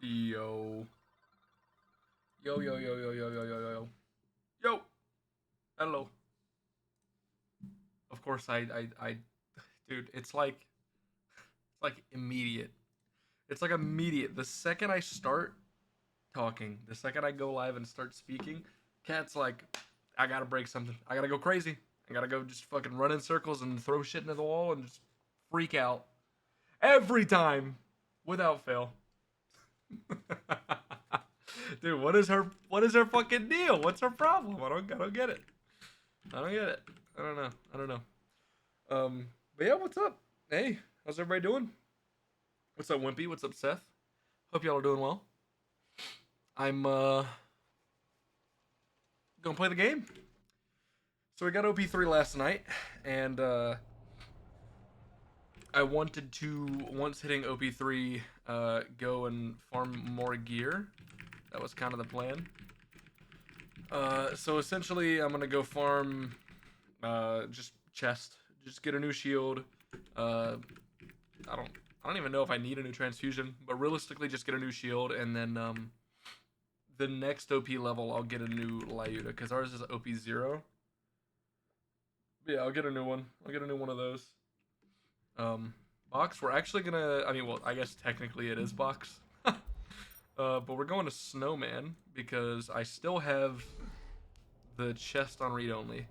Yo. Yo, yo, yo, yo, yo, yo, yo, yo. Yo. Hello. Of course, dude, it's like immediate. It's like immediate. The second I start talking, the second I go live and start speaking, Cat's like, I gotta break something. I gotta go crazy. I gotta go just fucking run in circles and throw shit into the wall and just freak out. Every time. Without fail. Dude, what is her fucking deal? What's her problem? I don't get it. I don't get it. I don't know. But yeah, what's up? Hey, how's everybody doing? What's up, Wimpy? What's up, Seth? Hope y'all are doing well. I'm gonna play the game. So we got OP3 last night, and I wanted to, once hitting OP3, go and farm more gear. That was kind of the plan. So essentially, I'm gonna go farm just chest, just get a new shield. I don't even know if I need a new transfusion, but realistically, just get a new shield, and then the next OP level, I'll get a new Lyuda because ours is OP 0. But yeah, I'll get a new one. I'll get a new one of those. Box. We're actually gonna. I mean, well, I guess technically it is box. But we're going to Snowman because I still have the chest on read only.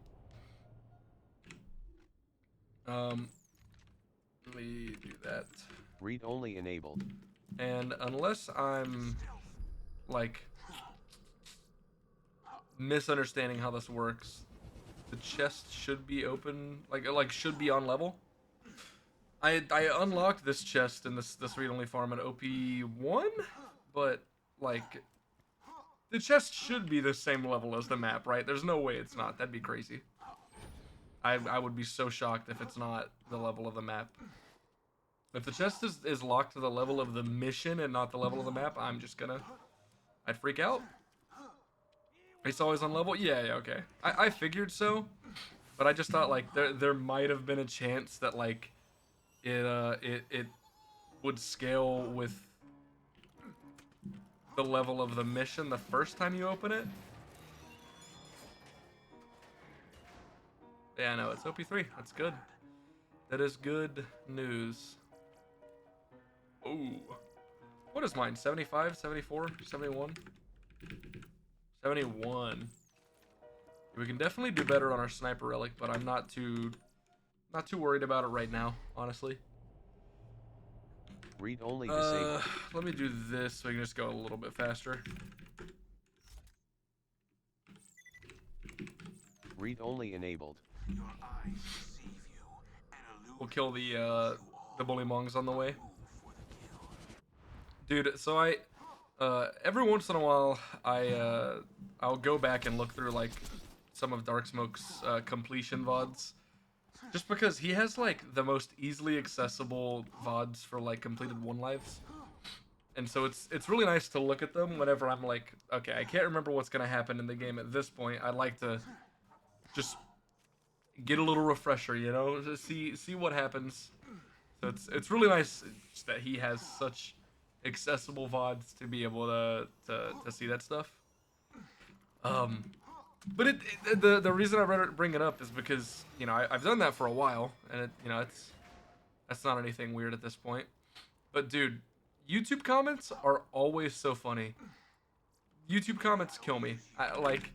Let me do that. Read only enabled. And unless I'm like misunderstanding how this works, the chest should be open, like should be on level. I unlocked this chest in this read only farm at OP1, but like the chest should be the same level as the map, right? There's no way it's not. That'd be crazy. I would be so shocked if it's not the level of the map. If the chest is locked to the level of the mission and not the level of the map, I'd freak out. It's always on level? Yeah, okay. I figured so, but I just thought like there might have been a chance that like it would scale with the level of the mission the first time you open it. Yeah, no, it's OP3. That's good. That is good news. Ooh. What is mine? 75, 74, 71? 71. We can definitely do better on our sniper relic, but I'm not too worried about it right now, honestly. Read only disabled. Let me do this so we can just go a little bit faster. Read only enabled. We'll kill the bullymongs on the way. Dude, so every once in a while I'll go back and look through like some of Dark Smoke's completion VODs. Just because he has like the most easily accessible VODs for like completed one lives. And so it's really nice to look at them whenever I'm like, okay, I can't remember what's gonna happen in the game at this point. I'd like to just get a little refresher, you know, to see what happens. So it's really nice that he has such accessible VODs to be able to see that stuff. But the reason I bring it up is because you know I've done that for a while, and that's not anything weird at this point. But dude, YouTube comments are always so funny. YouTube comments kill me. Like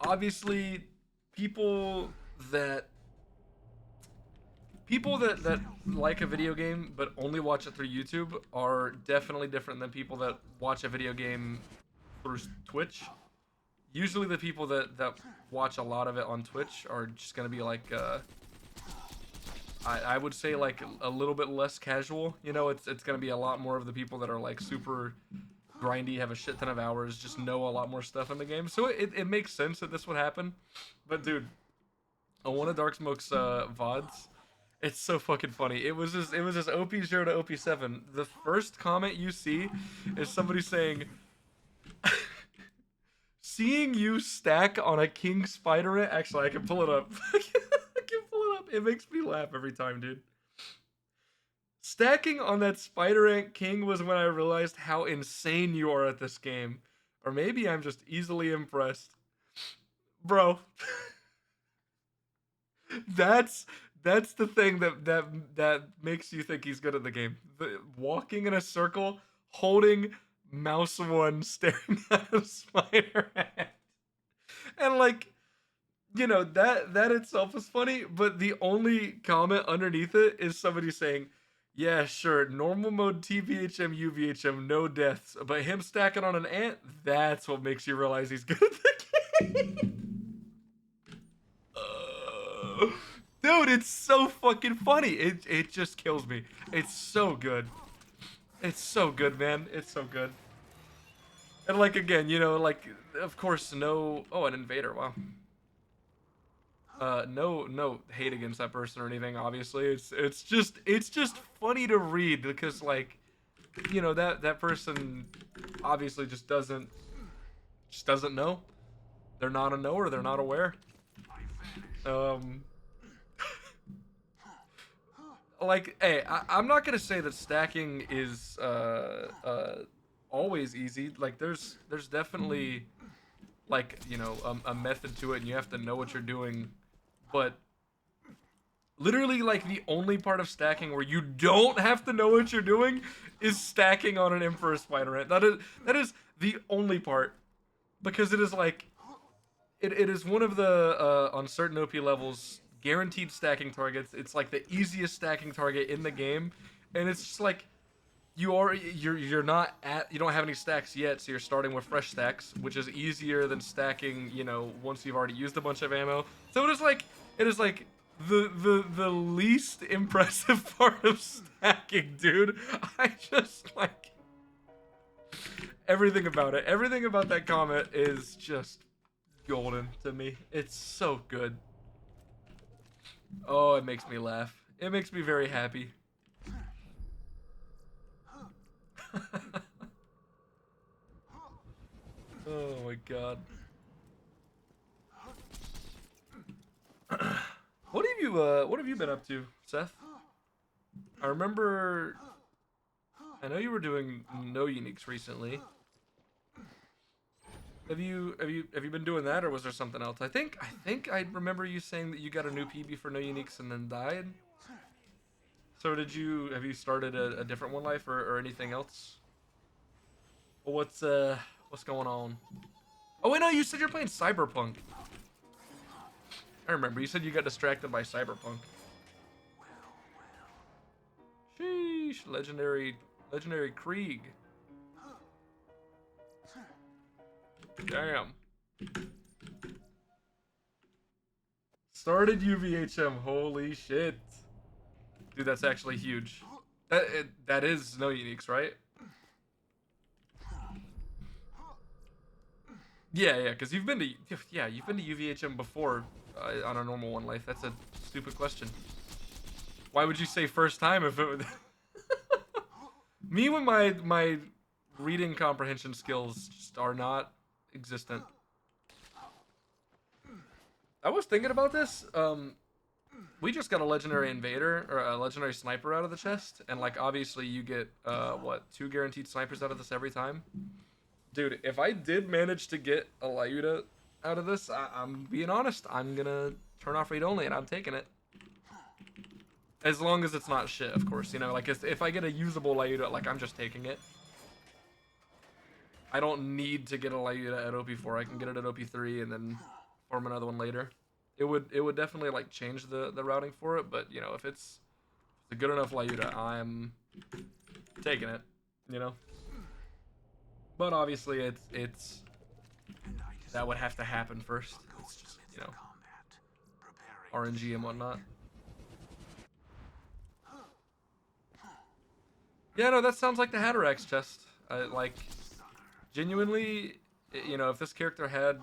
obviously people that that like a video game but only watch it through YouTube are definitely different than people that watch a video game through Twitch. Usually the people that watch a lot of it on Twitch are just gonna be like I would say like a little bit less casual. You know, it's gonna be a lot more of the people that are like super grindy, have a shit ton of hours, just know a lot more stuff in the game. So it makes sense that this would happen. But dude, on one of Dark Smoke's VODs, it's so fucking funny. It was just OP0 to OP7. The first comment you see is somebody saying seeing you stack on a king spider ant. Actually, I can pull it up. I can pull it up. It makes me laugh every time, dude. Stacking on that Spider Ant King was when I realized how insane you are at this game. Or maybe I'm just easily impressed. Bro. that's that's the thing that makes you think he's good at the game. Walking in a circle, holding mouse one, staring at a spider ant. And like, that itself is funny, but the only comment underneath it is somebody saying, yeah, sure, normal mode TVHM, UVHM, no deaths, but him stacking on an ant, that's what makes you realize he's good at the game. Dude, it's so fucking funny. It just kills me. It's so good. It's so good, man. It's so good. And like again, like of course no. Oh, an invader. Wow. No hate against that person or anything. Obviously, it's just funny to read because like, that person obviously just doesn't know. They're not a knower. They're not aware. Um, like, hey, I'm not gonna say that stacking is always easy. Like, there's definitely like a method to it, and you have to know what you're doing. But literally, like the only part of stacking where you don't have to know what you're doing is stacking on an Emperor Spider Ant. That is the only part because it is like it is one of the on certain OP levels guaranteed stacking targets. It's like the easiest stacking target in the game, and it's just like you're not at you don't have any stacks yet, so you're starting with fresh stacks, which is easier than stacking, once you've already used a bunch of ammo. So it is like the least impressive part of stacking, dude. I just like everything about it. Everything about that comment is just golden to me. It's so good. Oh, it makes me laugh. It makes me very happy. Oh my god. What have you been up to, Seth? I remember I know you were doing no uniques recently. Have you been doing that, or was there something else? I think I remember you saying that you got a new PB for no uniques and then died. So have you started a different one life or anything else? Well, what's going on? Oh wait, no, you said you're playing Cyberpunk. I remember you said you got distracted by Cyberpunk. Sheesh, legendary Krieg. Damn. Started UVHM. Holy shit. Dude, that's actually huge. That is no uniques, right? Yeah, because you've been to UVHM before on a normal one life. That's a stupid question. Why would you say first time if it would? Me with my reading comprehension skills just are not existent. I was thinking about this. We just got a legendary invader or a legendary sniper out of the chest, and like obviously you get two guaranteed snipers out of this every time. Dude, if I did manage to get a Lyuda out of this, I'm being honest, I'm gonna turn off read only, and I'm taking it. As long as it's not shit, of course. Like if I get a usable Lyuda, like I'm just taking it. I don't need to get a Lyuda at OP4. I can get it at OP3 and then farm another one later. It would definitely like change the routing for it, but if it's a good enough Lyuda, I'm taking it. But obviously it's that would have to happen first. It's just RNG and whatnot. Yeah, no, that sounds like the Hatterax chest. Like genuinely, if this character had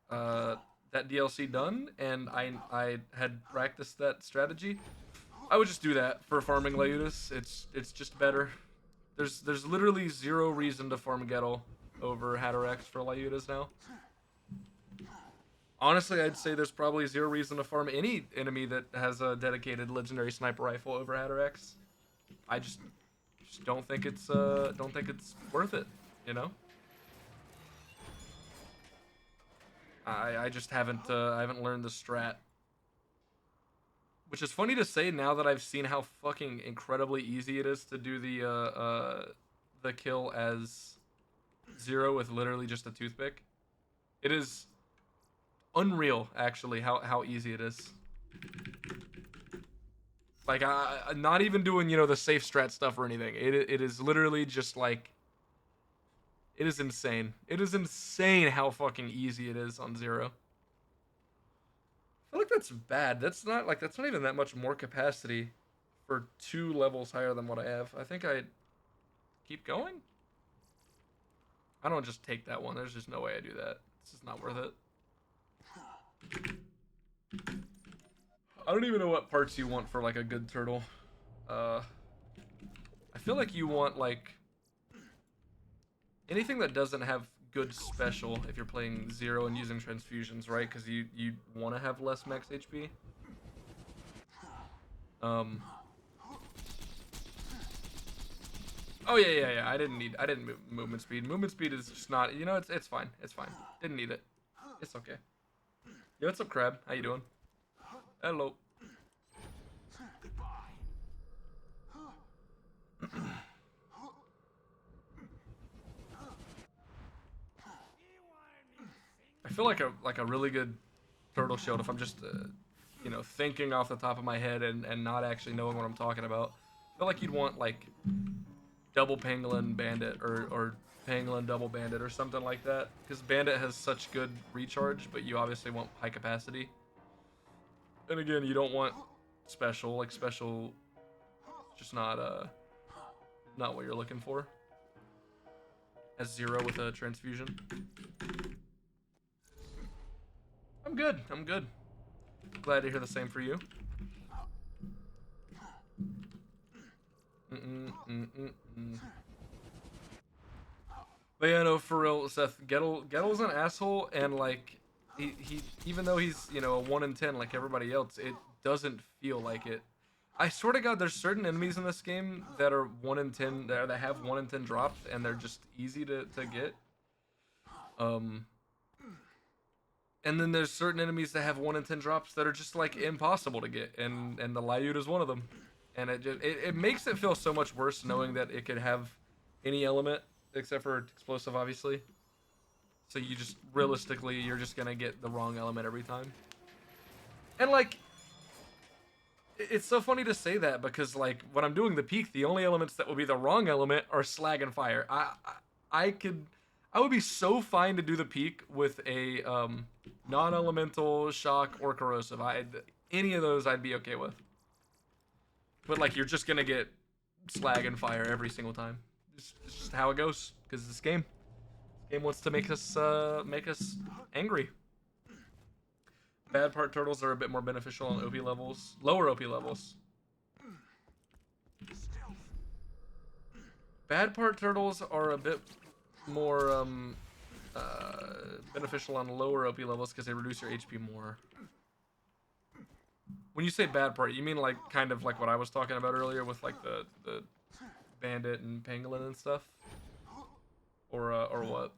that DLC done and I had practiced that strategy, I would just do that for farming Lyudas. It's just better. There's literally zero reason to farm Gettle over Hatterax for Lyudas now. Honestly, I'd say there's probably zero reason to farm any enemy that has a dedicated legendary sniper rifle over Hatterax. I just don't think it's worth it, you know? I just haven't learned the strat. Which is funny to say now that I've seen how fucking incredibly easy it is to do the kill as Zero with literally just a toothpick. It is unreal, actually, how easy it is. Like, not even doing, you know, the safe strat stuff or anything. It is literally just like, it is insane. It is insane how fucking easy it is on Zero. I feel like that's bad. That's not even that much more capacity for 2 levels higher than what I have. I think I'd keep going. I don't just take that one. There's just no way I do that. It's just not worth it. I don't even know what parts you want for like a good turtle. I feel like you want like anything that doesn't have good special if you're playing Zero and using transfusions, right? Because you want to have less max HP. Oh yeah. I didn't move movement speed. Movement speed is just not. You know, it's fine. It's fine. Didn't need it. It's okay. Yo, what's up, Crab? How you doing? Hello. I feel like a really good turtle shield if I'm just you know, thinking off the top of my head and not actually knowing what I'm talking about. I feel like you'd want like double pangolin bandit or pangolin double bandit or something like that, because bandit has such good recharge, but you obviously want high capacity. And again, you don't want special. Like special, just not what you're looking for. As Zero with a transfusion. I'm good. I'm good. Glad to hear the same for you. But yeah, no, for real, Seth. Gettle's an asshole, and like, he even though he's, you know, a 1 in 10 like everybody else, it doesn't feel like it. I swear to God, there's certain enemies in this game that are 1 in 10 that have 1 in 10 drops, and they're just easy to get. And then there's certain enemies that have 1 in 10 drops that are just like impossible to get, and the Lyute is one of them. And it makes it feel so much worse knowing that it could have any element except for explosive, obviously. So you just realistically, you're just gonna get the wrong element every time. And like, it's so funny to say that because like when I'm doing the peak, the only elements that will be the wrong element are slag and fire. I would be so fine to do the peak with a non-elemental, shock, or corrosive. Any of those I'd be okay with. But like, you're just gonna get slag and fire every single time. It's just how it goes. Because this game wants to make us angry. Bad part turtles are a bit more beneficial on OP levels, lower OP levels. Bad part turtles are a bit more beneficial on lower OP levels because they reduce your HP more. When you say bad part, you mean like kind of like what I was talking about earlier with like the bandit and pangolin and stuff, or what?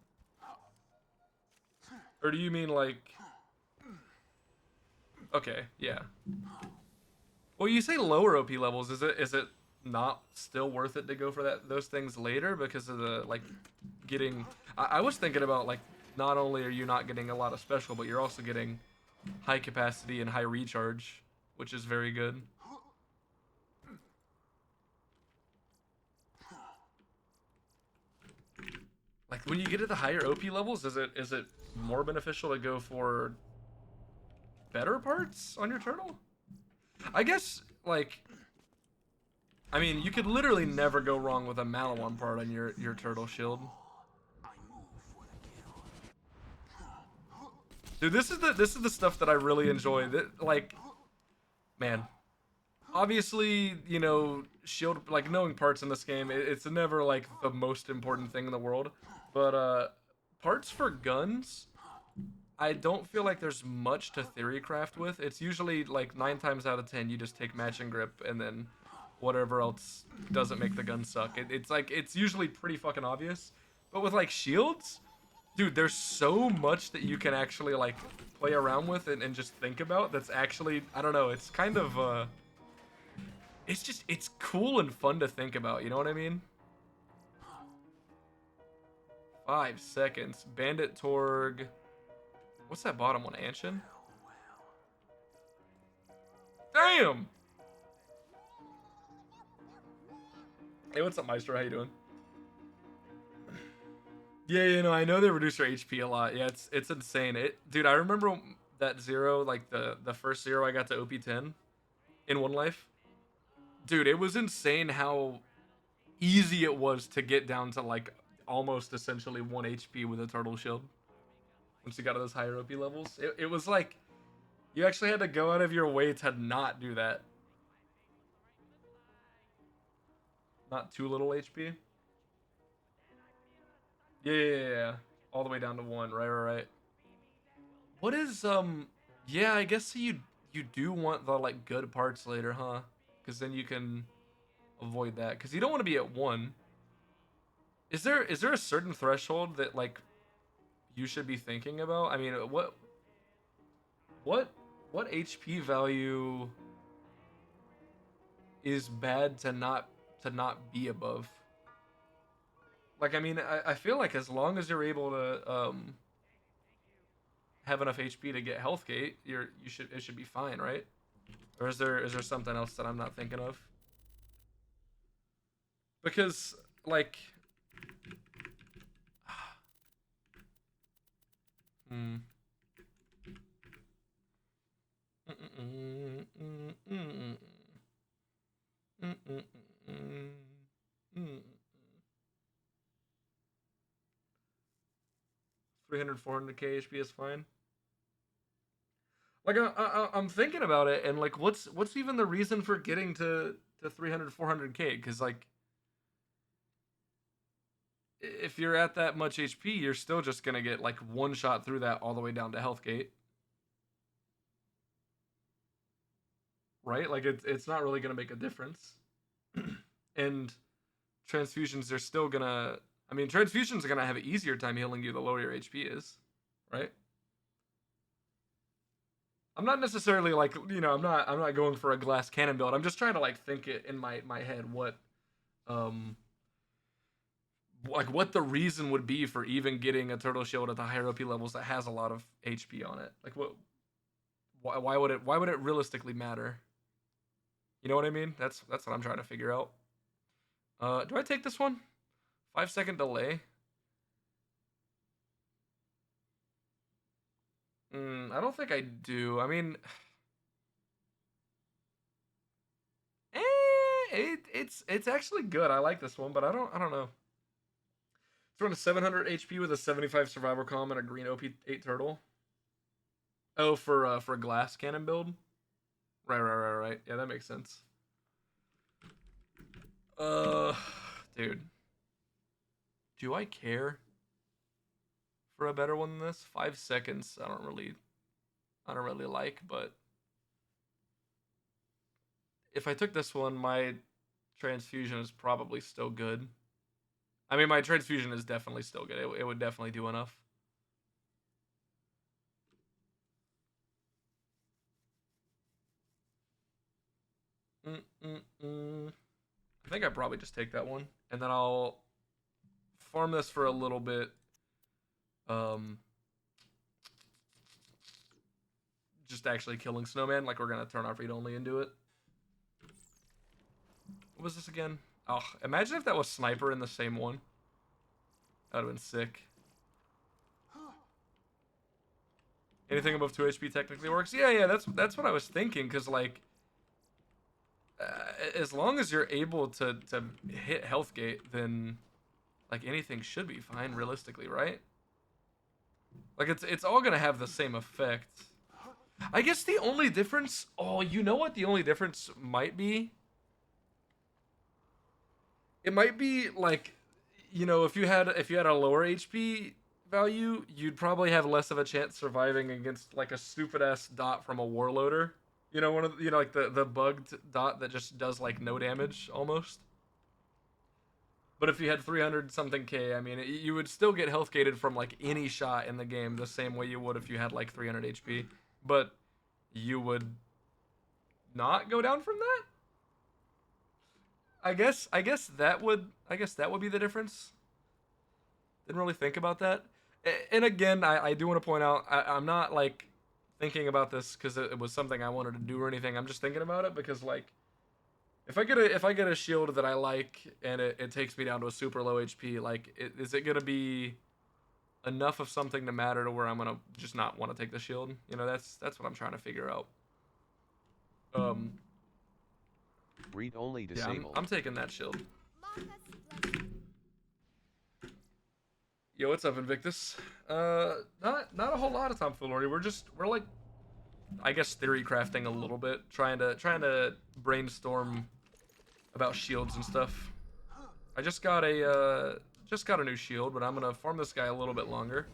Or do you mean like? Okay, yeah. Well, you say lower OP levels. Is it not still worth it to go for those things later because of the like getting? I was thinking about like not only are you not getting a lot of special, but you're also getting high capacity and high recharge, which is very good. Like when you get to the higher OP levels, is it more beneficial to go for better parts on your turtle? I guess like, I mean, you could literally never go wrong with a Malawan part on your turtle shield. Dude, this is the stuff that I really enjoy. That like, man, obviously, you know, shield, like knowing parts in this game, it's never like the most important thing in the world. But parts for guns, I don't feel like there's much to theory craft with. It's usually like 9 times out of 10 you just take match and grip and then whatever else doesn't make the gun suck. It's like it's usually pretty fucking obvious. But with like shields, dude, there's so much that you can actually like play around with and just think about. That's actually, I don't know. It's kind of it's cool and fun to think about. You know what I mean? 5 seconds. Bandit Torg. What's that bottom one? Anshin? Damn! Hey, what's up, Maestro? How you doing? Yeah, you know, I know they reduce your HP a lot. Yeah, it's insane. Dude, I remember that zero, like the first zero I got to OP10 in one life. Dude, it was insane how easy it was to get down to like almost essentially 1 HP with a turtle shield. Once you got to those higher OP levels, it was like you actually had to go out of your way to not do that. Not too little HP. Yeah. All the way down to 1. Right. What is Yeah, I guess you do want the like good parts later, huh? Because then you can avoid that. Because you don't want to be at 1. Is there a certain threshold that like you should be thinking about? I mean, what what HP value is bad to not be above? Like, I mean, I feel like as long as you're able to have enough HP to get health gate, it should be fine, right? Or is there something else that I'm not thinking of? Because like, hmm. Mm, mm, mm, mm, mm, mm, mm. 300, 400k HP is fine. Like I'm thinking about it, and like, what's even the reason for getting to 300, 400k? Because like, if you're at that much HP, you're still just gonna get like one shot through that all the way down to health gate, right? Like it's not really gonna make a difference. And transfusions are still gonna. I mean, transfusions are gonna have an easier time healing you the lower your HP is, right? I'm not necessarily like, I'm not going for a glass cannon build. I'm just trying to like think it in my head what um like what the reason would be for even getting a turtle shield at the higher OP levels that has a lot of HP on it. Like why would it realistically matter? You know what I mean? That's what I'm trying to figure out. Do I take this one? 5 second delay. I don't think I do. I mean, it's actually good. I like this one, but I don't know. It's running 700 HP with a 75 survivor comm and a green OP8 turtle. Oh, for a glass cannon build. Right. Yeah, that makes sense. Uh, dude, do I care for a better one than this? 5 seconds. I don't really like, but if I took this one, my transfusion is probably still good. I mean, my transfusion is definitely still good. It would definitely do enough. I think I probably just take that one, and then I'll farm this for a little bit. Just actually killing snowman. Like we're gonna turn our feet only into it. What was this again? Oh, imagine if that was sniper in the same one. That would have been sick. Anything above 2 HP technically works. Yeah. That's what I was thinking. Cause like, as long as you're able to hit health gate, then like anything should be fine realistically, right? Like it's all gonna have the same effect. I guess the only difference. Oh, you know what the only difference might be? It might be like, if you had a lower HP value, you'd probably have less of a chance surviving against like a stupid ass dot from a warloader. You know, one of the, like the bugged dot that just does like no damage almost. But if you had 300 something K, I mean, you would still get health gated from like any shot in the game the same way you would if you had like 300 HP. But you would not go down from that? I guess that would be the difference. Didn't really think about that. And again, I do want to point out I'm not like thinking about this because it was something I wanted to do or anything. I'm just thinking about it because like if I get a shield that I like and it takes me down to a super low HP, like is it gonna be enough of something to matter to where I'm gonna just not want to take the shield? You know, that's what I'm trying to figure out. Um, Read only yeah, disabled. I'm taking that shield. Yo, what's up, Invictus? Not a whole lot of tomfoolery. We're like, I guess theory crafting a little bit, trying to brainstorm about shields and stuff. I just got a new shield, but I'm gonna farm this guy a little bit longer.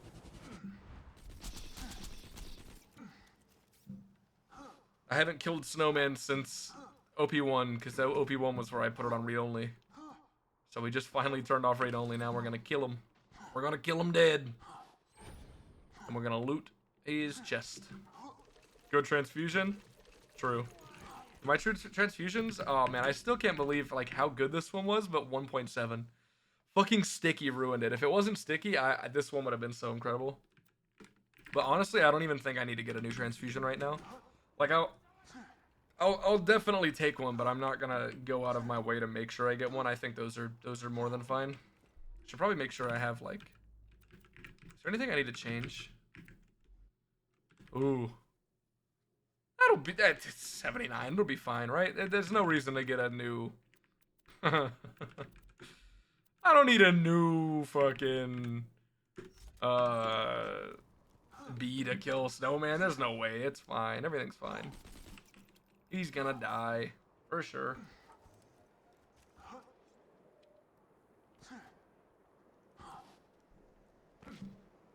I haven't killed Snowman since OP1 because that OP1 was where I put it on read only. So we just finally turned off raid only. Now we're gonna kill him. We're gonna kill him dead. And we're gonna loot his chest. Good transfusion? True. My true transfusions? Oh man, I still can't believe like how good this one was, but 1.7. Fucking Sticky ruined it. If it wasn't Sticky, this one would have been so incredible. But honestly, I don't even think I need to get a new transfusion right now. Like I'll definitely take one, but I'm not gonna go out of my way to make sure I get one. I think those are more than fine. Should probably make sure I have like. Is there anything I need to change? Ooh. That's 79. It'll be fine, right? There's no reason to get a new. I don't need a new fucking bee to kill Snowman. There's no way. It's fine. Everything's fine. He's gonna die for sure.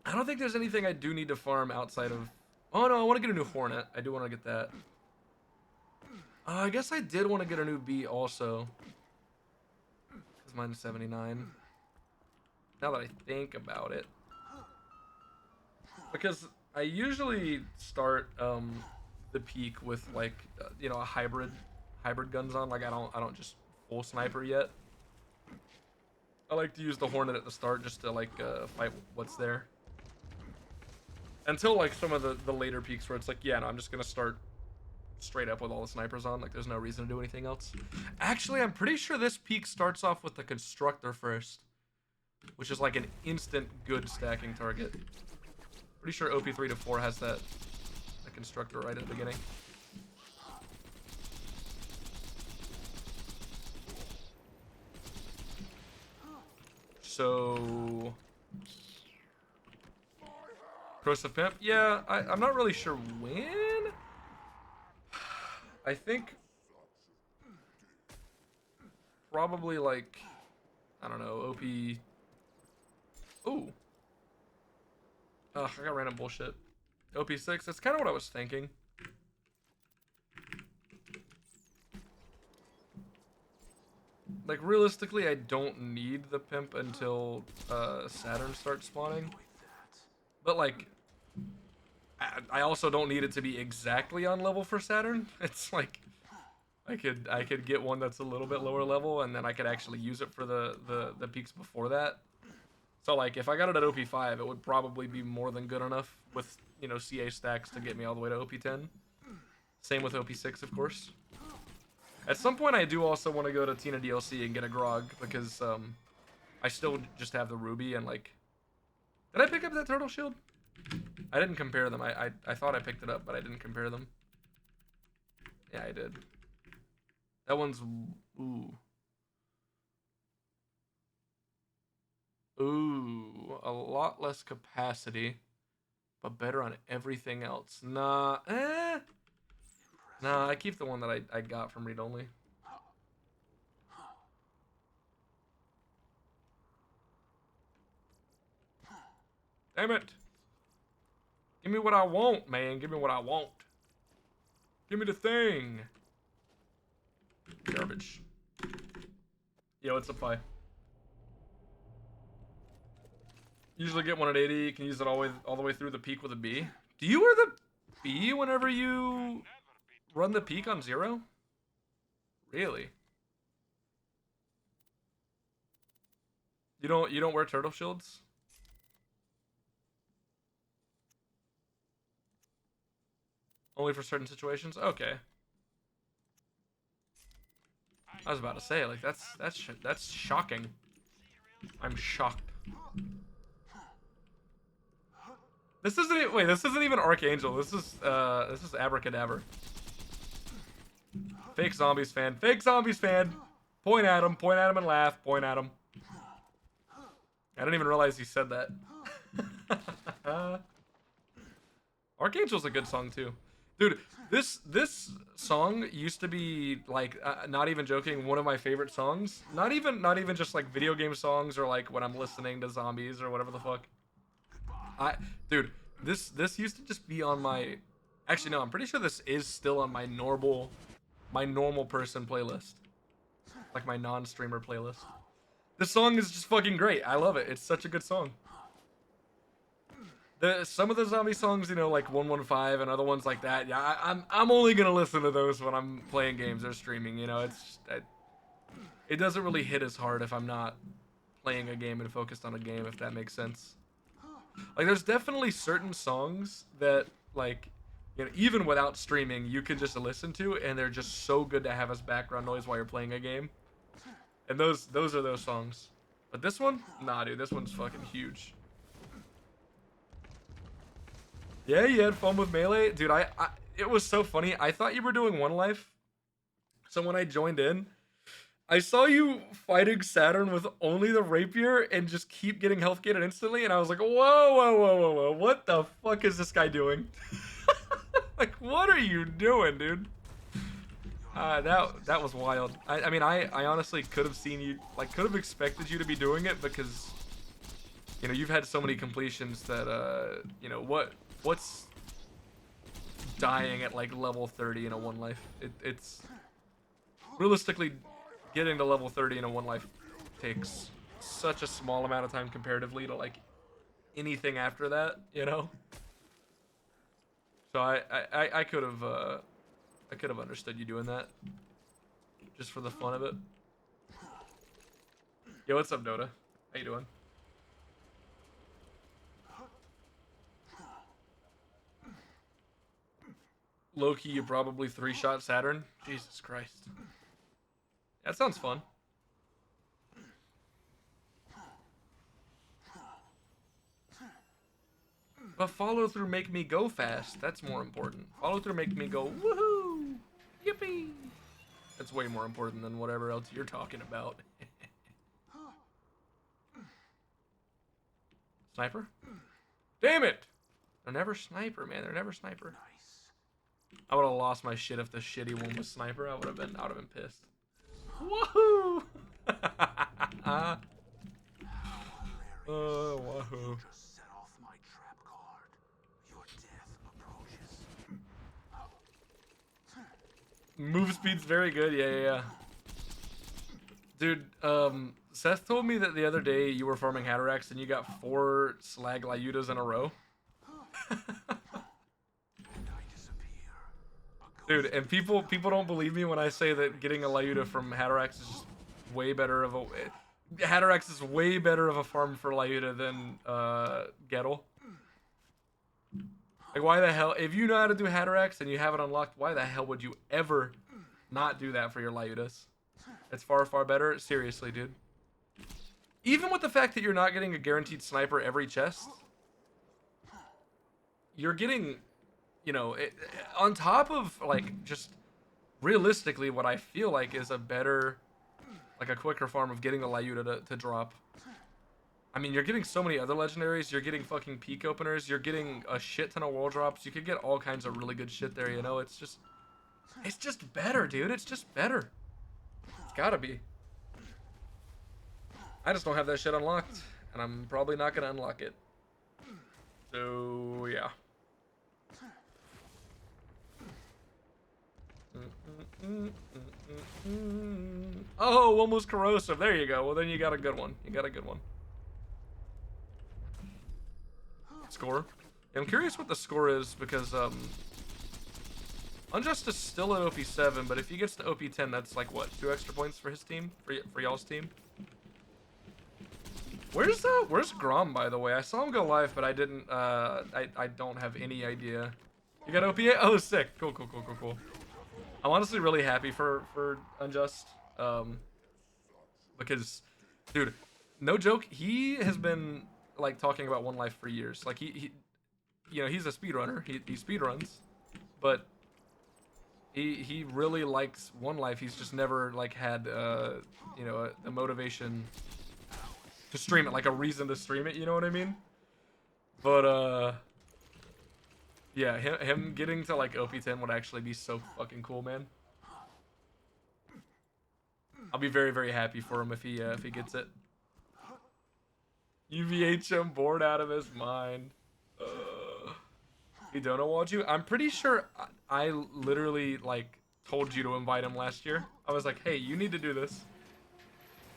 I don't think there's anything I do need to farm outside of. Oh no, I want to get a new Hornet. I do want to get that. I guess I did want to get a new bee also. Because mine's 79. Now that I think about it. Because I usually start the peak with like you know, a hybrid guns on. Like I don't just full sniper yet. I like to use the Hornet at the start just to like fight what's there. Until like some of the later peaks where it's like, yeah, no, I'm just gonna start straight up with all the snipers on. Like there's no reason to do anything else. Actually, I'm pretty sure this peak starts off with the constructor first, which is like an instant good stacking target. Pretty sure OP 3 to 4 has the constructor right at the beginning. So Corrosive Pimp? Yeah, I'm not really sure when. I think probably like, I don't know, OP. Ooh. Ugh, I got random bullshit. OP6, that's kind of what I was thinking. Like, realistically, I don't need the Pimp until Saturn starts spawning. But, like, I also don't need it to be exactly on level for Saturn. It's like, I could get one that's a little bit lower level, and then I could actually use it for the peaks before that. So, like, if I got it at OP5, it would probably be more than good enough with, you know, CA stacks to get me all the way to OP10. Same with OP6, of course. At some point, I do also want to go to Tina DLC and get a Grog, because I still just have the Ruby, and, like... Did I pick up that turtle shield? I didn't compare them. I thought I picked it up, but I didn't compare them. Yeah, I did. That one's... Ooh. Ooh, a lot less capacity, but better on everything else. Nah, Nah, I keep the one that I got from read only. Damn it! Give me what I want, man. Give me what I want. Give me the thing. Garbage. Yo, what's up, Fi? Usually get one at 80. You can use it all the way through the peak with a B. Do you wear the B whenever you run the peak on 0? Really? You don't wear turtle shields? Only for certain situations? Okay. I was about to say, like, that's shocking. I'm shocked. This isn't even Archangel. This is Abracadabra. Fake zombies fan. Fake zombies fan. Point at him and laugh. Point at him. I didn't even realize he said that. Archangel's a good song too. Dude, this song used to be like not even joking, one of my favorite songs. Not even just like video game songs or like when I'm listening to zombies or whatever the fuck. Dude, this used to just be on my. Actually, no, I'm pretty sure this is still on my normal person playlist, like my non-streamer playlist. This song is just fucking great. I love it. It's such a good song. Some of the zombie songs, you know, like 115 and other ones like that. Yeah, I'm only gonna listen to those when I'm playing games or streaming. You know, it doesn't really hit as hard if I'm not playing a game and focused on a game, if that makes sense. Like, there's definitely certain songs that, like, you know, even without streaming, you can just listen to, and they're just so good to have as background noise while you're playing a game. And those are those songs. But this one, nah, dude, this one's fucking huge. Yeah, you had fun with Melee, dude. It was so funny. I thought you were doing One Life, so when I joined in, I saw you fighting Saturn with only the rapier and just keep getting health gated instantly, and I was like, whoa, what the fuck is this guy doing? Like, what are you doing, dude? That was wild. I mean, I honestly could have seen you, like, could have expected you to be doing it because, you know, you've had so many completions that, you know, what's dying at, like, level 30 in a One Life? It's realistically getting to level 30 in a One Life takes such a small amount of time comparatively to, like, anything after that, you know? So I could have understood you doing that just for the fun of it. Yo, what's up, Dota? How you doing? Loki, you probably 3-shot Saturn. Jesus Christ. That sounds fun. But follow through make me go fast. That's more important. Follow through make me go woohoo! Yippee! That's way more important than whatever else you're talking about. Sniper? Damn it! They're never sniper, man. They're never sniper. I would have lost my shit if the shitty one was sniper. I would have been pissed. Woohoo! Oh, wahoo. Move speed's very good. Yeah. Dude, Seth told me that the other day you were farming Hatterax and you got 4 slag Lyudas in a row. Dude, and people don't believe me when I say that getting a Lyuda from Hatterax is just way better of a... Hatterax is way better of a farm for Lyuda than Gettle. Like, why the hell... If you know how to do Hatterax and you have it unlocked, why the hell would you ever not do that for your Lyudas? It's far, far better. Seriously, dude. Even with the fact that you're not getting a guaranteed sniper every chest, you're getting... You know, on top of, like, just realistically what I feel like is a better, like, a quicker farm of getting the Lyuda to drop. I mean, you're getting so many other legendaries. You're getting fucking peak openers. You're getting a shit ton of wall drops. You could get all kinds of really good shit there, you know? It's just better, dude. It's just better. It's gotta be. I just don't have that shit unlocked, and I'm probably not gonna unlock it. So, yeah. Oh, almost corrosive. There you go. Well, then you got a good one. You got a good one. Score. I'm curious what the score is because Unjust is still at OP7, but if he gets to OP10, that's like what, 2 extra points for his team, for y'all's team. Where's Grom, by the way? I saw him go live, but I didn't. I don't have any idea. You got OP8? Oh, sick. Cool. I'm honestly really happy for Unjust, because, dude, no joke, he has been like talking about One Life for years. Like he you know, he's a speedrunner. He speedruns, but he really likes One Life. He's just never like had you know, a motivation to stream it, like a reason to stream it. You know what I mean? But yeah, him getting to like OP10 would actually be so fucking cool, man. I'll be very happy for him if he gets it. UVHM bored out of his mind. He don't want you. I'm pretty sure I literally like told you to invite him last year. I was like, hey, you need to do this.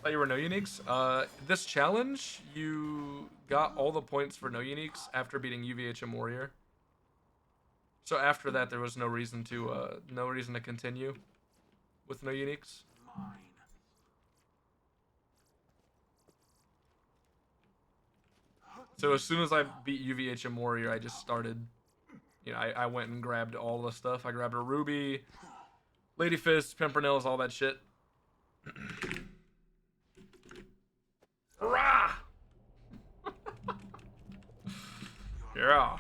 Thought you were no uniques. This challenge, you got all the points for no uniques after beating UVHM Warrior. So after that, there was no reason to continue with no uniques. So as soon as I beat UVHM Warrior, I just started. You know, I went and grabbed all the stuff. I grabbed a Ruby, Lady Fist, Pimpernels, all that shit. Rah! Yeah.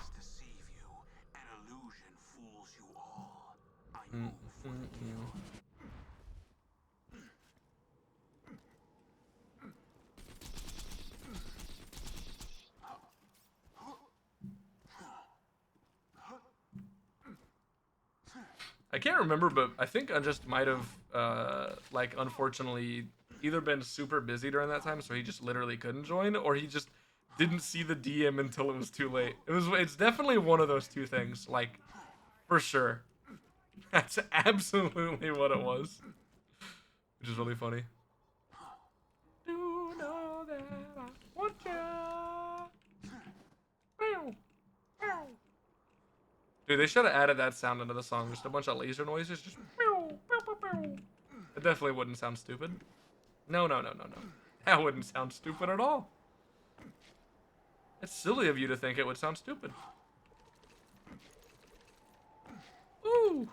I can't remember, but I think I just might have, like, unfortunately, either been super busy during that time, so he just literally couldn't join, or he just didn't see the DM until it was too late. It's definitely one of those two things, like, for sure. That's absolutely what it was, which is really funny. You know that I want ya. Dude, they should have added that sound into the song. Just a bunch of laser noises. Just. It definitely wouldn't sound stupid. No. That wouldn't sound stupid at all. It's silly of you to think it would sound stupid. Ooh.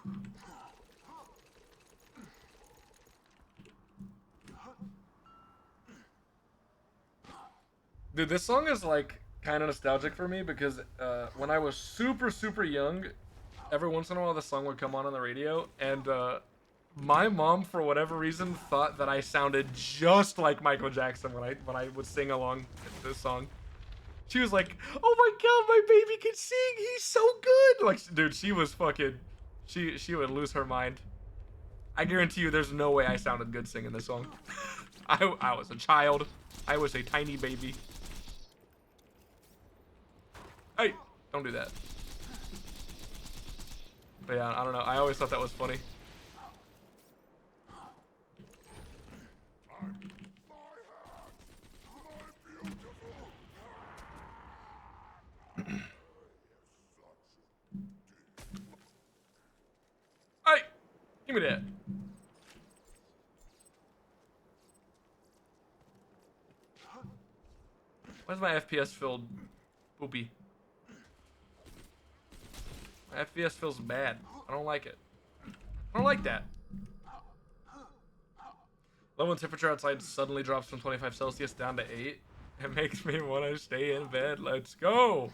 Dude, this song is like kind of nostalgic for me because when I was super young, every once in a while the song would come on the radio, and my mom, for whatever reason, thought that I sounded just like Michael Jackson when I would sing along this song. She was like, "Oh my god, my baby can sing! He's so good!" Like, dude, she was fucking, she would lose her mind. I guarantee you, there's no way I sounded good singing this song. I was a child. I was a tiny baby. Hey, don't do that. But yeah, I don't know. I always thought that was funny. Hey, give me that. Why is my FPS filled poopy? My FPS feels bad. I don't like it. I don't like that. Love when temperature outside suddenly drops from 25 Celsius down to 8. It makes me want to stay in bed. Let's go.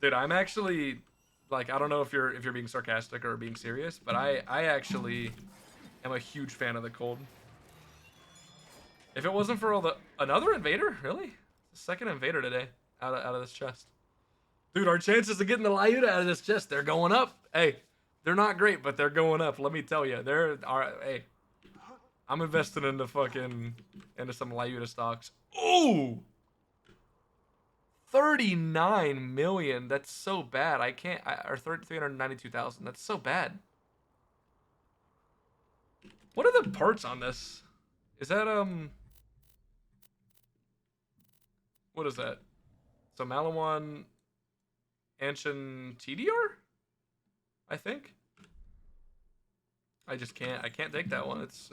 Dude, I'm actually, like, I don't know if you're being sarcastic or being serious, but I actually am a huge fan of the cold. If it wasn't for all the another invader, really? The second invader today out of this chest. Dude, our chances of getting the Lyuda out of this chest, they're going up. Hey, they're not great, but they're going up. Let me tell you, hey, I'm investing into some Lyuda stocks. Ooh! 39 million. That's so bad. I can't. Or 392,000. That's so bad. What are the parts on this? Is that what is that? So Malawan Anshin TDR? I think. I just can't. I can't take that one. It's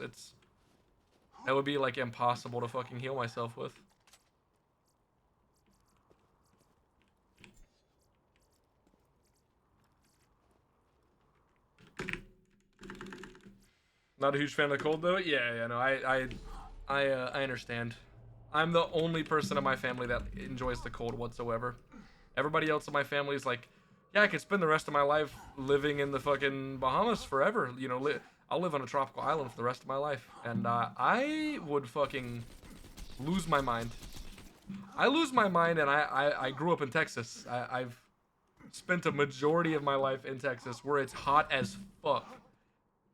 that would be like impossible to fucking heal myself with. Not a huge fan of the cold though. Yeah, no, I understand. I'm the only person in my family that enjoys the cold whatsoever. Everybody else in my family is like, yeah, I could spend the rest of my life living in the fucking Bahamas forever. You know, I'll live on a tropical island for the rest of my life, and I would fucking lose my mind. I lose my mind, and I grew up in Texas. I've spent a majority of my life in Texas, where it's hot as fuck.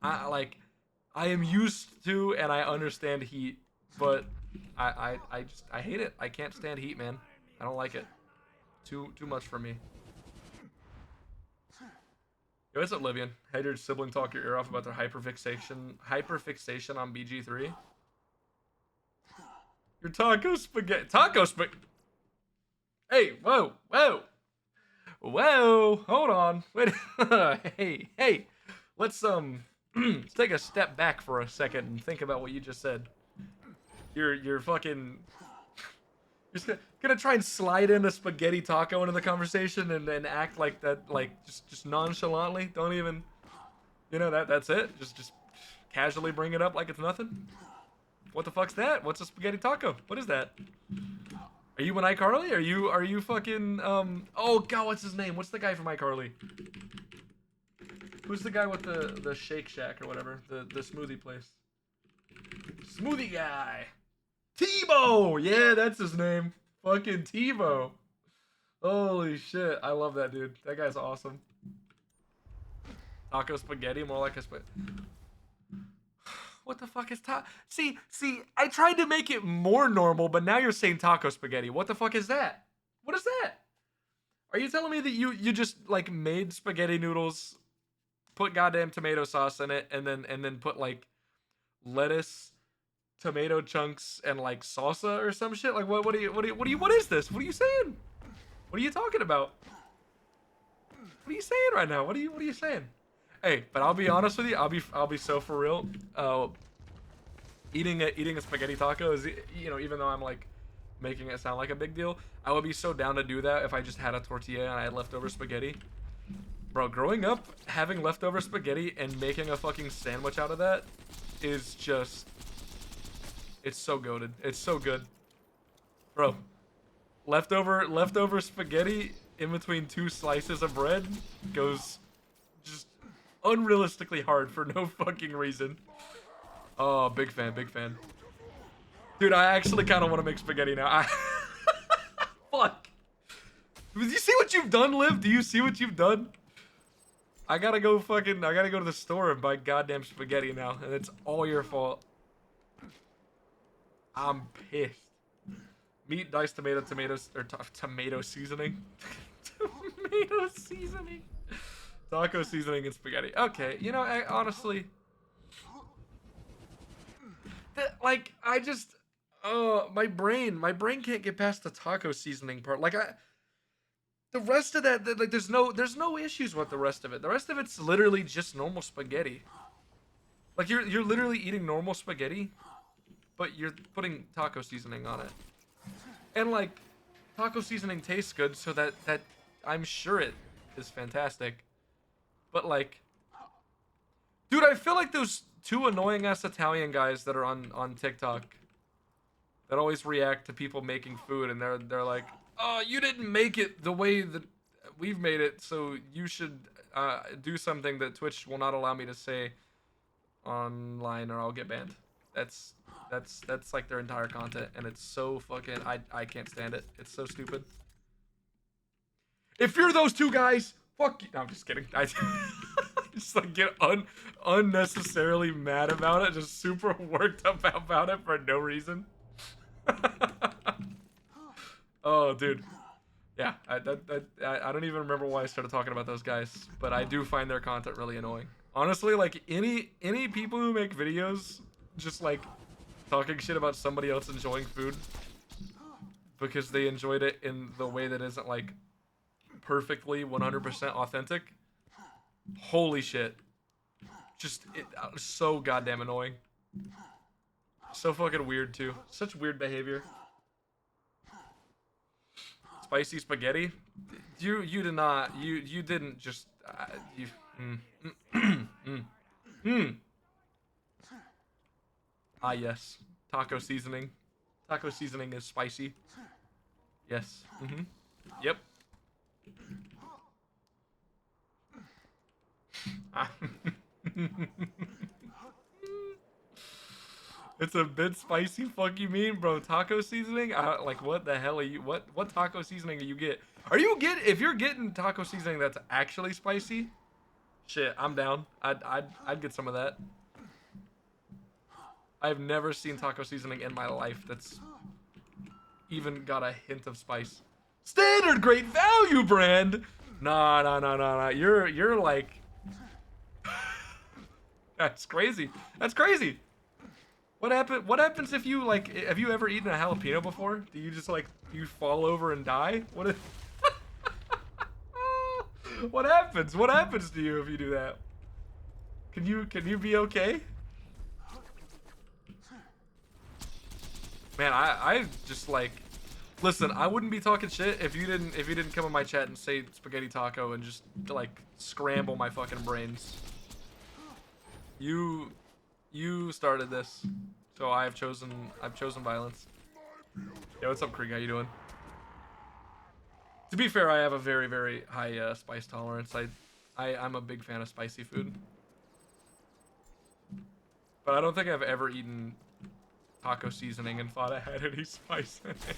I am used to and I understand heat, but I hate it. I can't stand heat, man. I don't like it. Too much for me. Yo, what's up, Livian? Had your sibling talk your ear off about their hyperfixation on BG3? Your taco spaghetti. Hey, whoa. Hold on. Wait. Hey. Let's let's take a step back for a second and think about what you just said. You're fucking. You're just gonna try and slide in a spaghetti taco into the conversation and then act like that, like just nonchalantly. Don't even, that's it. Just casually bring it up like it's nothing. What the fuck's that? What's a spaghetti taco? What is that? Are you an iCarly? Are you fucking Oh god, what's his name? What's the guy from iCarly? Who's the guy with the Shake Shack or whatever? The smoothie place. Smoothie guy. Tebow! Yeah, that's his name. Fucking Tebow. Holy shit. I love that dude. That guy's awesome. Taco spaghetti, more like a What the fuck is See, I tried to make it more normal, but now you're saying taco spaghetti. What the fuck is that? What is that? Are you telling me that you just like made spaghetti noodles, put goddamn tomato sauce in it, and then put like lettuce, tomato chunks, and like salsa or some shit? Like what is this? What are you saying? What are you talking about? What are you saying right now? What are you saying? Hey, but I'll be honest with you. I'll be so for real. Eating a spaghetti taco is, even though I'm like making it sound like a big deal, I would be so down to do that if I just had a tortilla and I had leftover spaghetti. Bro, growing up, having leftover spaghetti and making a fucking sandwich out of that is just, it's so goated. It's so good. Bro, leftover spaghetti in between two slices of bread goes just unrealistically hard for no fucking reason. Oh, big fan. Dude, I actually kind of want to make spaghetti now. Fuck. Do you see what you've done, Liv? Do you see what you've done? I gotta go to the store and buy goddamn spaghetti now, and it's all your fault. I'm pissed. Meat, diced tomatoes, or tomato seasoning. Tomato seasoning. Taco seasoning and spaghetti. Okay, honestly, my brain can't get past the taco seasoning part. The rest of that, like, there's no issues with the rest of it. The rest of it's literally just normal spaghetti. Like, you're literally eating normal spaghetti, but you're putting taco seasoning on it. And like, taco seasoning tastes good, so that I'm sure it is fantastic. But like, dude, I feel like those two annoying ass Italian guys that are on TikTok that always react to people making food, and they're like, "Oh, you didn't make it the way that we've made it, so you should do something that Twitch will not allow me to say online, or I'll get banned." That's like their entire content, and it's so fucking, I can't stand it. It's so stupid. If you're those two guys, fuck you. No, I'm just kidding. I just like get unnecessarily mad about it, just super worked up about it for no reason. Oh, dude. Yeah, I don't even remember why I started talking about those guys, but I do find their content really annoying. Honestly, like any people who make videos just like talking shit about somebody else enjoying food because they enjoyed it in the way that isn't like perfectly 100% authentic. Holy shit. Just so goddamn annoying. So fucking weird too. Such weird behavior. Spicy spaghetti? You did not you didn't just you mm. Ah yes. Taco seasoning. Taco seasoning is spicy. Yes. Yep. It's a bit spicy. Fuck you mean, bro? Taco seasoning? Like what the hell are you? What taco seasoning do you get? Are you get if you're getting taco seasoning that's actually spicy? Shit, I'm down. I'd get some of that. I've never seen taco seasoning in my life that's even got a hint of spice. Standard great value brand. Nah, nah, nah, nah, nah. You're like that's crazy. That's crazy. What happens if you like? Have you ever eaten a jalapeno before? Do you just like you fall over and die? What? If, what happens? What happens to you if you do that? Can you be okay? Man, I just like listen. I wouldn't be talking shit if you didn't come in my chat and say spaghetti taco and just like scramble my fucking brains. You started this, so I've chosen violence. Yo, what's up, Krieg? How you doing? To be fair, I have a very, very high spice tolerance. I'm a big fan of spicy food. But I don't think I've ever eaten taco seasoning and thought I had any spice in it.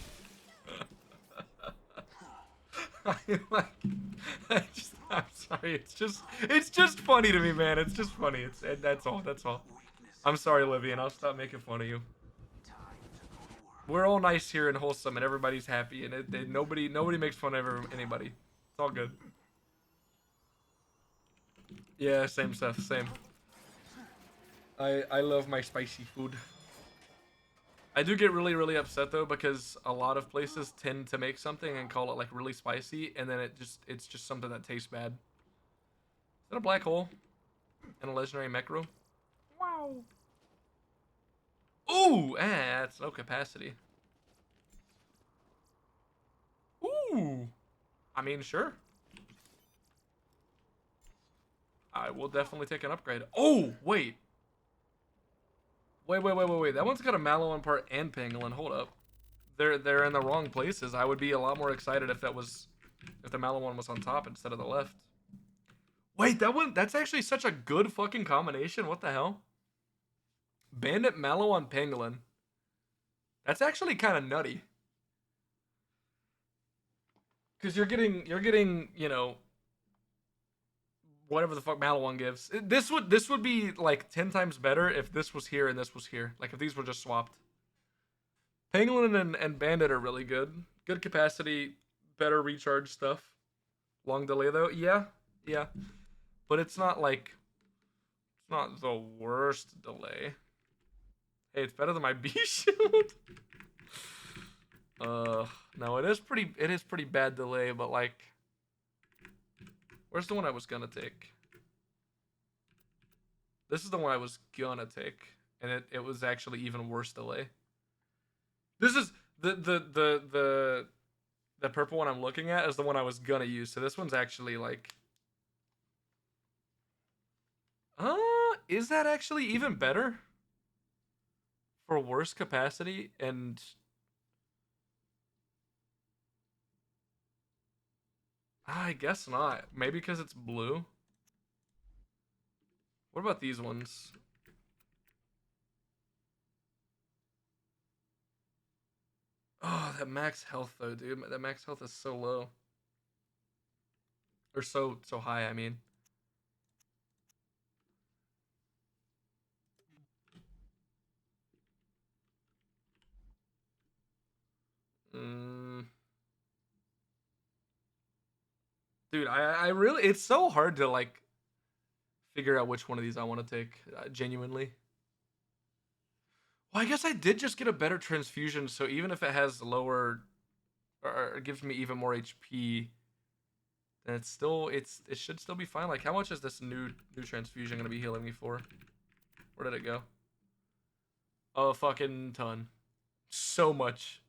I'm sorry. It's just funny to me, man. It's just funny. That's all. That's all. I'm sorry, Livy, and I'll stop making fun of you. We're all nice here and wholesome, and everybody's happy, and nobody makes fun of anybody. It's all good. Yeah, same stuff. Same. I love my spicy food. I do get really really upset though because a lot of places tend to make something and call it like really spicy, and then it's just something that tastes bad. Is that a black hole and a legendary macro? Wow. Ooh, that's no capacity. Ooh. I mean, sure. I will definitely take an upgrade. Oh, wait. Wait. That one's got a Maliwan part and Pangolin. Hold up. They're in the wrong places. I would be a lot more excited if the Maliwan was on top instead of the left. Wait, that's actually such a good fucking combination. What the hell? Bandit, Maliwan, Pangolin. That's actually kind of nutty. Cuz you're getting, whatever the fuck Maliwan gives. This would be like 10 times better if this was here and this was here. Like if these were just swapped. Pangolin and Bandit are really good. Good capacity, better recharge stuff. Long delay though, yeah. But it's not like it's not the worst delay. Hey, it's better than my B shield. No, it is pretty bad delay, but like where's the one I was gonna take? This is the one I was gonna take, and it was actually even worse delay. This is the purple one I'm looking at is the one I was gonna use. So this one's actually like, is that actually even better for worse capacity? And I guess not. Maybe because it's blue. What about these ones? Oh, that max health though, dude. That max health is so low. Or so high, I mean. Mm. Dude, I really it's so hard to like figure out which one of these I want to take, genuinely. Well, I guess I did just get a better transfusion, so even if it has lower, or gives me even more HP, then it should still be fine. Like, how much is this new transfusion gonna be healing me for? Where did it go? A fucking ton. So much.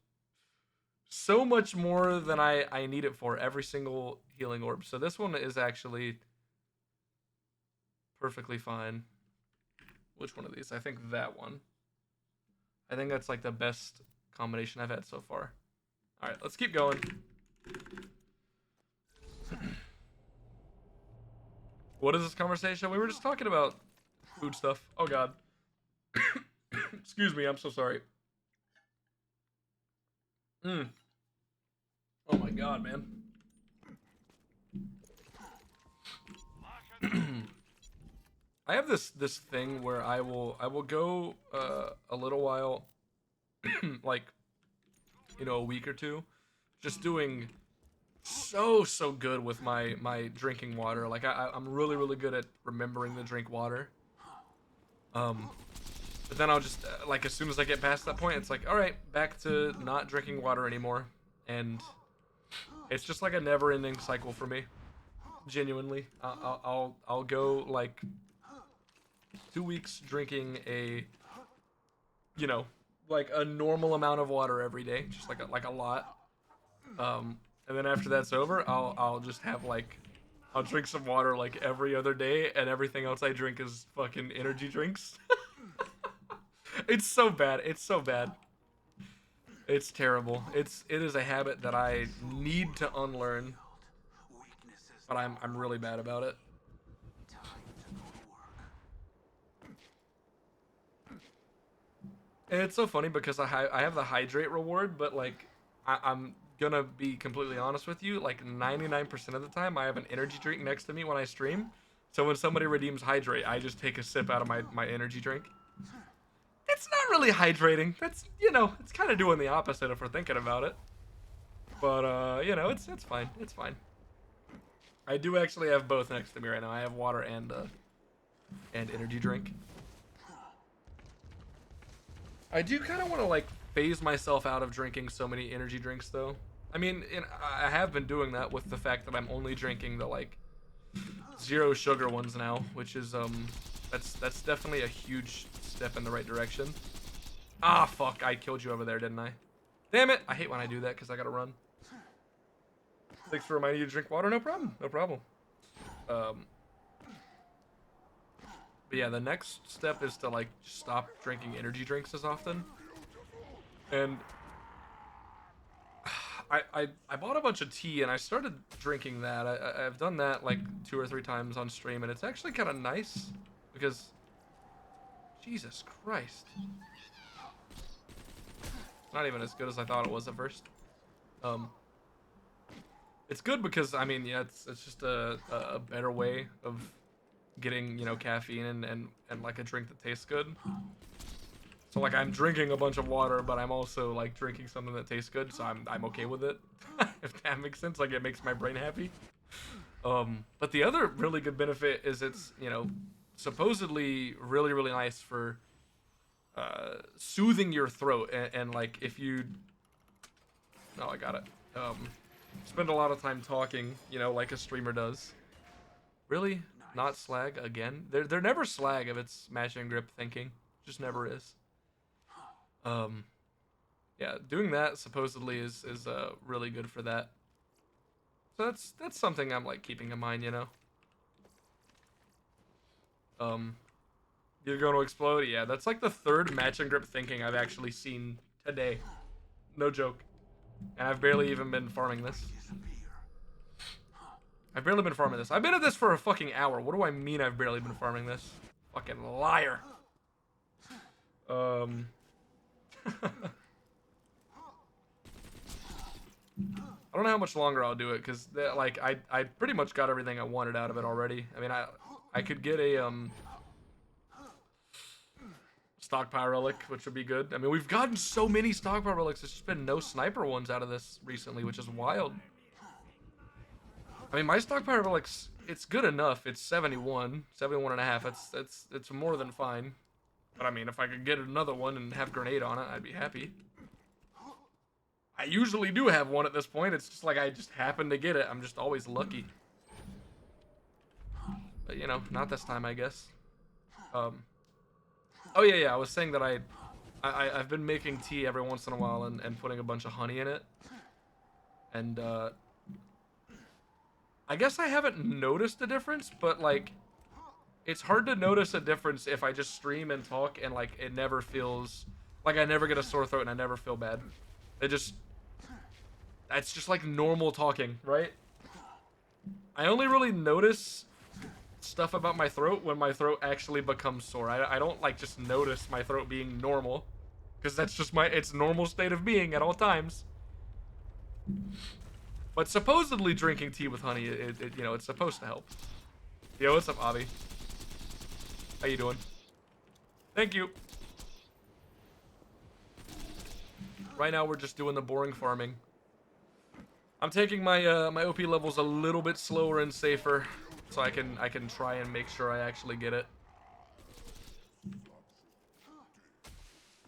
So much more than I need it for every single healing orb. So this one is actually perfectly fine. Which one of these? I think that one. I think that's like the best combination I've had so far. All right, let's keep going. What is this conversation? We were just talking about food stuff. Oh god. Excuse me, I'm so sorry. Oh my god, man. I have this thing where I will go a little while, like, you know, a week or two, just doing so good with my drinking water. Like I'm really good at remembering to drink water. But then I'll just like as soon as I get past that point, it's like, all right, back to not drinking water anymore, and it's just like a never-ending cycle for me. Genuinely, I'll go like 2 weeks drinking a, you know, like a normal amount of water every day, just like a lot. And then after that's over, I'll just have like, I'll drink some water like every other day, and everything else I drink is fucking energy drinks. It's so bad. It's so bad. It's terrible. It is a habit that I need to unlearn, but I'm really bad about it. And it's so funny because I have the hydrate reward, but like I'm gonna be completely honest with you. Like 99% of the time, I have an energy drink next to me when I stream. So when somebody redeems hydrate, I just take a sip out of my energy drink. It's not really hydrating. That's, you know, it's kind of doing the opposite if we're thinking about it. But you know, it's fine. It's fine. I do actually have both next to me right now. I have water and energy drink. I do kind of want to like phase myself out of drinking so many energy drinks though. I mean, I have been doing that with the fact that I'm only drinking the like zero sugar ones now, which is that's definitely a huge step in the right direction. Ah, fuck, I killed you over there, didn't I? Damn it, I hate when I do that because I gotta run. Thanks for reminding you to drink water. No problem, no problem. But yeah, the next step is to like stop drinking energy drinks as often. And I bought a bunch of tea and I started drinking that. I've done that like 2 or 3 times on stream, and it's actually kind of nice because Jesus Christ, not even as good as I thought it was at first. It's good because I mean, yeah, it's just a better way of getting, you know, caffeine and like a drink that tastes good. So like I'm drinking a bunch of water, but I'm also like drinking something that tastes good, so I'm okay with it. If that makes sense, like it makes my brain happy. But the other really good benefit is it's, you know, supposedly really nice for soothing your throat, and like if you, oh, I got it. Spend a lot of time talking, you know, like a streamer does. Really? Not slag again? They're never slag if it's smash and grip thinking. Just never is. Yeah, doing that supposedly is really good for that. So that's something I'm like keeping in mind, you know. You're going to explode? Yeah, that's like the 3rd match and grip thinking I've actually seen today. No joke. And I've barely even been farming this. I've barely been farming this. I've been at this for a fucking hour. What do I mean I've barely been farming this? Fucking liar. I don't know how much longer I'll do it, because like I pretty much got everything I wanted out of it already. I mean, I could get a stockpile relic, which would be good. I mean, we've gotten so many stockpile relics. There's just been no sniper ones out of this recently, which is wild. I mean, my stockpile relic's, it's good enough. It's 71, 71 and a half. It's more than fine. But I mean, if I could get another one and have grenade on it, I'd be happy. I usually do have one at this point. It's just like I just happen to get it. I'm just always lucky. But you know, not this time, I guess. Oh yeah. I was saying that I've been making tea every once in a while and putting a bunch of honey in it. And I guess I haven't noticed a difference, but like it's hard to notice a difference if I just stream and talk and like it never feels like I never get a sore throat and I never feel bad. That's just like normal talking, right? I only really notice stuff about my throat when my throat actually becomes sore. I don't like just notice my throat being normal, because that's just it's normal state of being at all times. But supposedly drinking tea with honey, you know, it's supposed to help. Yo, what's up, Avi? How you doing? Thank you. Right now we're just doing the boring farming. I'm taking my my OP levels a little bit slower and safer, so I can try and make sure I actually get it.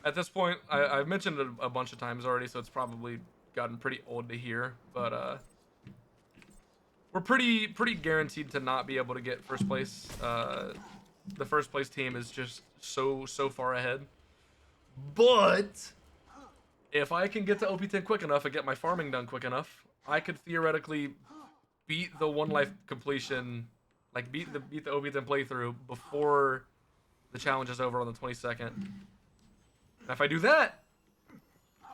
At this point, I've mentioned it a bunch of times already, so it's probably gotten pretty old to hear, but we're pretty guaranteed to not be able to get first place. The first place team is just so far ahead. But if I can get to OP10 quick enough and get my farming done quick enough, I could theoretically beat the one life completion, like beat the OP10 playthrough before the challenge is over on the 22nd. And if I do that,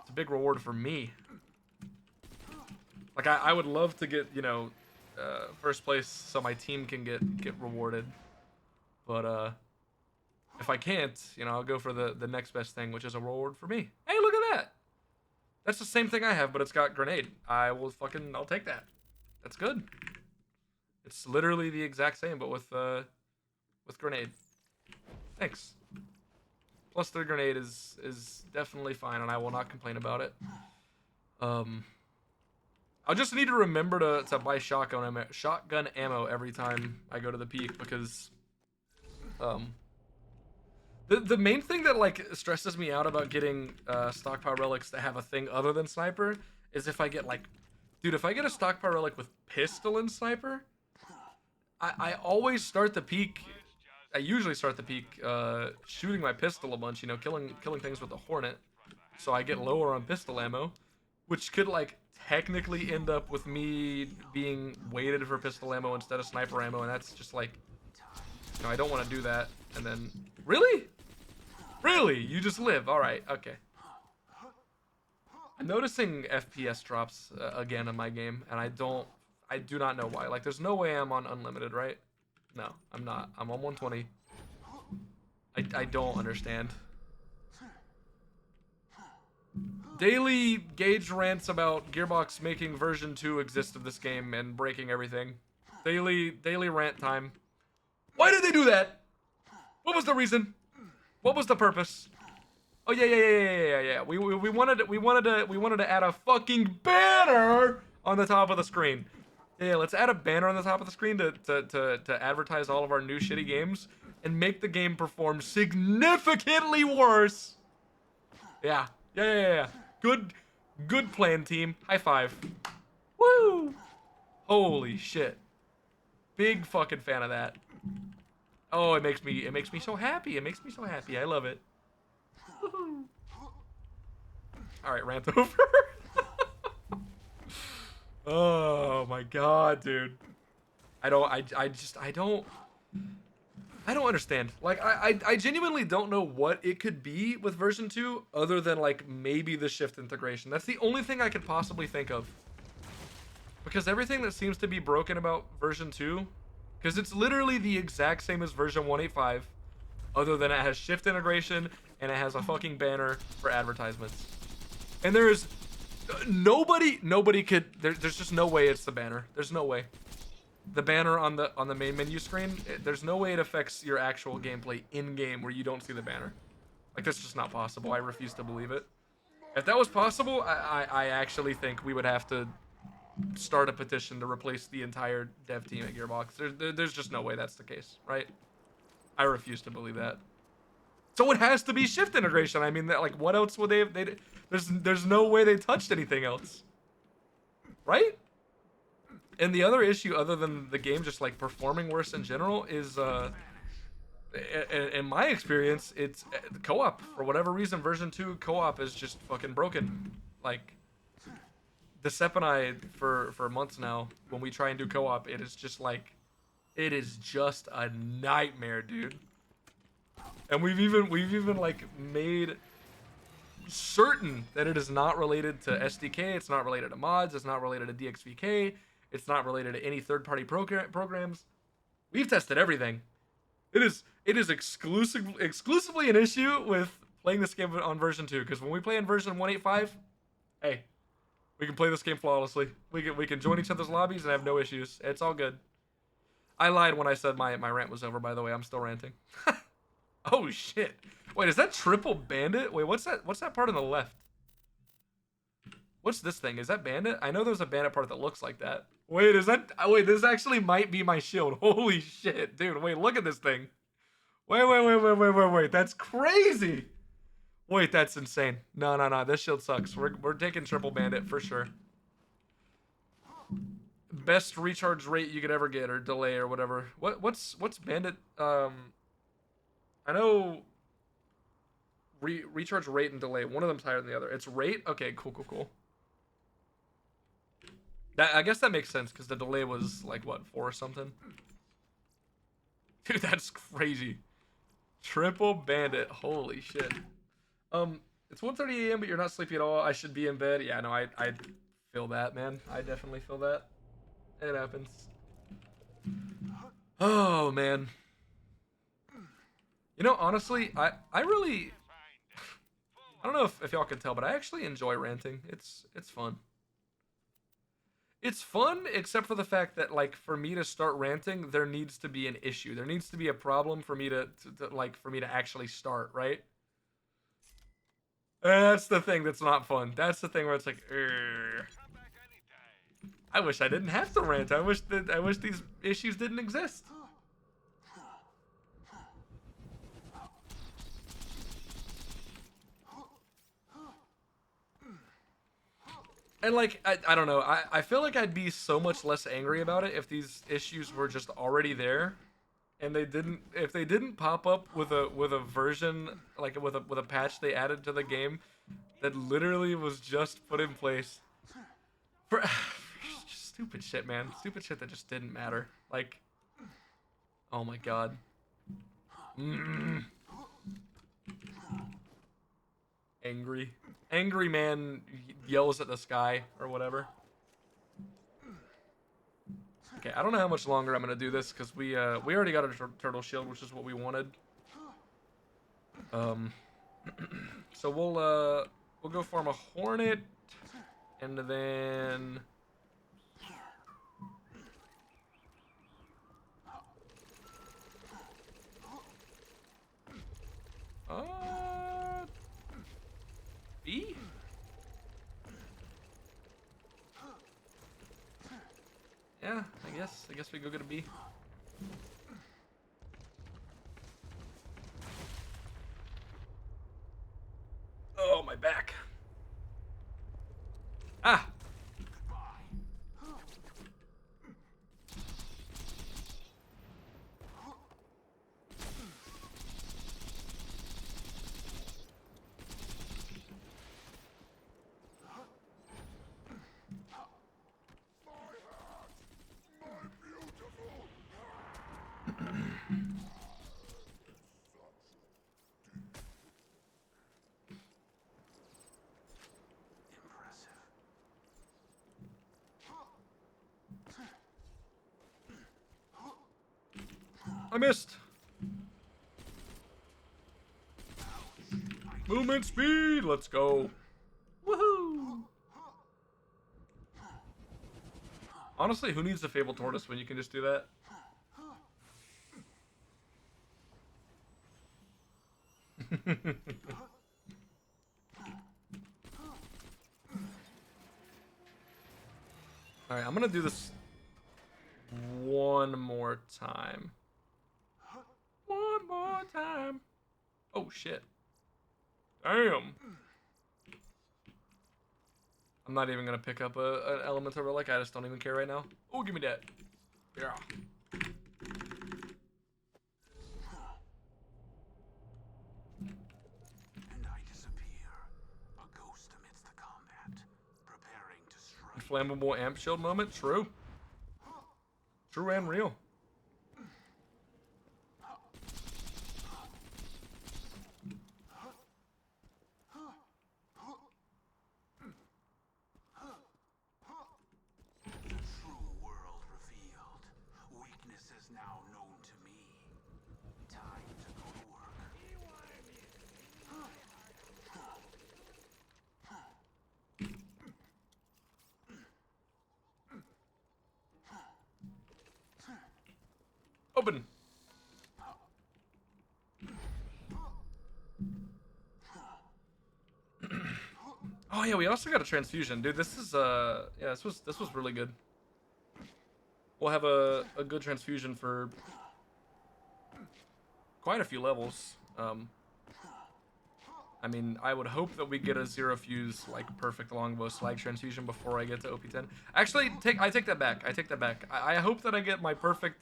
it's a big reward for me. Like I would love to get, you know, first place so my team can get rewarded. But if I can't, you know, I'll go for the next best thing, which is a reward for me. Hey, look at that. That's the same thing I have, but it's got grenade. I'll take that. That's good. It's literally the exact same, but with grenade. Thanks. Plus the grenade is definitely fine, and I will not complain about it. I'll just need to remember to buy shotgun ammo every time I go to the peak, because the main thing that like stresses me out about getting stockpile relics that have a thing other than sniper is if I get like, dude, if I get a stockpile relic with pistol and sniper, I always start the peak. I usually start the peak shooting my pistol a bunch, you know, killing things with the Hornet, so I get lower on pistol ammo, which could like technically end up with me being weighted for pistol ammo instead of sniper ammo, and that's just like, you know, I don't want to do that. And then really you just live. All right, okay. I'm noticing FPS drops again in my game, and I do not know why. Like, there's no way I'm on unlimited, right? No, I'm not. I'm on 120. I don't understand. Daily Gage rants about Gearbox making version 2 exist of this game and breaking everything. Daily rant time. Why did they do that? What was the reason? What was the purpose? Oh yeah. We wanted to add a fucking banner on the top of the screen. Yeah, let's add a banner on the top of the screen to advertise all of our new shitty games and make the game perform significantly worse. Yeah. Good plan, team. High five. Woo! Holy shit. Big fucking fan of that. Oh, it makes me so happy. It makes me so happy. I love it. All right, rant over. Oh my god, dude. I don't understand. Like, I genuinely don't know what it could be with version 2 other than like maybe the shift integration. That's the only thing I could possibly think of. Because everything that seems to be broken about version 2, because it's literally the exact same as version 1.8.5, other than it has shift integration and it has a fucking banner for advertisements. And there's nobody could, there's just no way it's the banner. There's no way. The banner on the main menu screen, there's no way it affects your actual gameplay in-game where you don't see the banner. Like, that's just not possible. I refuse to believe it. If that was possible, I actually think we would have to start a petition to replace the entire dev team at Gearbox. There's just no way that's the case, right? I refuse to believe that. So it has to be shift integration. I mean, like, what else would they have? There's no way they touched anything else, right? And the other issue, other than the game just like performing worse in general, is in my experience, it's co-op. For whatever reason, version 2 co-op is just fucking broken. Like, Decep and I, for months now, when we try and do co-op, it is just like, it is just a nightmare, dude. And we've even like made certain that it is not related to SDK, it's not related to mods, it's not related to DXVK, it's not related to any third-party programs. We've tested everything. It is exclusively an issue with playing this game on version 2, because when we play in version 1.8.5, hey, we can play this game flawlessly. We can join each other's lobbies and have no issues. It's all good. I lied when I said my rant was over, by the way. I'm still ranting. Oh shit. Wait, is that triple bandit? Wait, what's that part on the left? What's this thing? Is that bandit? I know there's a bandit part that looks like that. Wait, wait, this actually might be my shield. Holy shit, dude. Wait, look at this thing. Wait. That's crazy. Wait, that's insane. No. This shield sucks. We're taking triple bandit for sure. Best recharge rate you could ever get, or delay, or whatever. What's bandit? I know recharge rate and delay. One of them's higher than the other. It's rate? Okay, cool. I guess that makes sense, because the delay was like, what, 4 or something? Dude, that's crazy. Triple bandit. Holy shit. It's 1:30 a.m., but you're not sleepy at all. I should be in bed. Yeah, no, I feel that, man. I definitely feel that. It happens. Oh, man. You know, honestly, I really, I don't know if y'all can tell, but I actually enjoy ranting. It's fun. It's fun, except for the fact that, like, for me to start ranting, there needs to be an issue. There needs to be a problem for me to actually start, right? That's the thing that's not fun. That's the thing where it's like, I wish I didn't have to rant. I wish these issues didn't exist. And like, I don't know, I feel like I'd be so much less angry about it if these issues were just already there, and if they didn't pop up with a version, like with a patch they added to the game that literally was just put in place for stupid shit, man. Stupid shit that just didn't matter. Like, oh my god. Angry man yells at the sky or whatever. Okay, I don't know how much longer I'm gonna do this, because we already got a turtle shield, which is what we wanted. So we'll go farm a hornet, and then B? Yeah, I guess we go get a B. Oh, my back. Ah. I missed. Movement speed. Let's go. Woohoo. Honestly, who needs the Fabled Tortoise when you can just do that? All right, I'm gonna do this one more time. One more time. Oh shit. Damn. I'm not even gonna pick up an element of relic. I just don't even care right now. Oh, give me that. Yeah. And I disappear, a ghost amidst the combat, preparing to strike. Flammable amp shield moment. True. True and real. The true world revealed. Weakness is now known to me. Time to go to work. Open. Oh yeah, we also got a transfusion, dude. This is yeah, this was really good. We'll have a good transfusion for quite a few levels. I mean, I would hope that we get a zero fuse like perfect longbow slag transfusion before I get to OP10. Actually, I take that back. I take that back. I hope that I get my perfect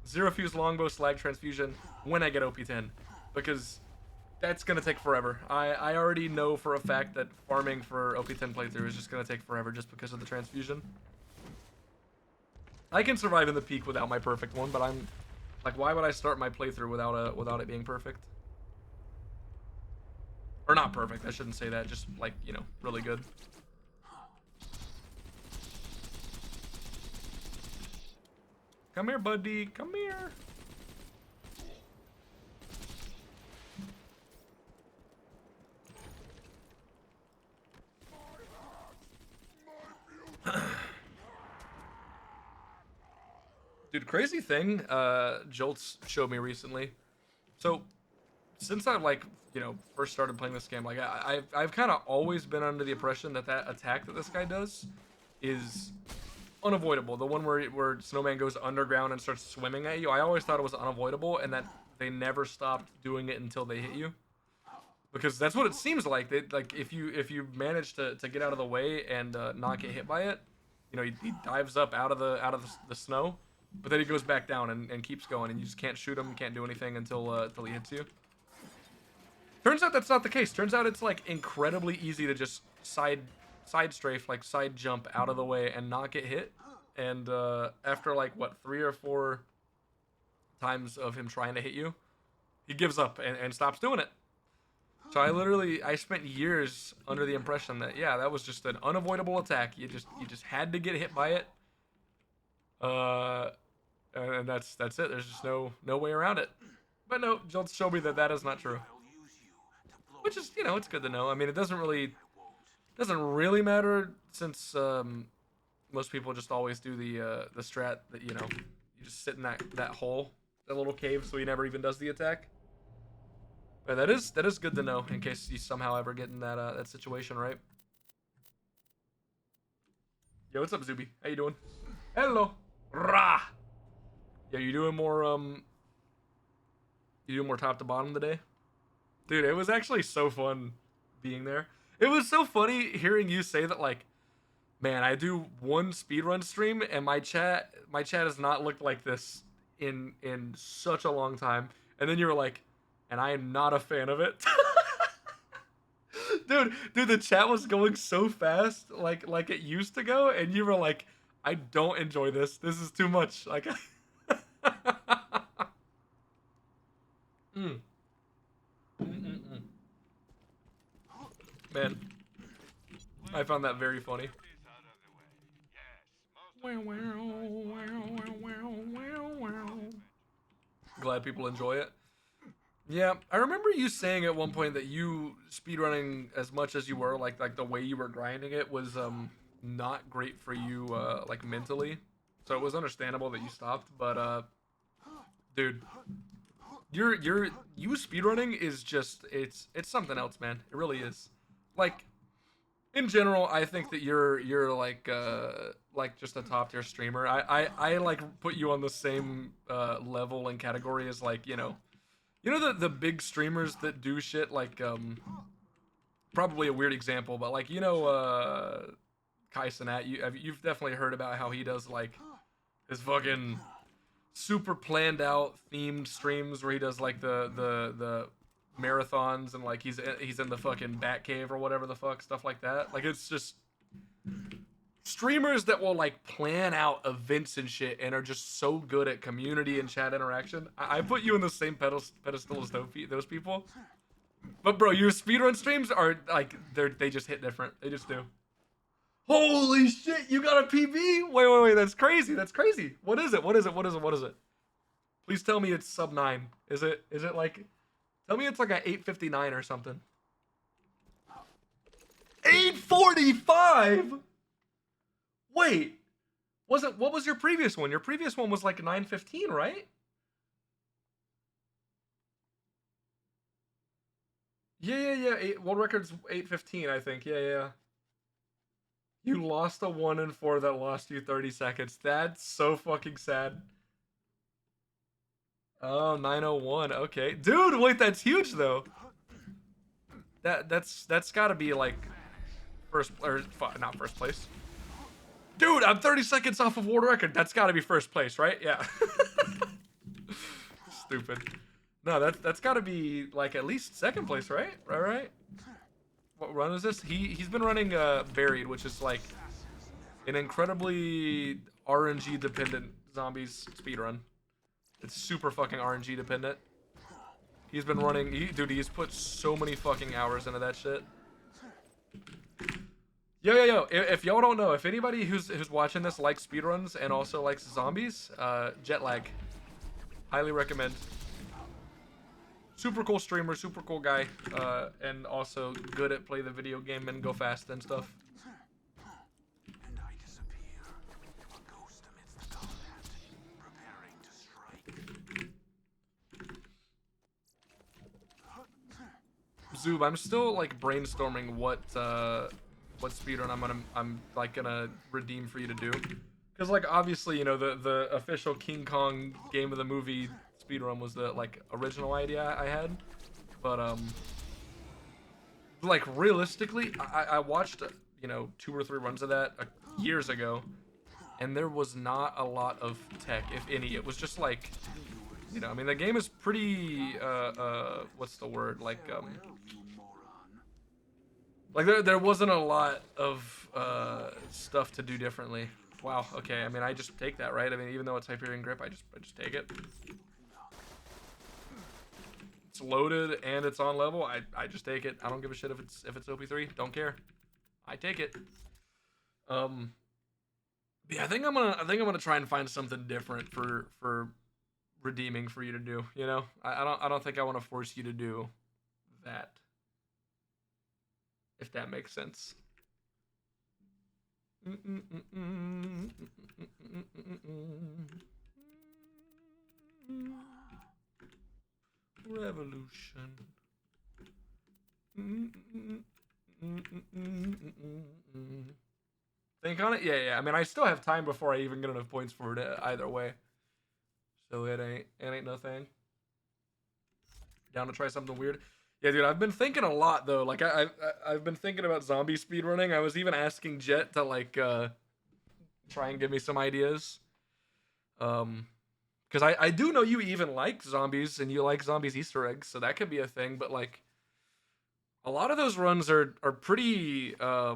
zero fuse longbow slag transfusion when I get OP10, because that's gonna take forever. I already know for a fact that farming for OP10 playthrough is just gonna take forever just because of the transfusion. I can survive in the peak without my perfect one, but I'm like, why would I start my playthrough without it being perfect? Or not perfect, I shouldn't say that, just like, you know, really good. Come here, buddy, come here. Dude, crazy thing, Jolts showed me recently. So, since I like, you know, first started playing this game, like I've kind of always been under the impression that that attack that this guy does is unavoidable. The one where Snowman goes underground and starts swimming at you. I always thought it was unavoidable, and that they never stopped doing it until they hit you. Because that's what it seems like. They, like if you manage to get out of the way and not get hit by it, you know, he dives up out of the snow, but then he goes back down and keeps going, and you just can't shoot him, can't do anything until he hits you. Turns out that's not the case. Turns out it's like incredibly easy to just side strafe, like side jump out of the way and not get hit. And after like what 3 or 4 times of him trying to hit you, he gives up and stops doing it. So I spent years under the impression that yeah, that was just an unavoidable attack. You just had to get hit by it. And that's it. There's just no way around it. But no, Jolts showed me that that is not true. Which is, you know, it's good to know. I mean, it doesn't really matter since most people just always do the strat that, you know, you just sit in that hole, that little cave, so he never even does the attack. But that is good to know in case you somehow ever get in that situation, right? Yo, what's up, Zuby? How you doing? Hello. Rah. Yeah, you doing more top to bottom today? Dude, it was actually so fun being there. It was so funny hearing you say that, like, man, I do one speedrun stream and my chat has not looked like this in such a long time. And then you were like, and I am not a fan of it. dude, the chat was going so fast, like it used to go, and you were like, I don't enjoy this. This is too much. Like, mm. Mm-mm-mm. Man, I found that very funny. Glad people enjoy it. Yeah, I remember you saying at one point that you speedrunning as much as you were, like the way you were grinding it was not great for you like mentally. So it was understandable that you stopped, but dude, you speedrunning is just it's something else, man. It really is. Like in general, I think that you're like just a top tier streamer. I like put you on the same level and category as like the big streamers that do shit like probably a weird example, but like Kai Cenat, you've definitely heard about how he does like his fucking super planned out themed streams where he does like the marathons and like he's in the fucking bat cave or whatever the fuck, stuff like that. Like it's just streamers that will like plan out events and shit and are just so good at community and chat interaction. I put you in the same pedestal as those people. But bro, your speedrun streams are like they just hit different. They just do. Holy shit, you got a PB? Wait, that's crazy. That's crazy. What is it? What is it? Please tell me it's sub 9. Is it like tell me it's like a 859 or something. 845? Wait. What was your previous one? Your previous one was like 915, right? Yeah. World record's 815, I think. Yeah. You lost a 1 and 4 that lost you 30 seconds. That's so fucking sad. Oh, 901. Okay. Dude, wait, that's huge though. That's got to be like not first place. Dude, I'm 30 seconds off of world record. That's got to be first place, right? Yeah. Stupid. No, that's got to be like at least second place, right? Right. What run is this? He's been running Buried, which is like an incredibly RNG dependent zombies speedrun. It's super fucking RNG dependent. He's been running, he's put so many fucking hours into that shit. Yo. If y'all don't know, if anybody who's watching this likes speedruns and also likes zombies, Jet Lag. Highly recommend. Super cool streamer, super cool guy, and also good at play the video game and go fast and stuff. And I disappear, a ghost amidst the combat, preparing to strike. Zoob, I'm still like brainstorming what speedrun I'm gonna redeem for you to do, because like obviously the official King Kong game of the movie speedrun was the like original idea I had, but like realistically I watched 2 or 3 runs of that years ago, and there was not a lot of tech, if any. It was just like I mean the game is pretty what's the word, like there wasn't a lot of stuff to do differently. Wow, okay, I mean I just take that, right? I mean even though it's Hyperion Grip, I just take it. It's loaded and it's on level. I just take it. I don't give a shit if it's OP3. Don't care. I take it. Yeah, I think I'm gonna try and find something different for redeeming for you to do. I don't think I want to force you to do that. If that makes sense. Revolution. Think on it? Yeah. I mean, I still have time before I even get enough points for it either way. So it ain't no thing. Down to try something weird. Yeah, dude, I've been thinking a lot though. Like I've been thinking about zombie speedrunning. I was even asking Jet to like try and give me some ideas. Because I do know you even like zombies and you like zombies Easter eggs, so that could be a thing. But like, a lot of those runs are pretty. A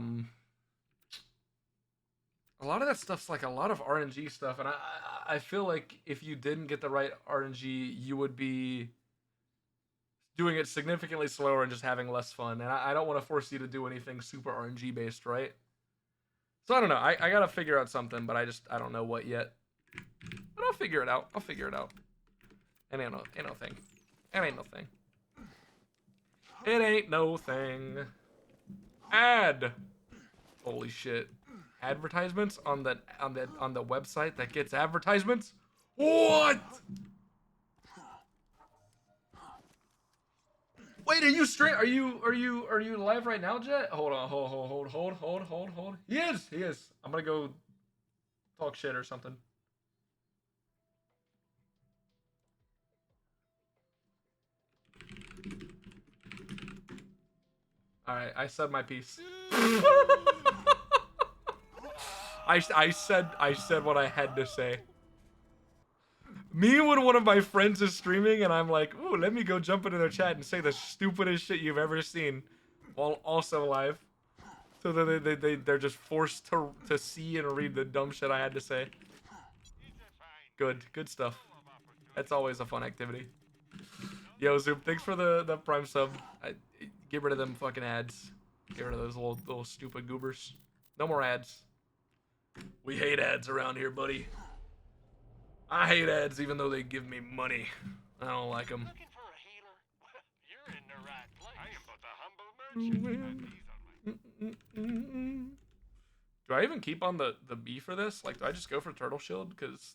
lot of that stuff's like a lot of RNG stuff, and I feel like if you didn't get the right RNG, you would be doing it significantly slower and just having less fun. And I don't want to force you to do anything super RNG based, right? So I don't know. I gotta figure out something, but I don't know what yet. But I'll figure it out. It ain't no thing. It ain't no thing. It ain't no thing. Ad. Holy shit. Advertisements on the website that gets advertisements? What? Wait, are you straight? Are you live right now, Jet? Hold on, hold. He is. I'm gonna go talk shit or something. All right, I said my piece. I said what I had to say. Me when one of my friends is streaming and I'm like, ooh, let me go jump into their chat and say the stupidest shit you've ever seen, while also live. So that they're just forced to see and read the dumb shit I had to say. Good stuff. That's always a fun activity. Yo, Zoom, thanks for the Prime sub. Get rid of them fucking ads. Get rid of those little stupid goobers. No more ads. We hate ads around here, buddy. I hate ads even though they give me money. I don't like them. Looking for a healer? You're in the right place. I am but a humble merchant. Do I even keep on the B for this? Like, do I just go for Turtle Shield? Because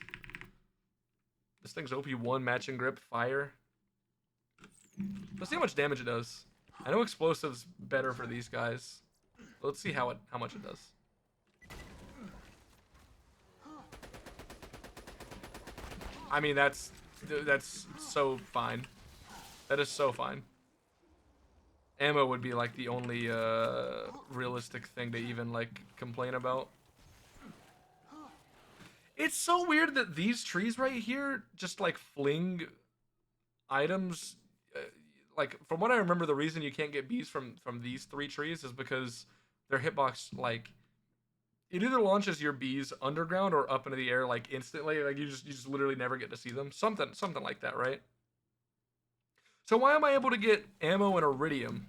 this thing's OP1, matching grip, fire. Let's see how much damage it does. I know explosives better for these guys. Let's see how much it does. I mean, that's so fine. That is so fine. Ammo would be like the only realistic thing to even like complain about. It's so weird that these trees right here just like fling items. Like from what I remember, the reason you can't get bees from these 3 trees is because their hitbox, like, it either launches your bees underground or up into the air like instantly. Like you just literally never get to see them. Something like that, right? So why am I able to get ammo and iridium?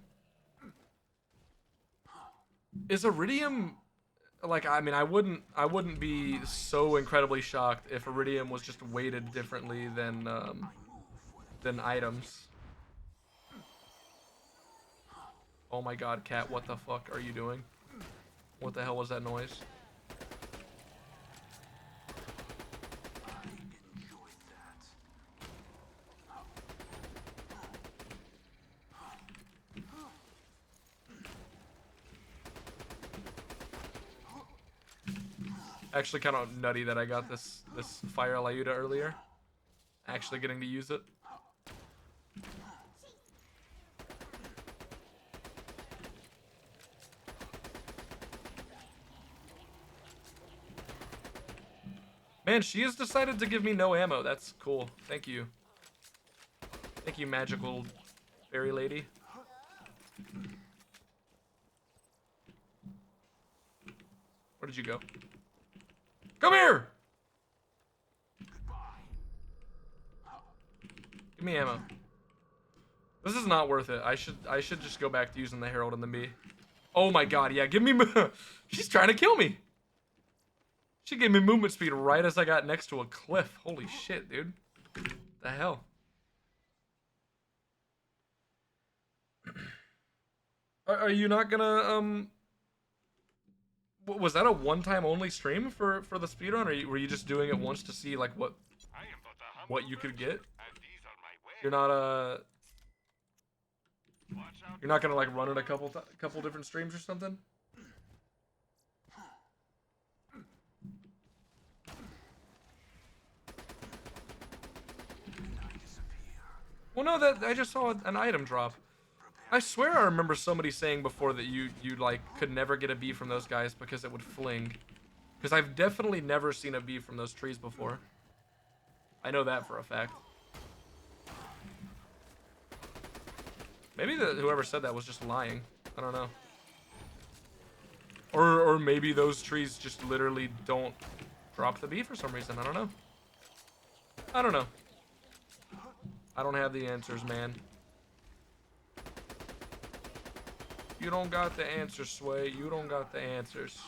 Is iridium like, I mean, I wouldn't be so incredibly shocked if iridium was just weighted differently than items. Oh my god, cat, what the fuck are you doing? What the hell was that noise? Actually kind of nutty that I got this fire Lyuda earlier. Actually getting to use it. Man, she has decided to give me no ammo. That's cool. Thank you. Thank you, magical fairy lady. Where did you go? Come here! Give me ammo. This is not worth it. I should just go back to using the Herald and the me. Oh my god, yeah, give me she's trying to kill me. She gave me movement speed right as I got next to a cliff. Holy shit, dude. The hell? Are you not gonna was that a one-time only stream for the speedrun, or were you just doing it once to see like what you could get? You're not you're not gonna like run it a couple different streams or something? Well, no, that I just saw an item drop. I swear I remember somebody saying before that you like could never get a bee from those guys because it would fling. Because I've definitely never seen a bee from those trees before. I know that for a fact. Maybe whoever said that was just lying. I don't know. Or maybe those trees just literally don't drop the bee for some reason. I don't know. I don't know. I don't have the answers, man. You don't got the answers, Sway. You don't got the answers.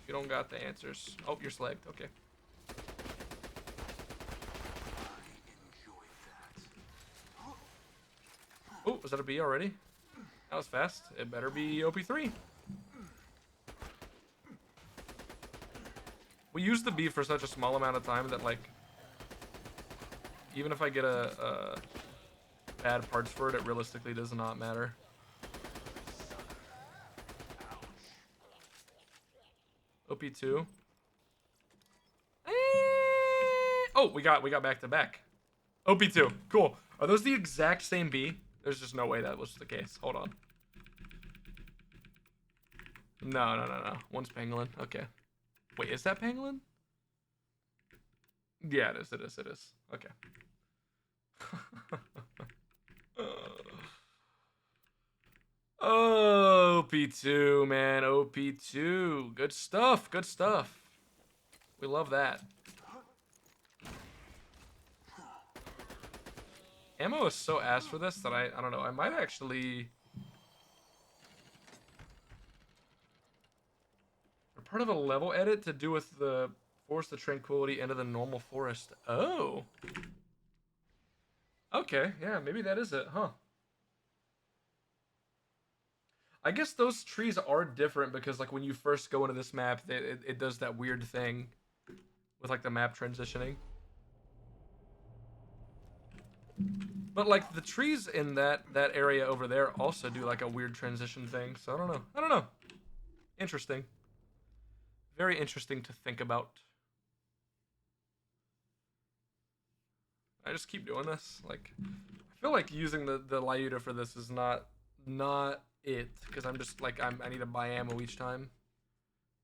You don't got the answers. Oh, you're slagged. Okay. Oh, was that a B already? That was fast. It better be OP3. We use the B for such a small amount of time that, like, even if I get a bad parts for it, it realistically does not matter. OP2. Oh, we got back to back. OP2. Cool. Are those the exact same B? There's just no way that was the case. Hold on. No. One's pangolin. Okay. Wait, is that pangolin? Yeah, it is. Okay. OP2, man. OP2. Good stuff. We love that. Ammo is so ass for this that I don't know. I might actually... Part of a level edit to do with the force the tranquility into the normal forest. Oh. Okay, yeah, maybe that is it, huh? I guess those trees are different because like when you first go into this map, it does that weird thing with like the map transitioning. But like the trees in that area over there also do like a weird transition thing. So I don't know. Interesting. Very interesting to think about. I just keep doing this. Like, I feel like using the Lyuda for this is not it, because I'm just like I need to buy ammo each time,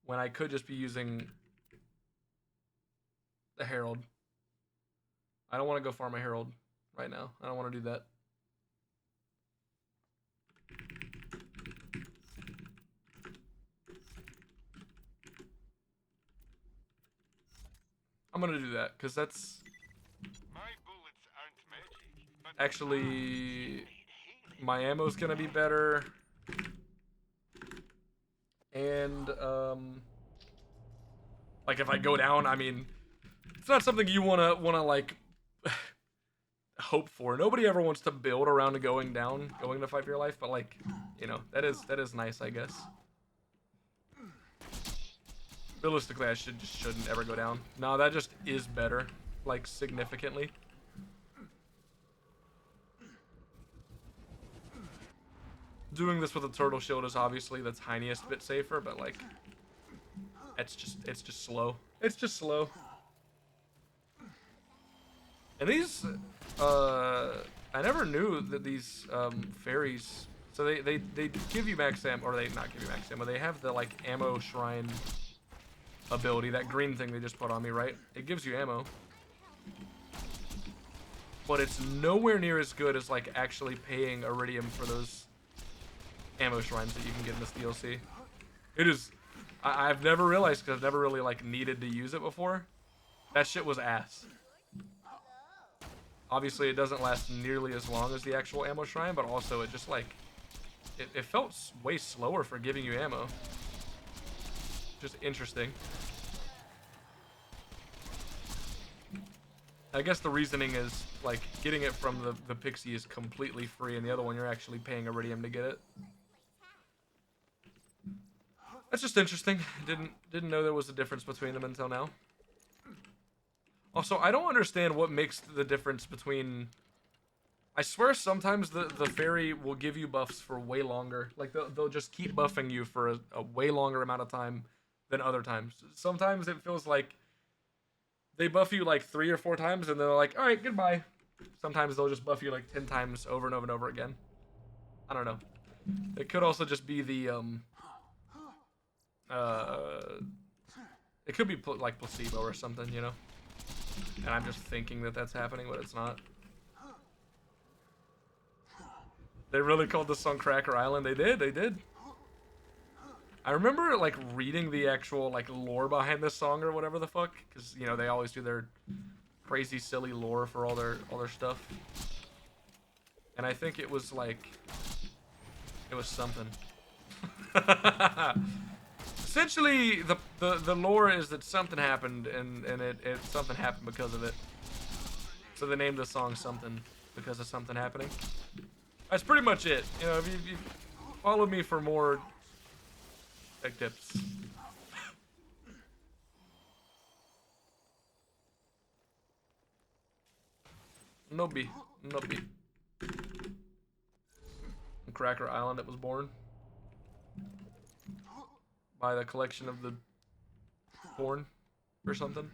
when I could just be using the Herald. I don't want to go farm a Herald right now. I don't want to do that. I'm gonna do that because that's My bullets aren't magic, but actually my ammo's gonna be better, and like if I go down, I mean, it's not something you wanna like hope for. Nobody ever wants to build around going down, going to fight for your life, but like, you know, that is nice, I guess. Realistically, I shouldn't ever go down. No, that just is better, like significantly. Doing this with a turtle shield is obviously the tiniest bit safer, but like, it's just slow. It's just slow. And these, I never knew that these fairies. So they give you max ammo, or they not give you max ammo. They have the like ammo shrine ability, that green thing they just put on me, right? It gives you ammo, but it's nowhere near as good as like actually paying Iridium for those ammo shrines that you can get in this DLC. It is. I've never realized, because I've never really like needed to use it before. That shit was ass. Obviously, it doesn't last nearly as long as the actual ammo shrine, but also it just like it felt way slower for giving you ammo. Just interesting. I guess the reasoning is like getting it from the pixie is completely free, and the other one you're actually paying Iridium to get it. That's just interesting. Didn't know there was a difference between them until now. Also, I don't understand what makes the difference between... I swear sometimes the fairy will give you buffs for way longer. Like, they'll just keep buffing you for a way longer amount of time than other times. Sometimes it feels like they buff you like 3 or 4 times and they're like, alright, goodbye. Sometimes they'll just buff you like 10 times over and over and over again. I don't know. It could also just be the, it could be like placebo or something, you know? And I'm just thinking that that's happening, but it's not. They really called this song Cracker Island. They did. I remember like reading the actual like lore behind this song or whatever the fuck, because you know they always do their crazy silly lore for all their stuff. And I think it was like it was something. Essentially, the lore is that something happened, and something happened because of it. So they named the song something because of something happening. That's pretty much it. You know, if you follow me for more tech tips. Nobi. On Cracker Island, it was born by the collection of the porn or something.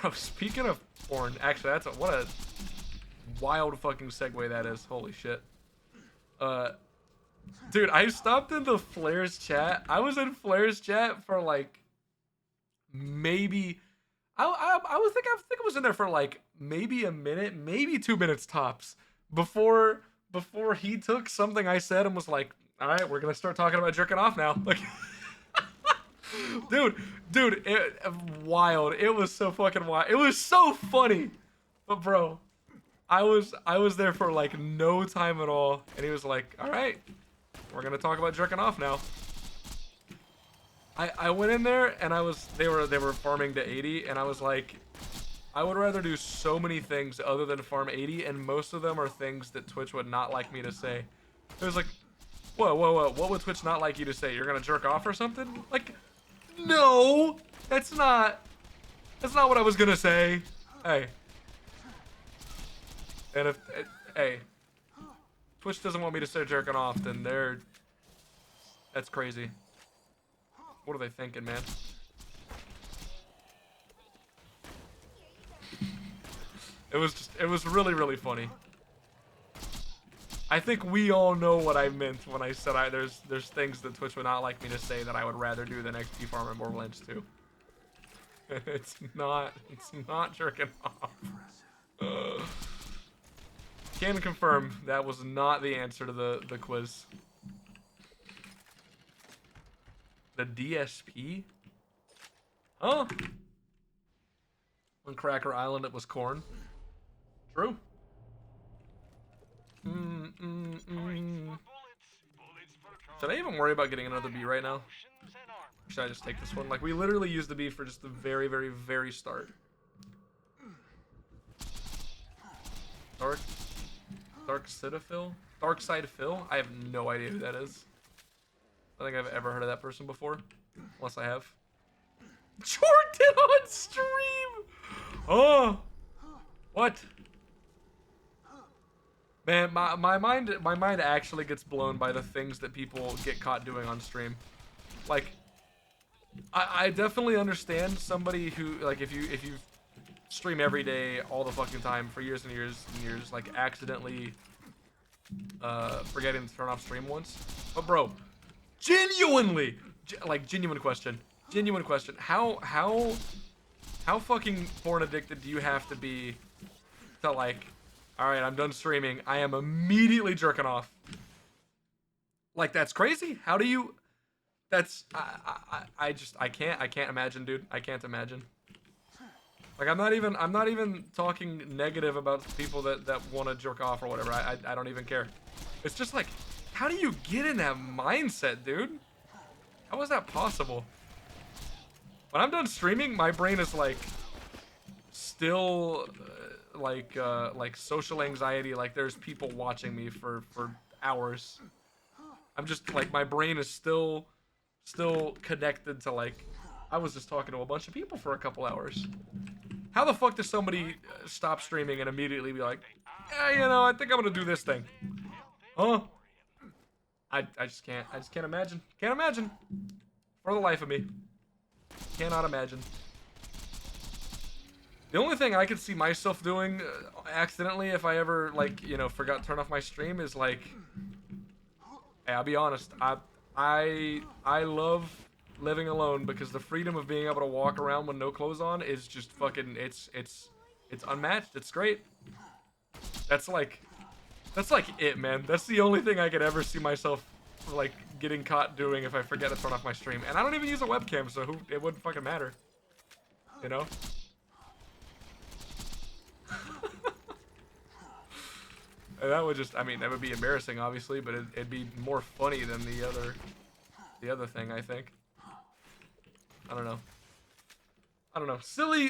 Bro, speaking of porn, actually, what a wild fucking segue that is. Holy shit. Dude, I stopped into Flair's chat. I was in Flair's chat for like maybe I think I was in there for like maybe a minute, maybe 2 minutes tops before he took something I said and was like, "All right, we're gonna start talking about jerking off now." Like, dude, wild. It was so fucking wild. It was so funny, but bro, I was there for like no time at all, and he was like, "All right, we're gonna talk about jerking off now." I went in there and they were farming to 80, and I was like, I would rather do so many things other than farm 80, and most of them are things that Twitch would not like me to say. It was like, whoa, what would Twitch not like you to say? You're gonna jerk off or something? Like, no, that's not what I was gonna say. Hey. And hey, Twitch doesn't want me to start jerking off, then that's crazy. What are they thinking, man? It was really, really funny. I think we all know what I meant when I said there's things that Twitch would not like me to say that I would rather do than XP farm in Borderlands 2. It's not jerking off. Can confirm that was not the answer to the quiz. The DSP? Huh? On Cracker Island, it was corn. True. Should I even worry about getting another B right now? Or should I just take this one? Like, we literally used the B for just the very, very, very start. Dark Side Phil? Dark Side Phil? I have no idea who that is. I don't think I've ever heard of that person before. Unless I have. Jordan on stream! Oh! What? Man, my mind actually gets blown by the things that people get caught doing on stream. Like, I definitely understand somebody who, like, if you stream every day all the fucking time for years and years and years, like, accidentally forgetting to turn off stream once. But bro, genuinely, genuine question, how fucking porn addicted do you have to be to, like, all right, I'm done streaming, I am immediately jerking off? Like, that's crazy. How do you? That's I can't imagine, dude. I can't imagine. Like, I'm not even talking negative about people that want to jerk off or whatever. I don't even care. It's just like, how do you get in that mindset, dude? How is that possible? When I'm done streaming, my brain is like still like social anxiety. Like, there's people watching me for hours. I'm just like, my brain is still connected to, like, I was just talking to a bunch of people for a couple hours. How the fuck does somebody stop streaming and immediately be like, yeah, you know, I think I'm gonna do this thing? Huh? I just can't imagine. Can't imagine. For the life of me. Cannot imagine. The only thing I could see myself doing accidentally if I ever, like, you know, forgot to turn off my stream is, like, hey, I'll be honest, I love living alone because the freedom of being able to walk around with no clothes on is just fucking, it's unmatched. It's great. That's like it, man. That's the only thing I could ever see myself, like, getting caught doing if I forget to turn off my stream. And I don't even use a webcam, so it wouldn't fucking matter. You know? And that would just, I mean, that would be embarrassing, obviously, but it'd be more funny than the other thing, I think. I don't know. Silly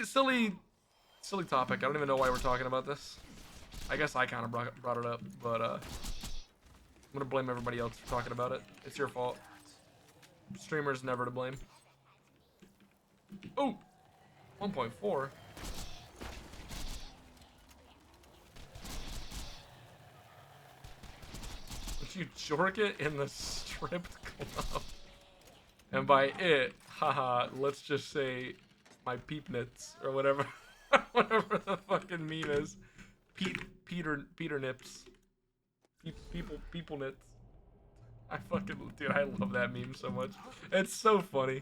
topic. I don't even know why we're talking about this. I guess I kind of brought it up, but I'm gonna blame everybody else for talking about it. It's your fault. Streamers never to blame. Oh, 1.4. you jork it in the stripped club. And by it, haha, let's just say my peep nits or whatever, whatever the fucking meme is. Peter nips. People nits. I fucking, dude, I love that meme so much. It's so funny.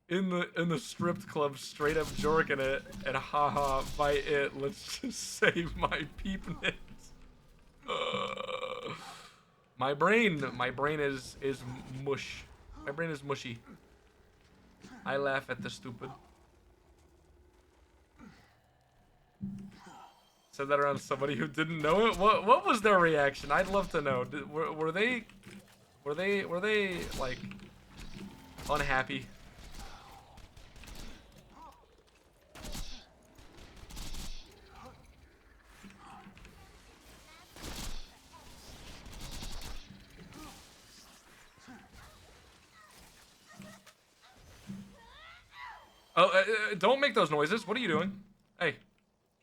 In the stripped club, straight up jorking it, and haha, by it, let's just say my peep nits. My brain is mush. My brain is mushy. I laugh at the stupid. Said that around somebody who didn't know it. What was their reaction? I'd love to know. Were they like unhappy? Oh, don't make those noises. What are you doing? Hey,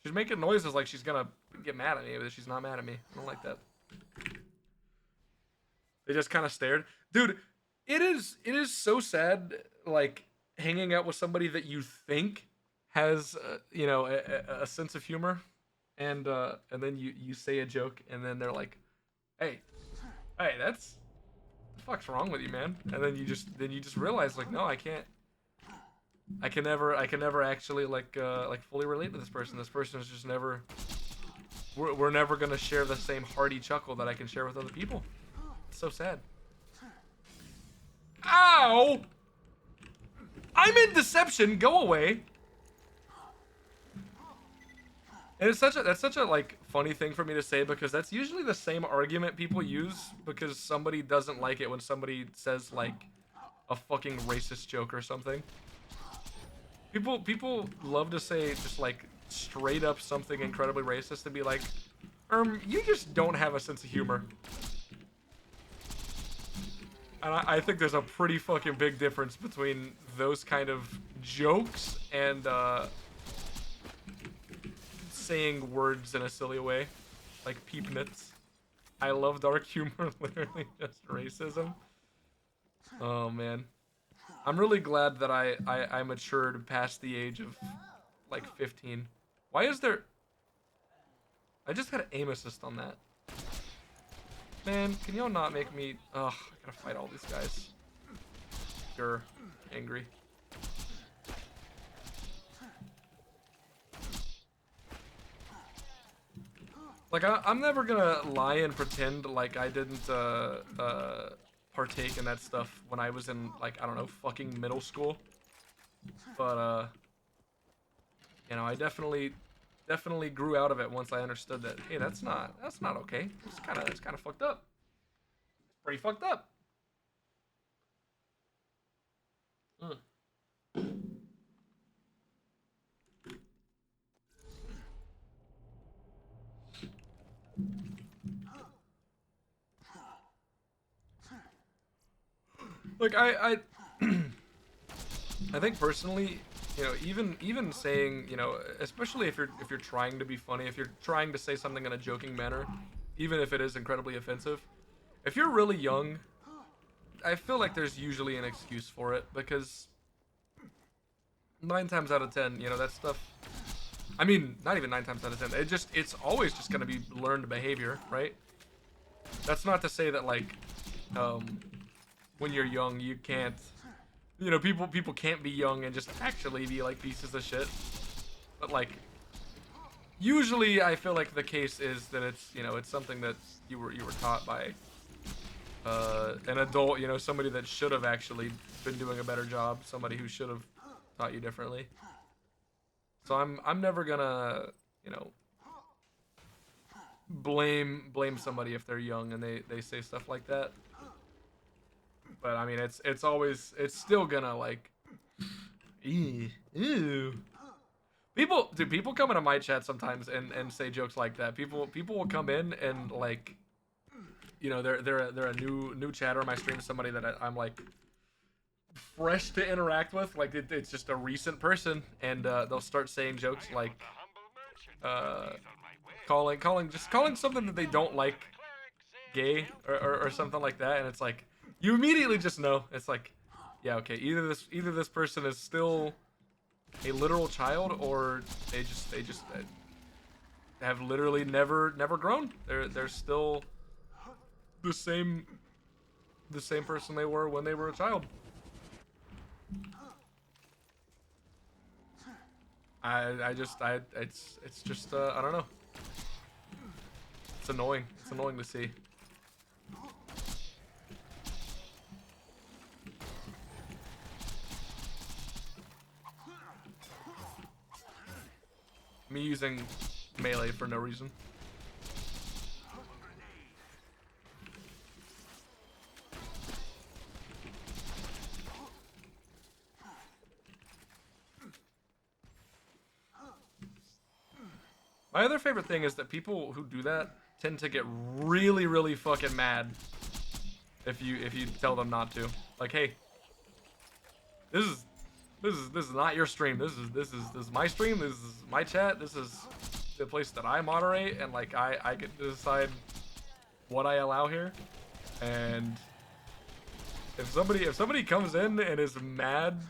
she's making noises like she's gonna get mad at me, but she's not mad at me. I don't like that. They just kind of stared. Dude, it is so sad, like, hanging out with somebody that you think has, you know, a sense of humor, and then you say a joke, and then they're like, hey, that's, what the fuck's wrong with you, man? And then you just realize, like, no, I can't. I can never actually like fully relate to this person. This person is just never. We're never gonna share the same hearty chuckle that I can share with other people. It's so sad. Ow! I'm in deception. Go away. And it's that's such a like funny thing for me to say, because that's usually the same argument people use because somebody doesn't like it when somebody says like a fucking racist joke or something. People love to say just like straight up something incredibly racist and be like, you just don't have a sense of humor. And I think there's a pretty fucking big difference between those kind of jokes and saying words in a silly way, like peep nits. I love dark humor, literally just racism. Oh man. I'm really glad that I matured past the age of, like, 15. Why is there... I just had an aim assist on that. Man, can y'all not make me... Ugh, I gotta fight all these guys. You're angry. Like, I'm never gonna lie and pretend like I didn't, partake in that stuff when I was in, like, I don't know, fucking middle school. But you know, I definitely grew out of it once I understood that, hey, that's not okay. It's kind of fucked up. It's pretty fucked up. Like I think personally, you know, even saying, you know, especially if you're trying to be funny, if you're trying to say something in a joking manner, even if it is incredibly offensive, if you're really young, I feel like there's usually an excuse for it, because 9 times out of 10, you know, that stuff. I mean, not even 9 times out of 10. It's always just gonna be learned behavior, right? That's not to say that like, when you're young, you can't, you know, people can't be young and just actually be like pieces of shit. But like, usually I feel like the case is that it's, you know, it's something that you were taught by an adult, you know, somebody that should have actually been doing a better job, somebody who should have taught you differently. So I'm never gonna, you know, blame somebody if they're young and they say stuff like that. But I mean, it's still gonna like, ew. People come into my chat sometimes and say jokes like that. People will come in and like, you know, they're a new chatter on my stream, somebody that I'm like fresh to interact with, like it's just a recent person, and they'll start saying jokes like, calling something that they don't like gay or something like that, and it's like you immediately just know. It's like, yeah, okay, either this person is still a literal child, or they just have literally never grown. They're still the same person they were when they were a child. It's just I don't know. It's annoying. It's annoying to see. Me using melee for no reason. My other favorite thing is that people who do that tend to get really fucking mad if you tell them not to. Like, hey, this is not your stream. This is my stream. This is my chat. This is the place that I moderate, and like I get to decide what I allow here. And if somebody comes in and is mad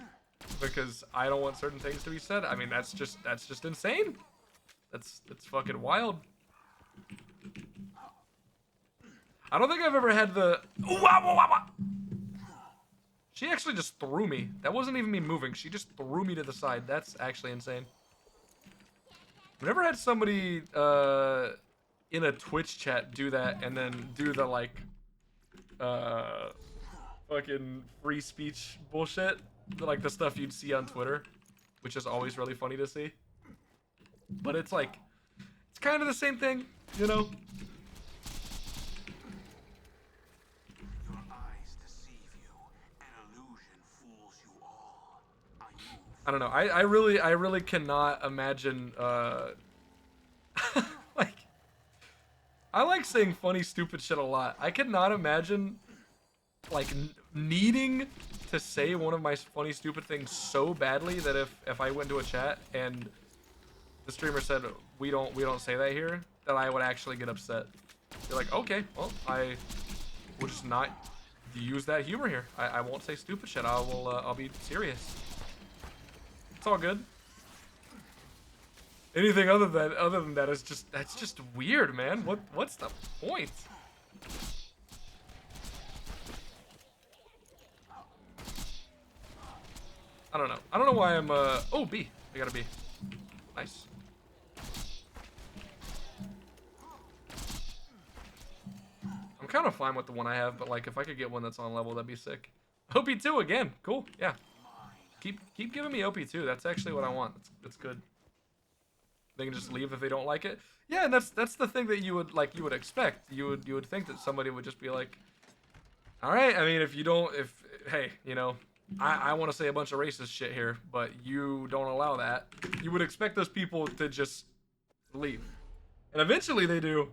because I don't want certain things to be said, I mean that's just insane. That's fucking wild. I don't think I've ever had the. She actually just threw me. That wasn't even me moving. She just threw me to the side. That's actually insane. I've never had somebody in a Twitch chat do that and then do the like fucking free speech bullshit, like the stuff you'd see on Twitter, which is always really funny to see. But it's like, it's kind of the same thing, you know? Your eyes deceive you. An illusion fools you all. I don't know. I really cannot imagine like I like saying funny stupid shit a lot. I cannot imagine like needing to say one of my funny stupid things so badly that if I went to a chat and the streamer said we don't say that here, that I would actually get upset. You're like, okay, well, I will just not use that humor here. I won't say stupid shit. I'll be serious. It's all good. Anything other than that is that's just weird, man. What's the point? I don't know. I don't know why I'm oh, B. I got a B. Nice. I'm kind of fine with the one I have, but like if I could get one that's on level, that'd be sick. OP2 again. Cool. Yeah. Keep giving me OP2. That's actually what I want. That's good. They can just leave if they don't like it. Yeah, and that's the thing that you would expect. You would think that somebody would just be like, all right. I mean, if hey, you know, I want to say a bunch of racist shit here, but you don't allow that. You would expect those people to just leave, and eventually they do.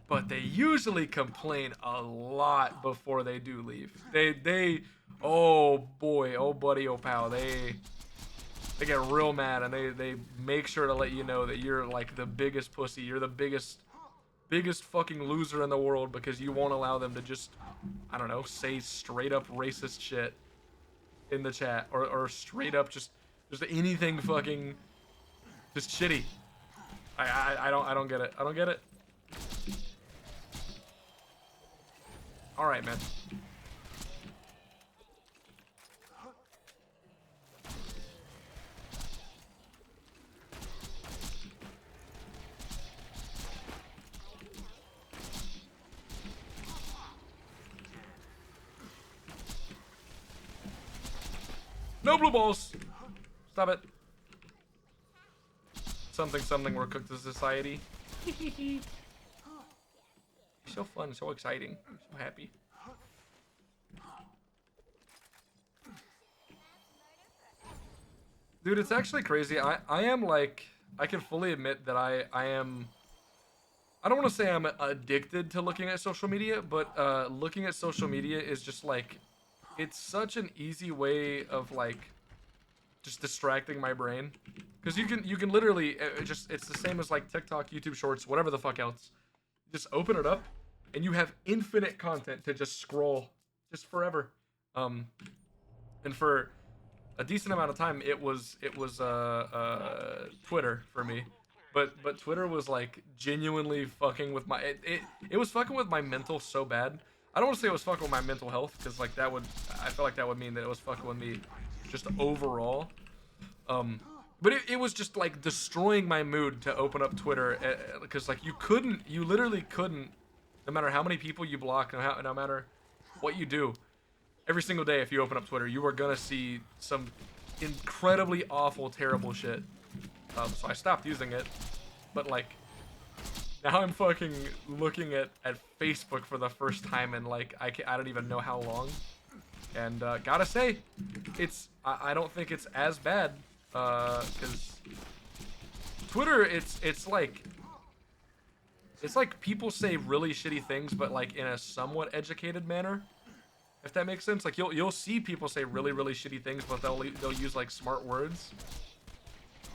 But they usually complain a lot before they do leave. They oh boy, oh buddy, oh pal, they get real mad, and they make sure to let you know that you're like the biggest pussy. You're the biggest fucking loser in the world because you won't allow them to just, I don't know, say straight up racist shit in the chat, or straight up just anything fucking just shitty. I don't get it. I don't get it. All right, man. No blue balls. Stop it. Something we're cooked to society. So fun, so exciting, so happy. Dude, it's actually crazy. I am like, I can fully admit that I am, I don't want to say I'm addicted to looking at social media, but looking at social media is just like, it's such an easy way of like just distracting my brain. Because you can literally it's the same as like TikTok, YouTube Shorts, whatever the fuck else. Just open it up, and you have infinite content to just scroll, just forever. And for a decent amount of time, it was Twitter for me. But Twitter was like genuinely fucking with my it was fucking with my mental so bad. I don't want to say it was fucking with my mental health, because like I feel like that would mean that it was fucking with me just overall. But it was just like destroying my mood to open up Twitter, because like you literally couldn't, no matter how many people you block, no matter what you do, every single day if you open up Twitter, you are gonna see some incredibly awful, terrible shit. So I stopped using it, but like now I'm fucking looking at Facebook for the first time in like I don't even know how long, and gotta say, I don't think it's as bad, because Twitter it's like people say really shitty things, but like in a somewhat educated manner. If that makes sense, like you'll see people say really shitty things, but they'll use like smart words.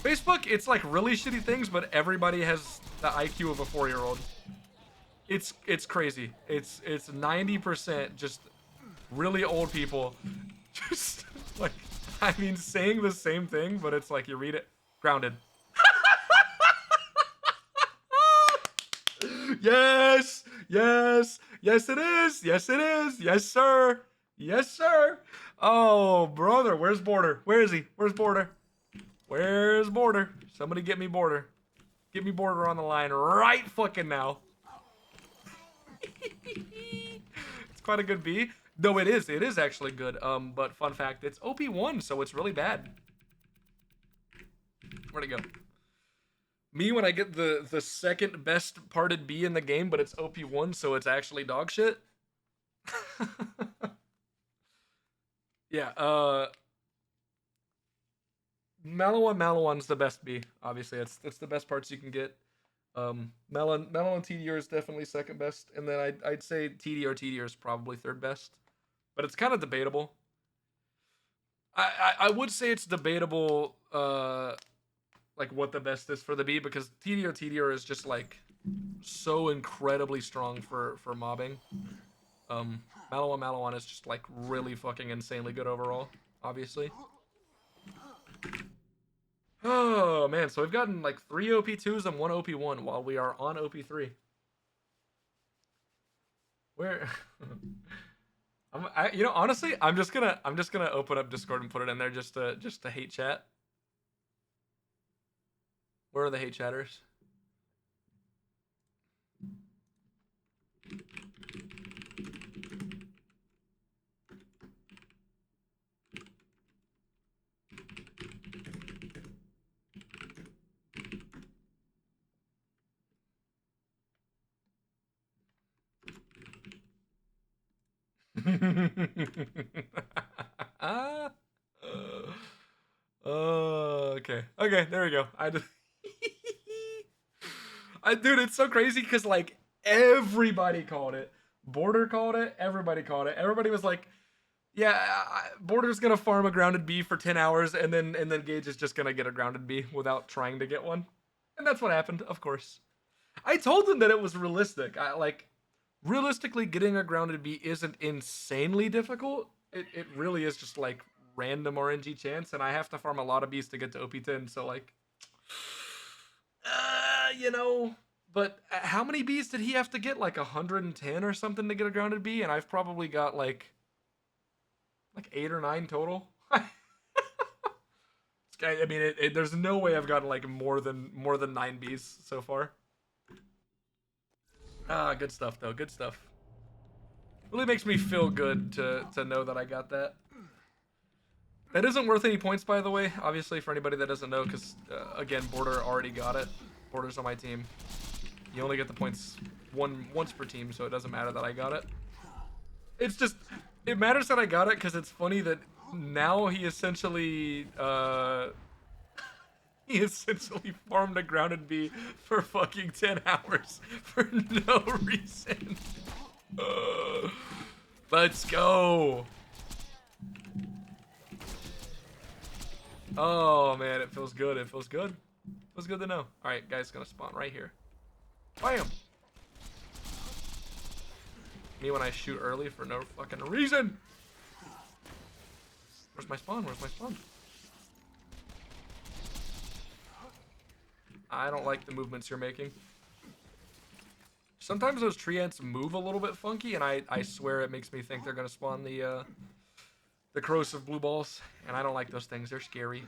Facebook, it's like really shitty things, but everybody has the IQ of a 4-year-old. It's crazy. It's 90% just really old people, just like, I mean, saying the same thing, but it's like you read it, grounded. Yes, yes, yes it is, yes it is, yes sir, yes sir. Oh brother, where's Border? Where is he? Where's Border? Where's Border? Somebody get me Border. Get me Border on the line right fucking now. It's quite a good B. No, it is actually good. But fun fact, it's OP1, so it's really bad. Where'd it go? Me when I get the second best parted B in the game, but it's OP1, so it's actually dog shit. Yeah, Malawan's the best B. Obviously, it's the best parts you can get. Malon TDR is definitely second best, and then I'd say TDR is probably third best, but it's kind of debatable. I would say it's debatable, like what the best is for the B, because TDR is just like so incredibly strong for mobbing. Malawan is just like really fucking insanely good overall, obviously. Oh man, so we've gotten like 3 OP2s and 1 OP1 while we are on OP3. Where honestly, I'm just gonna open up Discord and put it in there just to hate chat. Where are the hate chatters? Okay, there we go. Dude, it's so crazy because like everybody called it. Border called it. Everybody called it. Everybody was like, "Yeah, Border's gonna farm a grounded B for 10 hours, and then Gage is just gonna get a grounded B without trying to get one." And that's what happened, of course. I told him that it was realistic. Realistically, getting a grounded B isn't insanely difficult. It really is just like random RNG chance, and I have to farm a lot of Bs to get to OP10. So like, but how many Bs did he have to get? Like 110 or something to get a grounded B, and I've probably got like 8 or 9 total. I mean, there's no way I've gotten like more than 9 Bs so far. Good stuff though. Good stuff. Really makes me feel good to know that I got that. That isn't worth any points, by the way. Obviously, for anybody that doesn't know, because again, Border already got it. Border's on my team. You only get the points once per team, so it doesn't matter that I got it. It's just, it matters that I got it because it's funny that now he essentially farmed a grounded B for fucking 10 hours for no reason. Let's go. Oh man, it feels good. It feels good. Feels good to know. All right, guys, gonna spawn right here. Bam. Me when I shoot early for no fucking reason. Where's my spawn? Where's my spawn? I don't like the movements you're making. Sometimes those tree ants move a little bit funky, and I swear it makes me think they're gonna spawn the corrosive blue balls, and I don't like those things. They're scary.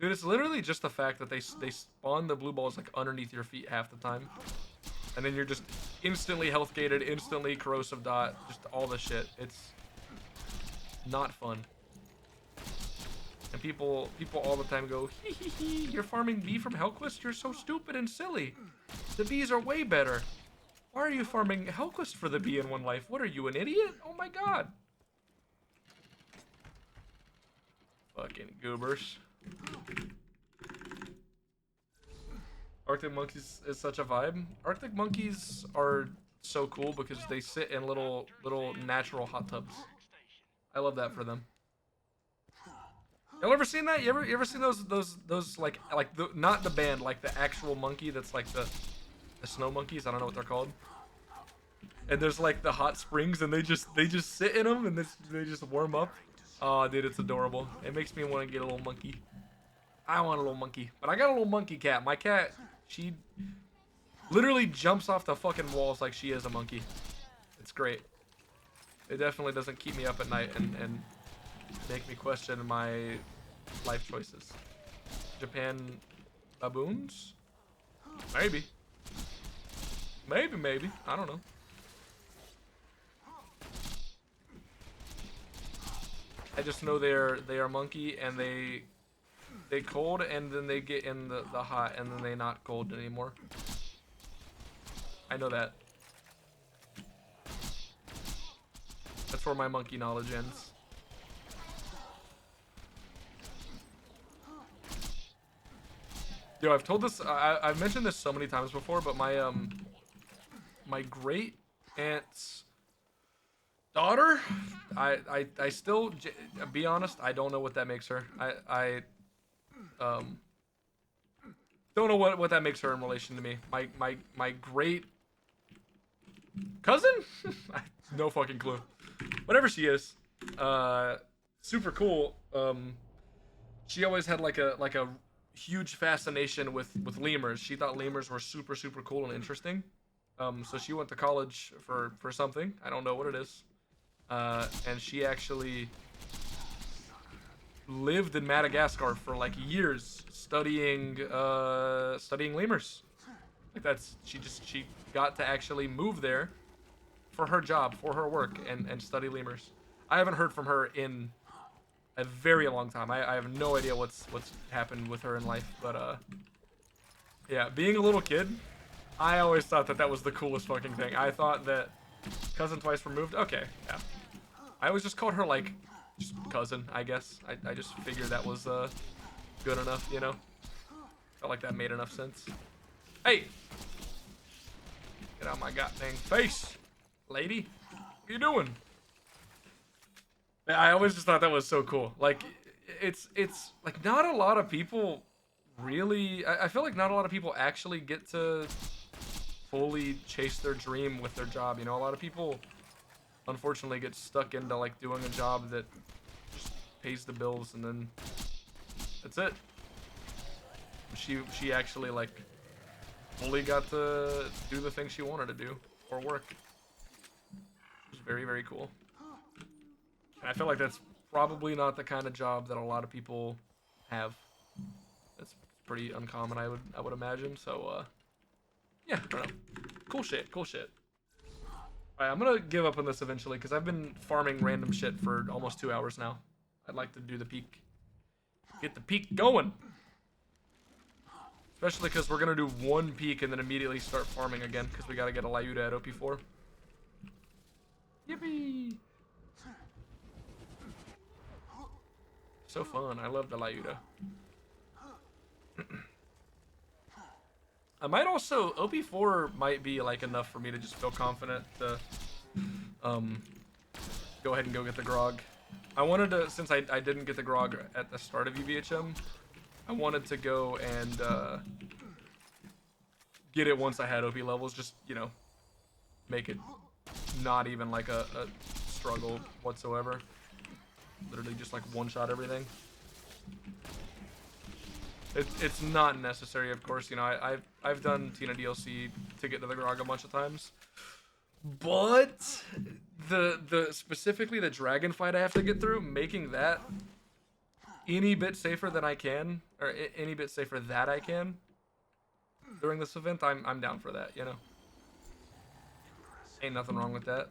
Dude, it's literally just the fact that they spawn the blue balls like underneath your feet half the time, and then you're just instantly health gated, instantly corrosive dot, just all the shit. It's not fun. And people all the time go, hee hee hee, you're farming bee from Hellquist? You're so stupid and silly. The bees are way better. Why are you farming Hellquist for the bee in one life? What are you, an idiot? Oh my god. Fucking goobers. Arctic monkeys is such a vibe. Arctic monkeys are so cool because they sit in little natural hot tubs. I love that for them. Y'all ever seen that? You ever seen those like the, not the band, like the actual monkey that's like the snow monkeys? I don't know what they're called. And there's like the hot springs, and they just sit in them, and they just warm up. Oh, dude, it's adorable. It makes me want to get a little monkey. I want a little monkey, but I got a little monkey cat. My cat, she literally jumps off the fucking walls like she is a monkey. It's great. It definitely doesn't keep me up at night and make me question my life choices. Japan baboons? Maybe. Maybe. I don't know. I just know they are monkey, and they cold, and then they get in the hot, and then they not cold anymore. I know that. That's where my monkey knowledge ends. Yo, I've told this, I've mentioned this so many times before, but my my great aunt's daughter, I still, be honest, I don't know what that makes her. I don't know what that makes her in relation to me. My great cousin? No fucking clue. Whatever she is, super cool. She always had like a huge fascination with lemurs. She thought lemurs were super cool and interesting. So she went to college for something. I don't know what it is. And she actually lived in Madagascar for like years studying lemurs. Like she got to actually move there for her job, for her work, and study lemurs. I haven't heard from her in a very long time. I have no idea what's happened with her in life, but yeah, being a little kid, I always thought that was the coolest fucking thing. I thought that cousin twice removed, okay, yeah. I always just called her like just cousin, I guess. I just figured that was good enough, you know. Felt like that made enough sense. Hey, get out my goddamn face, lady. What you doing? I always just thought that was so cool. Like, it's like not a lot of people really. I feel like not a lot of people actually get to fully chase their dream with their job. You know, a lot of people unfortunately get stuck into like doing a job that just pays the bills, and then that's it. She actually like fully got to do the thing she wanted to do or work. It was very cool. And I feel like that's probably not the kind of job that a lot of people have. That's pretty uncommon, I would imagine. So yeah, I don't know. Cool shit. Alright, I'm gonna give up on this eventually because I've been farming random shit for almost 2 hours now. I'd like to do the peak. Get the peak going. Especially because we're gonna do one peak and then immediately start farming again because we gotta get a Lyuda at OP4. Yippee! So fun. I love the Lyuda. I might also, OP4 might be like enough for me to just feel confident to go ahead and go get the grog. I wanted to, since I didn't get the grog at the start of UVHM, I wanted to go and get it once I had OP levels, just, you know, make it not even like a struggle whatsoever. Literally just like one-shot everything. It's not necessary, of course. You know, I've done Tina DLC to get to the grog a bunch of times, but the specifically the dragon fight I have to get through, making that any bit safer than I can, or any bit safer that I can during this event, I'm down for that. You know, ain't nothing wrong with that.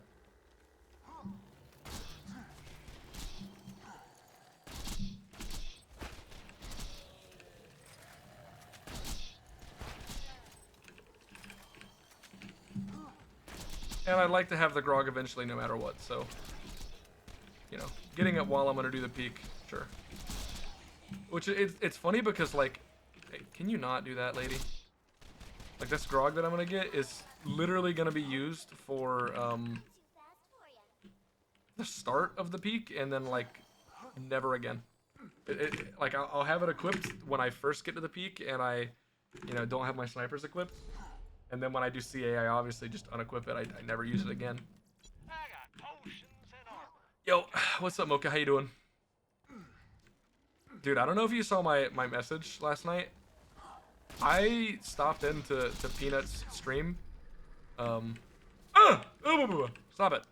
And I'd like to have the grog eventually no matter what, so, you know, getting it while I'm going to do the peak, sure. Which, it's funny because, like, hey, can you not do that, lady? Like, this grog that I'm going to get is literally going to be used for, the start of the peak, and then, like, never again. Like, I'll have it equipped when I first get to the peak, and I, you know, don't have my snipers equipped. And then when I do CA, I obviously just unequip it. I never use it again. I got potions and armor. Yo, what's up, Mocha? How you doing? Dude, I don't know if you saw my message last night. I stopped into Peanut's stream. Stop it.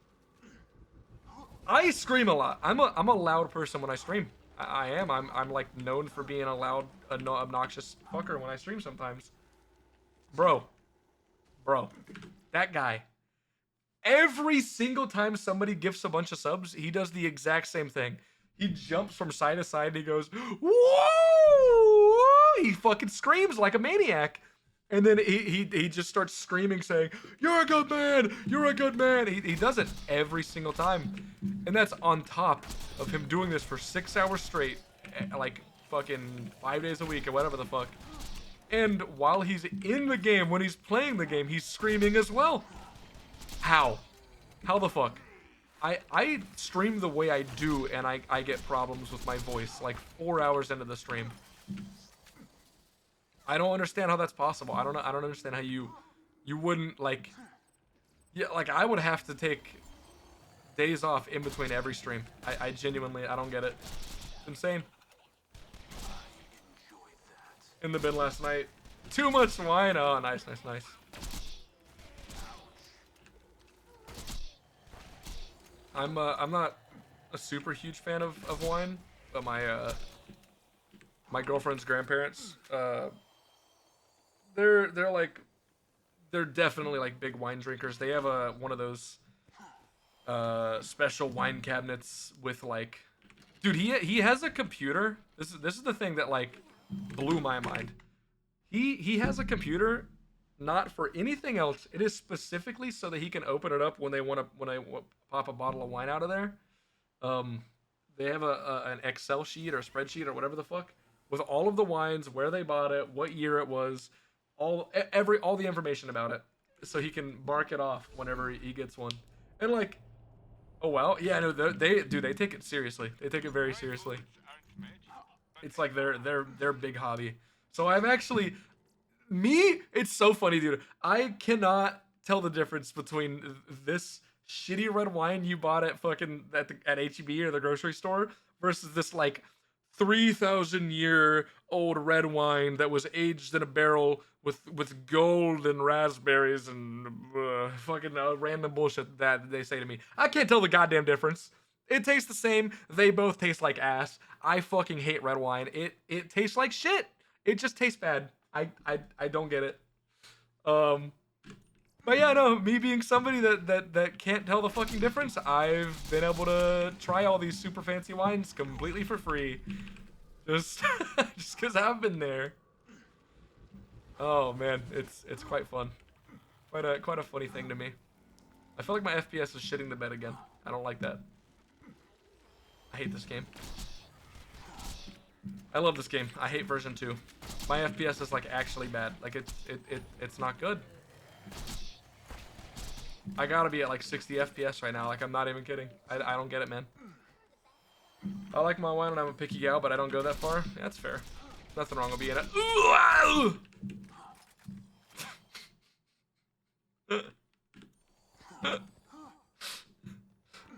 I scream a lot. I'm a loud person when I stream. I am. I'm like known for being a loud, obnoxious fucker when I stream sometimes. Bro, that guy. Every single time somebody gifts a bunch of subs, he does the exact same thing. He jumps from side to side and he goes, whoa! He fucking screams like a maniac. And then he just starts screaming saying, you're a good man! You're a good man! He does it every single time. And that's on top of him doing this for 6 hours straight, like fucking 5 days a week or whatever the fuck. And while he's in the game, when he's playing the game, he's screaming as well. How? How the fuck? I stream the way I do, and I get problems with my voice like 4 hours into the stream. I don't understand how that's possible. I don't understand how you wouldn't like. Yeah, like I would have to take days off in between every stream. I genuinely, I don't get it. It's insane. In the bin last night. Too much wine. Oh, nice. I'm not a super huge fan of wine, but my girlfriend's grandparents, they're definitely like big wine drinkers. They have one of those special wine cabinets with like, dude, he has a computer. This is the thing that like blew my mind. He has a computer not for anything else. It is specifically so that he can open it up when I pop a bottle of wine out of there. They have an Excel sheet or a spreadsheet or whatever the fuck with all of the wines, where they bought it, what year it was, all the information about it, so he can mark it off whenever he gets one. And like, oh wow, yeah, no, they take it seriously. They take it very seriously. It's like their big hobby. So I'm actually, it's so funny, dude. I cannot tell the difference between this shitty red wine you bought at fucking at H-E-B or the grocery store versus this like 3,000-year-old red wine that was aged in a barrel with gold and raspberries and fucking random bullshit that they say to me. I can't tell the goddamn difference. It tastes the same. They both taste like ass. I fucking hate red wine. It tastes like shit. It just tastes bad. I don't get it. But yeah, no, me being somebody that can't tell the fucking difference, I've been able to try all these super fancy wines completely for free. Just because I've been there. Oh man, it's quite fun. Quite a funny thing to me. I feel like my FPS is shitting the bed again. I don't like that. I hate this game. I love this game. I hate version 2. My FPS is like actually bad. Like it's not good. I gotta be at like 60 FPS right now. Like I'm not even kidding. I don't get it, man. I like my wine and I'm a picky gal, but I don't go that far. Yeah, that's fair. Nothing wrong with being a. Ooh,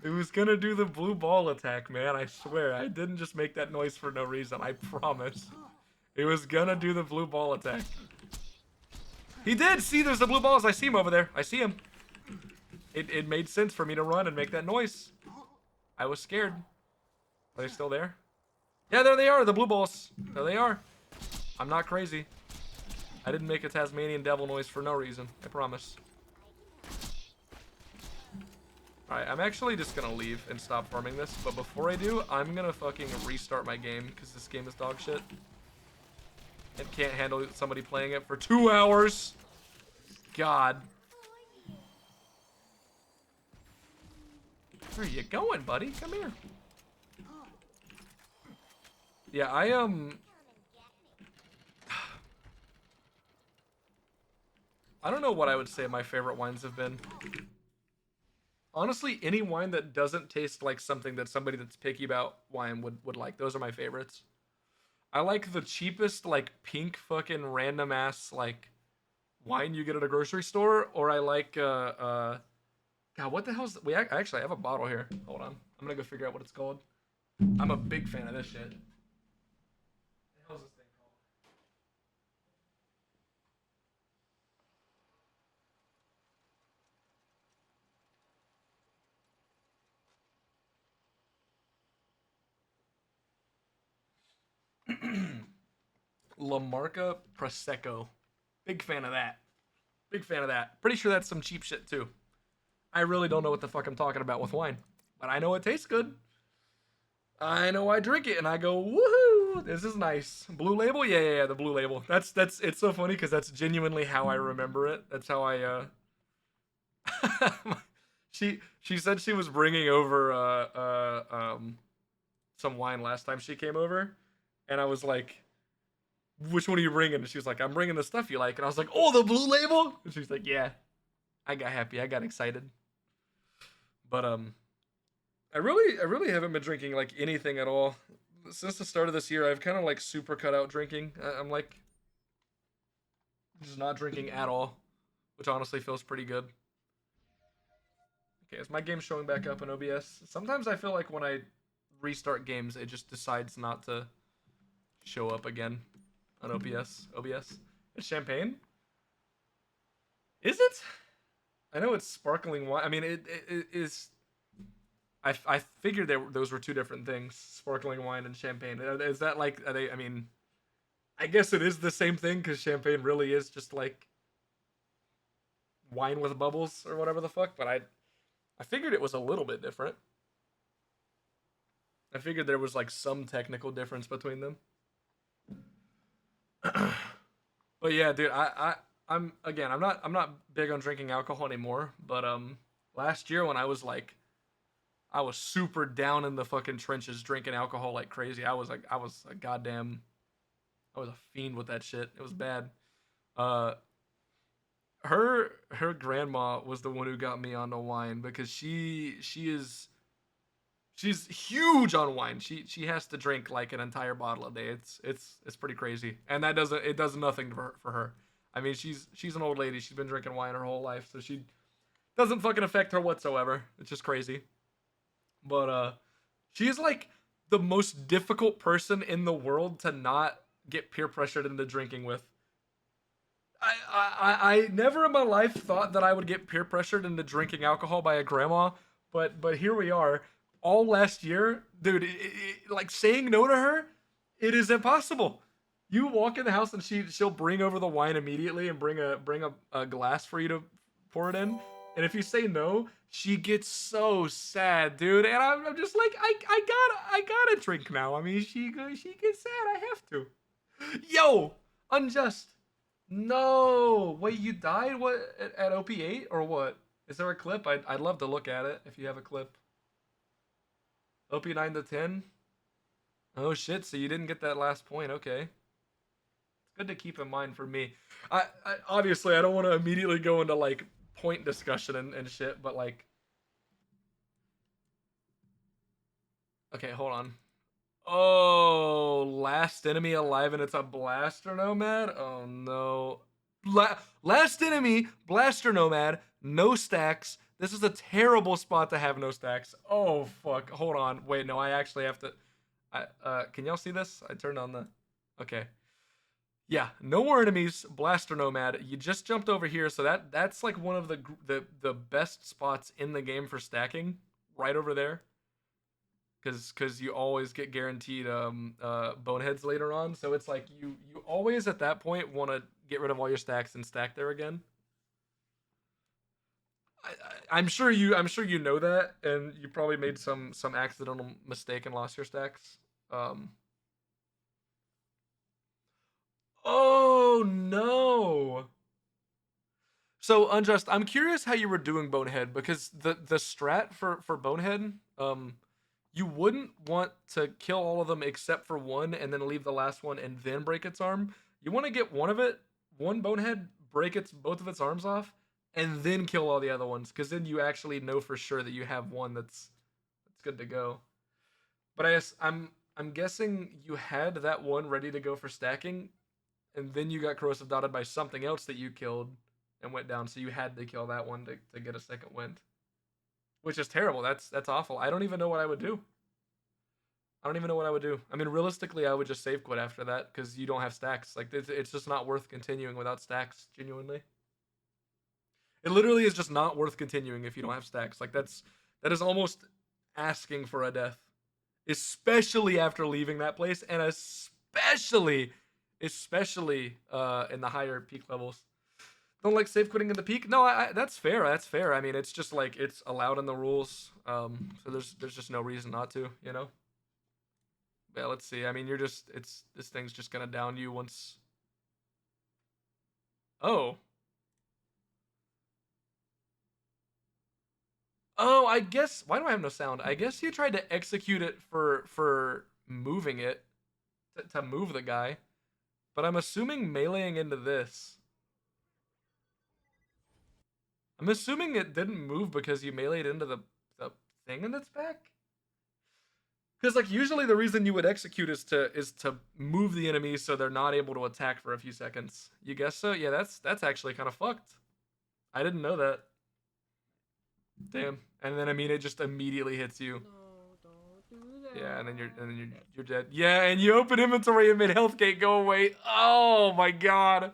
it was gonna do the blue ball attack, man. I swear. I didn't just make that noise for no reason. I promise. It was gonna do the blue ball attack. He did! See, there's the blue balls. I see him over there. I see him. It made sense for me to run and make that noise. I was scared. Are they still there? Yeah, there they are, the blue balls. There they are. I'm not crazy. I didn't make a Tasmanian devil noise for no reason. I promise. Alright, I'm actually just gonna leave and stop farming this. But before I do, I'm gonna fucking restart my game because this game is dog shit. And can't handle somebody playing it for 2 hours. God. Where are you going, buddy? Come here. Yeah, I don't know what I would say my favorite wines have been. Honestly, any wine that doesn't taste like something that somebody that's picky about wine would like. Those are my favorites. I like the cheapest, like, pink fucking random ass, like, wine you get at a grocery store. Or I like, God, what the hell's... I actually have a bottle here. Hold on. I'm gonna go figure out what it's called. I'm a big fan of this shit. What the hell's this thing called? La Marca Prosecco. Big fan of that. Big fan of that. Pretty sure that's some cheap shit too. I really don't know what the fuck I'm talking about with wine, but I know it tastes good. I know I drink it and I go, woohoo, this is nice. Blue Label? Yeah, the Blue Label. That's it's so funny because that's genuinely how I remember it. That's how I she said she was bringing over some wine last time she came over, and I was like, which one are you bringing? And she was like, I'm bringing the stuff you like. And I was like, oh, the Blue Label? And she's like, yeah. I got happy. I got excited. But I really haven't been drinking like anything at all since the start of this year. I've kind of like super cut out drinking. I'm like just not drinking at all, which honestly feels pretty good. Okay, is my game showing back up in OBS? Sometimes I feel like when I restart games, it just decides not to show up again on OBS. It's champagne? Is it? I know it's sparkling wine. I mean, it is. I figured those were two different things, sparkling wine and champagne. Is that like, are they, I mean, I guess it is the same thing because champagne really is just like wine with bubbles or whatever the fuck, but I figured it was a little bit different. I figured there was like some technical difference between them. But yeah, dude, I'm not big on drinking alcohol anymore, but last year when I was super down in the fucking trenches drinking alcohol like crazy. I was a fiend with that shit. It was bad. Her grandma was the one who got me onto wine because she's huge on wine. She has to drink like an entire bottle a day. It's pretty crazy. And it does nothing for her. I mean, she's an old lady. She's been drinking wine her whole life, so she doesn't fucking affect her whatsoever. It's just crazy. But she's like the most difficult person in the world to not get peer pressured into drinking with. I never in my life thought that I would get peer pressured into drinking alcohol by a grandma, but here we are. All last year, dude, like saying no to her, it is impossible. You walk in the house and she'll bring over the wine immediately and bring a glass for you to pour it in. And if you say no, she gets so sad, dude. And I'm just like, I gotta drink now. I mean, she gets sad. I have to. Yo, unjust. No, wait, you died? What at OP8 or what? Is there a clip? I'd love to look at it if you have a clip. OP9 to 10. Oh shit! So you didn't get that last point. Okay, it's good to keep in mind for me. I obviously I don't want to immediately go into like point discussion and shit, but like Okay, hold on. Oh, last enemy alive and it's a blaster nomad? Oh no. Last enemy, blaster nomad, no stacks. This is a terrible spot to have no stacks. Oh fuck. Hold on. Wait, no, I actually have to can y'all see this? I turned on the okay. Yeah, no more enemies, blaster nomad. You just jumped over here, so that's like one of the best spots in the game for stacking, right over there. Because you always get guaranteed boneheads later on, so it's like you always at that point want to get rid of all your stacks and stack there again. I'm sure you know that, and you probably made some accidental mistake and lost your stacks. Um, oh no. So Unjust, I'm curious how you were doing Bonehead because the strat for Bonehead, you wouldn't want to kill all of them except for one and then leave the last one and then break its arm. You want to get one Bonehead, break both of its arms off, and then kill all the other ones because then you actually know for sure that you have one that's good to go. But I'm guessing you had that one ready to go for stacking, and then you got corrosive dotted by something else that you killed and went down, so you had to kill that one to get a second wind, which is terrible. That's awful. I don't even know what I would do. I don't even know what I would do. I mean, realistically, I would just save quit after that because you don't have stacks. Like it's just not worth continuing without stacks. Genuinely, it literally is just not worth continuing if you don't have stacks. Like that is almost asking for a death, especially after leaving that place, and especially in the higher peak levels. Don't like save quitting in the peak. No, that's fair. That's fair. I mean, it's just like it's allowed in the rules. So there's just no reason not to, you know. Yeah, let's see. I mean, this thing's just gonna down you once. Oh. Oh, I guess. Why do I have no sound? I guess you tried to execute it for moving it to move the guy, but I'm assuming meleeing into this. I'm assuming it didn't move because you meleeed into the thing in its back. Because like usually the reason you would execute is to move the enemy so they're not able to attack for a few seconds. You guess so? Yeah, that's actually kind of fucked. I didn't know that. Damn. And then I mean it just immediately hits you. No, don't do that. Yeah, and then you're dead. Yeah, and you open inventory and made health gate go away. Oh my god.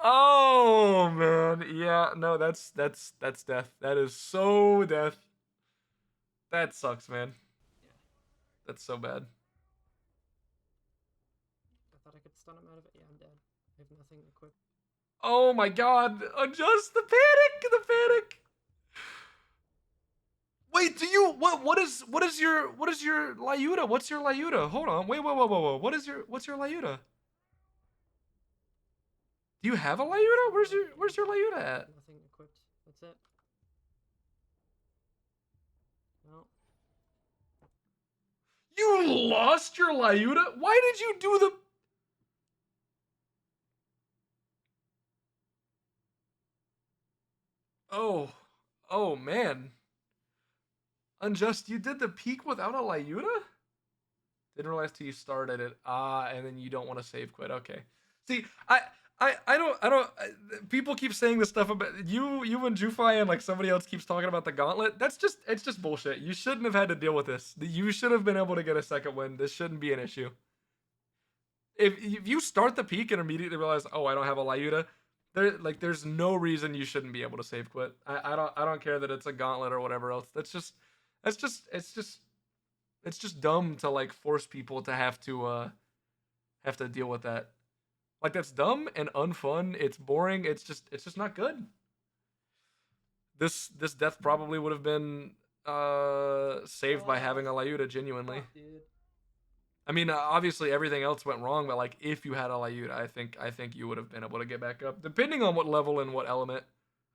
Oh man. Yeah, no, that's death. That is so death. That sucks, man. Yeah. That's so bad. I thought I could stun him out of it. Yeah, I'm dead. I have nothing equipped. Oh my god. Adjust the panic. The panic. Wait, do you what is your Lyuda? What's your Lyuda? Hold on. Wait, whoa. What's your Lyuda? Do you have a Lyuda? Where's your Lyuda at? Nothing equipped. That's it. No. You lost your Lyuda? Why did you do the Oh man. Unjust, you did the peak without a Lyuda? Didn't realize till you started it. And then you don't want to save quit. Okay. See, I don't. People keep saying this stuff about you and Jufi, and like somebody else keeps talking about the gauntlet. It's just bullshit. You shouldn't have had to deal with this. You should have been able to get a second win. This shouldn't be an issue. If you start the peak and immediately realize, oh, I don't have a Lyuda, there's no reason you shouldn't be able to save quit. I don't care that it's a gauntlet or whatever else. It's just dumb to like force people to have to deal with that. Like that's dumb and unfun. It's boring. It's just not good. This death probably would have been saved by having a Lyuda genuinely. Fuck, dude. I mean, obviously everything else went wrong, but like if you had a Lyuda, I think you would have been able to get back up, depending on what level and what element.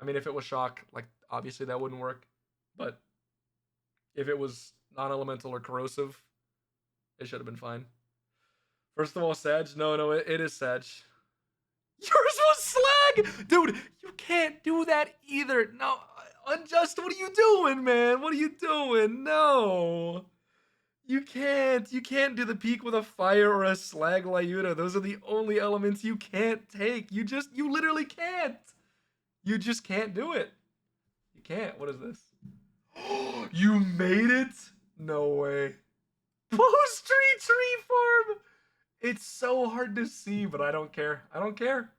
I mean, if it was shock, like obviously that wouldn't work, but if it was non-elemental or corrosive, it should have been fine. First of all, Sag. No, it is Sag. Yours was slag! Dude, you can't do that either. No, Unjust, what are you doing, man? What are you doing? No. You can't. You can't do the peak with a fire or a slag Lyuda. Those are the only elements you can't take. You literally can't. You just can't do it. You can't. What is this? You made it? No way. Tree farm. It's so hard to see, but I don't care. I don't care.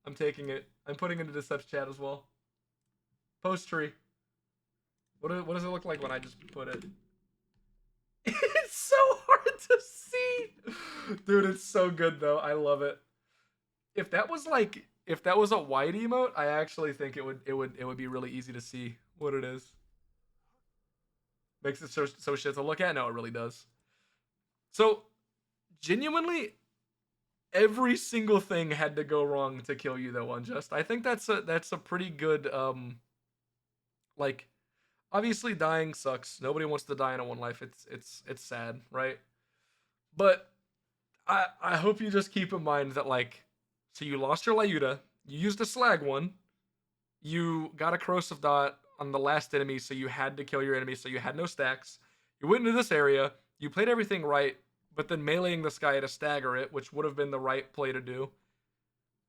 I'm taking it. I'm putting it into Decep's chat as well. Post tree. What does it look like when I just put it? It's so hard to see. Dude, it's so good though. I love it. If that was a white emote, I actually think it would be really easy to see what it is. Makes it so shit to look at? No, it really does. So genuinely, every single thing had to go wrong to kill you though, Unjust. I think that's a pretty good like obviously dying sucks. Nobody wants to die in a one life. It's sad, right? But I hope you just keep in mind that like so you lost your Lyuda, you used a slag one, you got a corrosive dot on the last enemy, so you had to kill your enemy, so you had no stacks. You went into this area, you played everything right, but then meleeing this guy to stagger it, which would have been the right play to do.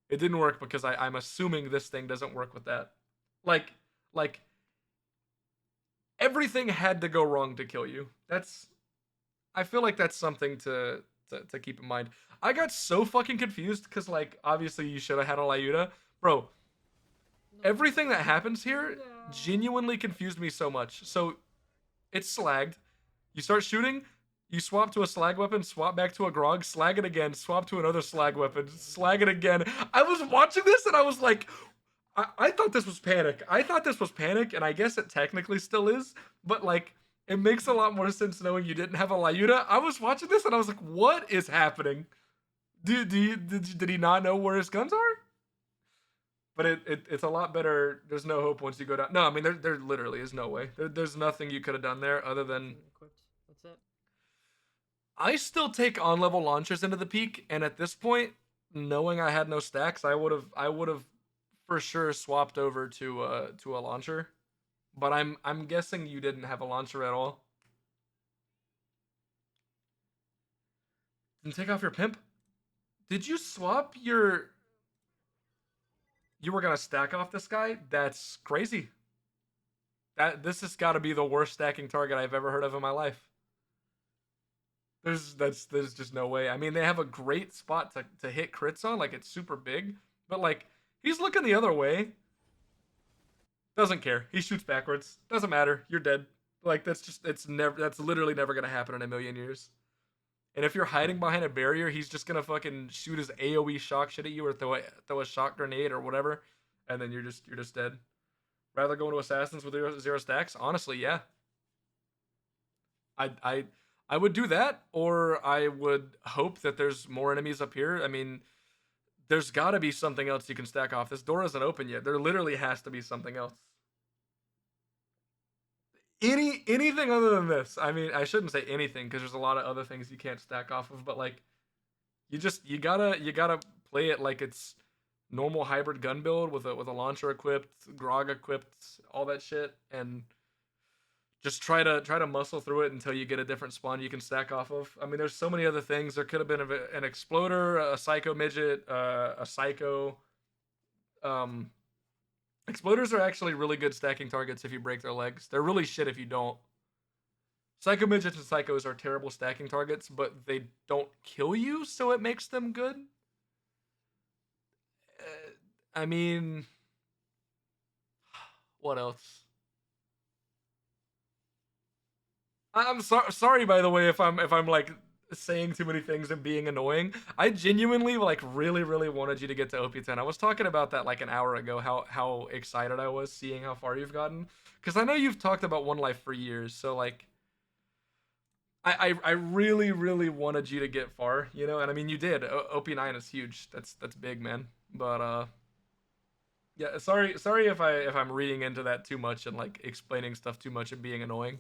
It didn't work because I'm assuming this thing doesn't work with that. Like everything had to go wrong to kill you. I feel like that's something to keep in mind. I got so fucking confused because like obviously you should have had a Lyuda. Bro, everything that happens here genuinely confused me so much. So it's slagged. You start shooting, you swap to a slag weapon, swap back to a grog, slag it again, swap to another slag weapon, slag it again. I was watching this and I was like, I thought this was panic. I thought this was panic, and I guess it technically still is, but like, it makes a lot more sense knowing you didn't have a Lyuda. I was watching this and I was like, what is happening? Did he not know where his guns are? But it's a lot better. There's no hope once you go down. No, I mean there literally is no way. There's nothing you could have done there other than. That's it. I still take on level launchers into the peak, and at this point, knowing I had no stacks, I would have for sure swapped over to a launcher. But I'm guessing you didn't have a launcher at all. Didn't take off your pimp. Did you swap your? You were gonna stack off this guy? That's crazy. This has got to be the worst stacking target I've ever heard of in my life. There's just no way. I mean, they have a great spot to hit crits on, like it's super big, but like he's looking the other way. Doesn't care. He shoots backwards. Doesn't matter. You're dead. Like that's literally never gonna happen in a million years. And if you're hiding behind a barrier, he's just gonna fucking shoot his AoE shock shit at you or throw a shock grenade or whatever, and then you're just dead. Rather go into assassins with zero stacks? Honestly, yeah. I would do that, or I would hope that there's more enemies up here. I mean, there's got to be something else you can stack off. This door isn't open yet. There literally has to be something else. Anything other than this. I mean, I shouldn't say anything because there's a lot of other things you can't stack off of, but like you gotta play it like it's normal hybrid gun build with a launcher equipped, grog equipped, all that shit, and just try to muscle through it until you get a different spawn you can stack off of. I mean, there's so many other things. There could have been an exploder, a psycho midget, a psycho. Exploders are actually really good stacking targets if you break their legs. They're really shit if you don't. Psycho midgets and psychos are terrible stacking targets, but they don't kill you, so it makes them good. I mean, what else? I'm sorry by the way if I'm like saying too many things and being annoying. I genuinely like really wanted you to get to OP10. I was talking about that like an hour ago how excited I was seeing how far you've gotten cuz I know you've talked about One Life for years. So like I really wanted you to get far, you know? And I mean you did. OP9 is huge. That's big, man. But yeah, sorry if I'm reading into that too much and like explaining stuff too much and being annoying.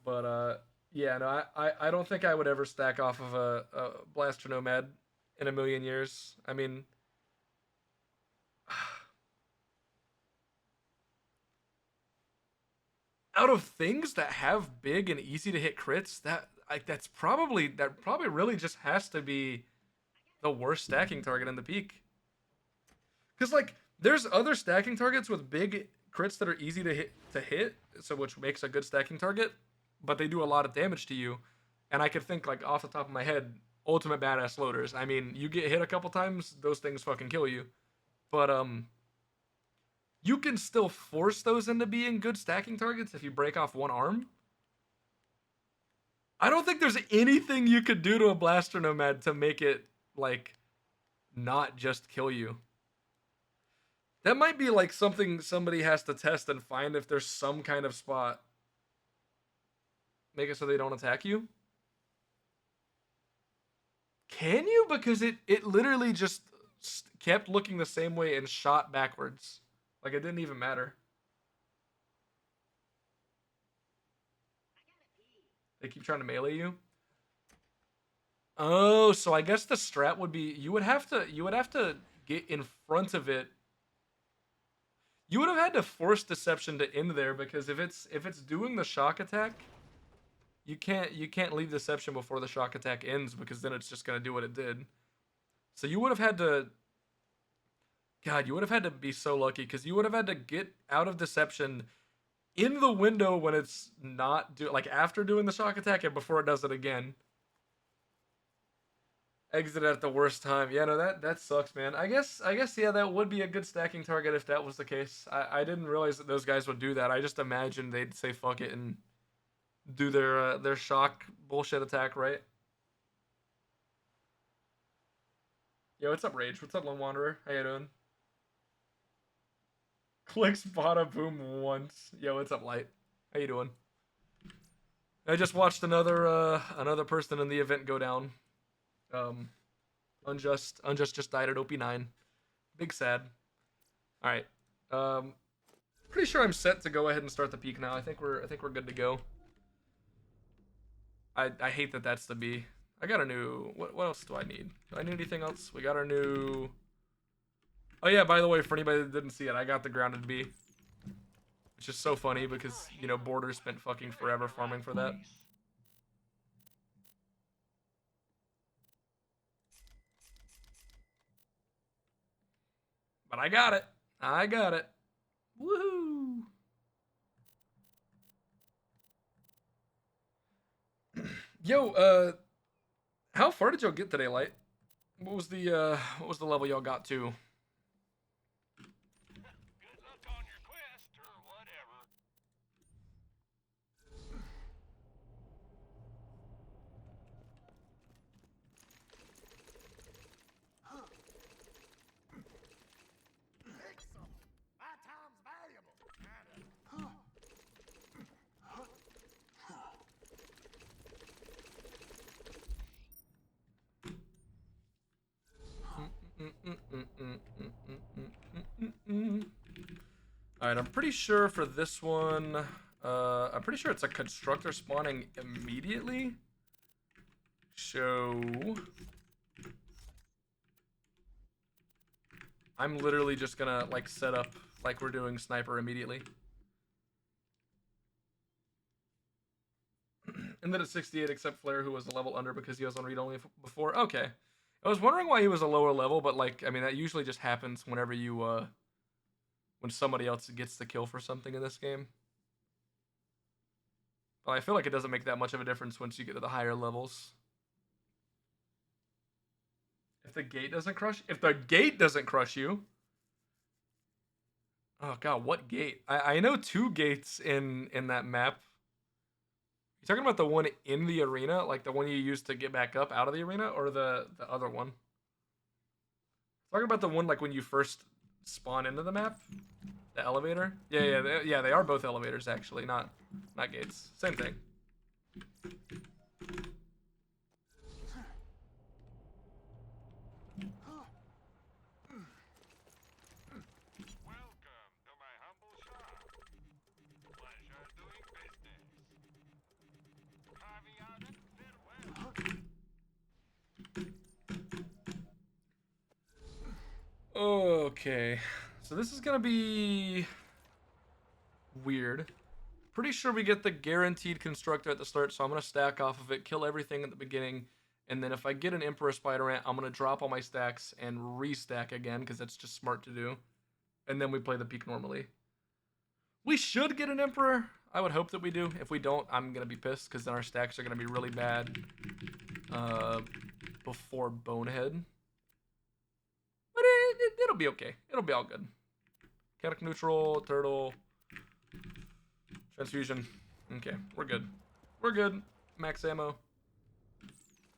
But yeah, no, I don't think I would ever stack off of a Blaster Nomad in a million years. I mean, out of things that have big and easy to hit crits, that probably really just has to be the worst stacking target in the peak. Because like there's other stacking targets with big crits that are easy to hit, so which makes a good stacking target, but they do a lot of damage to you. And I could think like off the top of my head, ultimate badass loaders. I mean, you get hit a couple times, those things fucking kill you. But you can still force those into being good stacking targets if you break off one arm. I don't think there's anything you could do to a blaster nomad to make it like not just kill you. That might be like something somebody has to test and find if there's some kind of spot. Make it so they don't attack you. Can you? Because it literally just kept looking the same way and shot backwards. Like it didn't even matter. They keep trying to melee you. Oh, so I guess the strat would be you would have to get in front of it. You would have had to force deception to end there because if it's doing the shock attack, you can't leave deception before the shock attack ends because then it's just gonna do what it did. So you would have had to. God, you would have had to be so lucky because you would have had to get out of deception in the window when it's not like after doing the shock attack and before it does it again. Exit at the worst time. Yeah, no, that sucks, man. I guess yeah, that would be a good stacking target if that was the case. I didn't realize that those guys would do that. I just imagined they'd say fuck it and do their shock bullshit attack, right? Yo, what's up, Rage? What's up, Lone Wanderer? How you doing? Clicks bada boom once. Yo, what's up, Light? How you doing? I just watched another person in the event go down. Unjust just died at OP9. Big sad. All right. Pretty sure I'm set to go ahead and start the peak now. I think we're good to go. I hate that that's the B. I got a new. What else do I need? Do I need anything else? We got our new. Oh yeah, by the way, for anybody that didn't see it, I got the grounded B. Which is so funny because, you know, Border spent fucking forever farming for that. But I got it. I got it. Woohoo! Yo, how far did y'all get today, Light? What was the level y'all got to? Good luck on your quest or whatever. My time's valuable. Alright, I'm pretty sure for this one, I'm pretty sure it's a constructor spawning immediately. So I'm literally just gonna like set up like we're doing sniper immediately. And then it's 68 except Flare, who was a level under because he was on read only before. Okay. I was wondering why he was a lower level, but like, I mean, that usually just happens whenever you, when somebody else gets the kill for something in this game. But I feel like it doesn't make that much of a difference once you get to the higher levels. If the gate doesn't crush you. Oh god, what gate? I know two gates in that map. You talking about the one in the arena, like the one you use to get back up out of the arena, or the other one? Talking about the one like when you first spawn into the map, the elevator. Yeah, they are both elevators actually, not gates. Same thing. Welcome to my humble shop. Pleasure doing business. Caveat farewell. Okay, so this is gonna be weird. Pretty sure we get the guaranteed constructor at the start, so I'm gonna stack off of it, kill everything at the beginning, and then if I get an Emperor Spider Ant, I'm gonna drop all my stacks and restack again, because that's just smart to do. And then we play the peak normally. We should get an Emperor. I would hope that we do. If we don't, I'm gonna be pissed, because then our stacks are gonna be really bad before Bonehead. But it'll be okay. It'll be all good. Chaotic neutral, turtle, transfusion. Okay, we're good. We're good. Max ammo.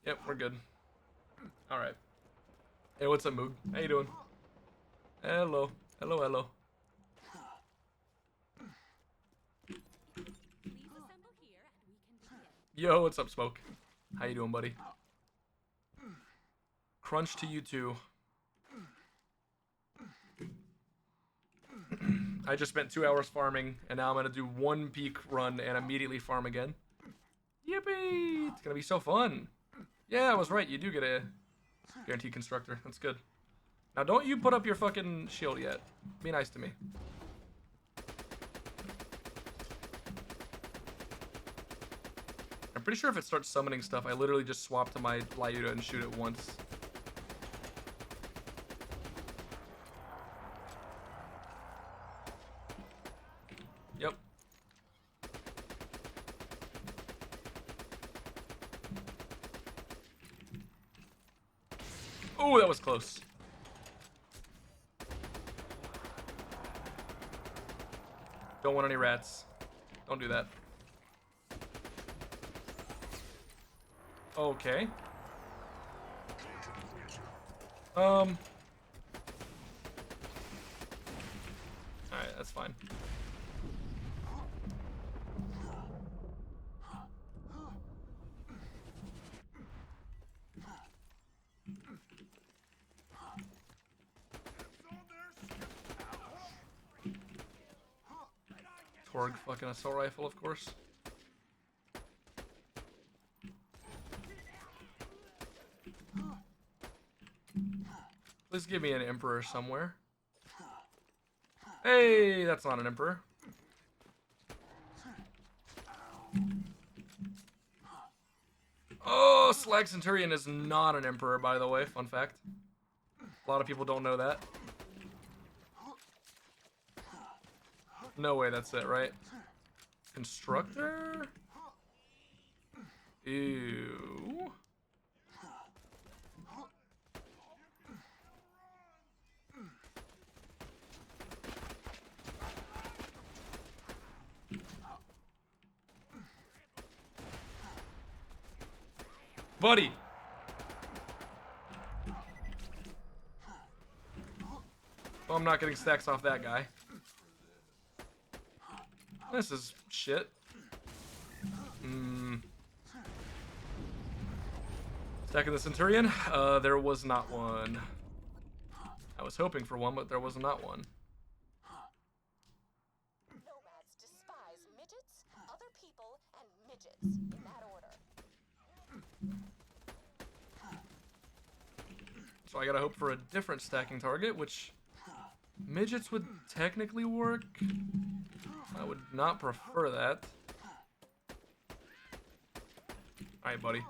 Yep, we're good. All right. Hey, what's up, Moog? How you doing? Hello. Hello, hello. Yo, what's up, Smoke? How you doing, buddy? Crunch to you too. I just spent 2 hours farming, and now I'm gonna do one peak run and immediately farm again. Yippee! It's gonna be so fun. Yeah, I was right. You do get a guaranteed constructor. That's good. Now, don't you put up your fucking shield yet. Be nice to me. I'm pretty sure if it starts summoning stuff, I literally just swap to my Lyuda and shoot it once. Yep. Oh, that was close. Don't want any rats. Don't do that. Okay. Alright, that's fine. Torg fucking assault rifle, of course. Please give me an Emperor somewhere. Hey, that's not an Emperor. Oh, Slag Centurion is not an Emperor, by the way. Fun fact. A lot of people don't know that. No way, that's it, right? Constructor? Ew. Buddy! Well, I'm not getting stacks off that guy. This is shit. Stacking the Centurion? There was not one. I was hoping for one, but there was not one. Nomads despise midgets, other people, and midgets, in that order. So I gotta hope for a different stacking target, which midgets would technically work. I would not prefer that. Alright, buddy.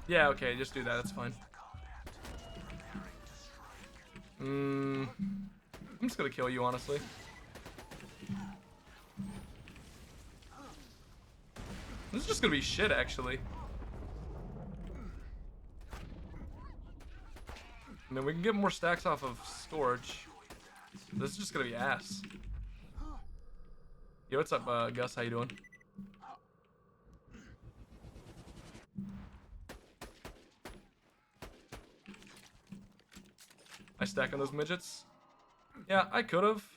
Yeah, okay, just do that, that's fine. I'm just gonna kill you, honestly. This is just gonna be shit, actually. And then we can get more stacks off of Scorch. This is just gonna be ass. Yo, what's up, Gus? How you doing? I stack on those midgets? Yeah, I could've.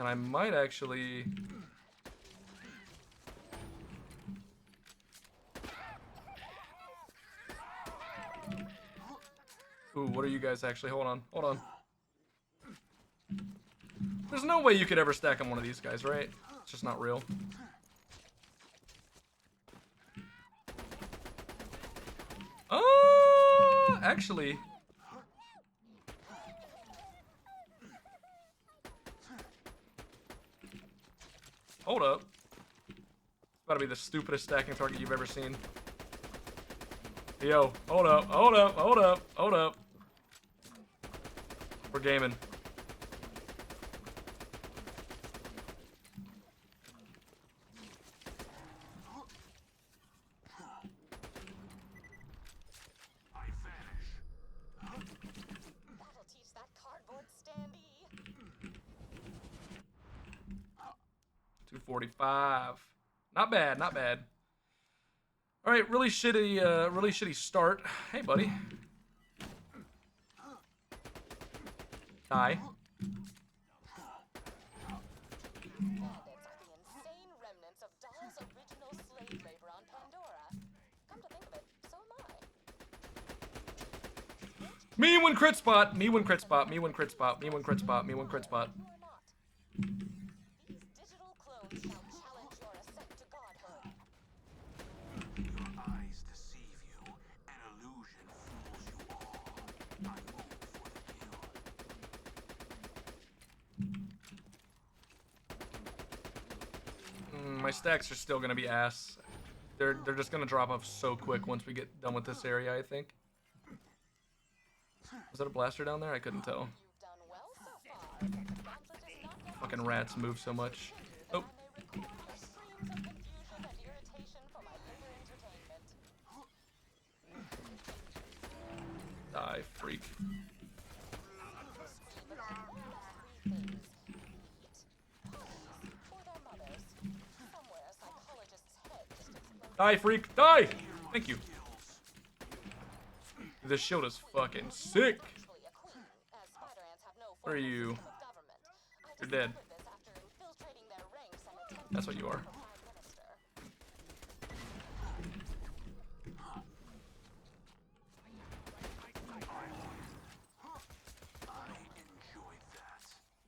And I might actually... Ooh, what are you guys actually? Hold on, hold on. There's no way you could ever stack on one of these guys, right? It's just not real. Actually... Hold up. It's about to be the stupidest stacking target you've ever seen. Yo, hold up, hold up, hold up, hold up. We're gaming. I vanish. That'll teach that cardboard standee. 245. Not bad, not bad. All right, really shitty start. Hey, buddy. Die. Bandits are the insane remnants of Dahl's original slave labor on Pandora. Come to think of it, so am I. Me win crit spot. Me win crit spot. Me win crit spot. Me win crit spot. Me win crit spot. You are not. These digital clones shall challenge your ascent to godhood. Your eyes deceive you. An illusion fools you all. I move for the kill. My stacks are still gonna be ass. They're just gonna drop off so quick once we get done with this area, I think. Was that a blaster down there? I couldn't tell. You've done well so far. The gauntlet is not yet Fucking rats move so much. Oh, that I may record your screams of confusion and irritation for my later entertainment. die, freak. Die, freak, die! Thank you. This shield is fucking sick. Where are you? You're dead. That's what you are.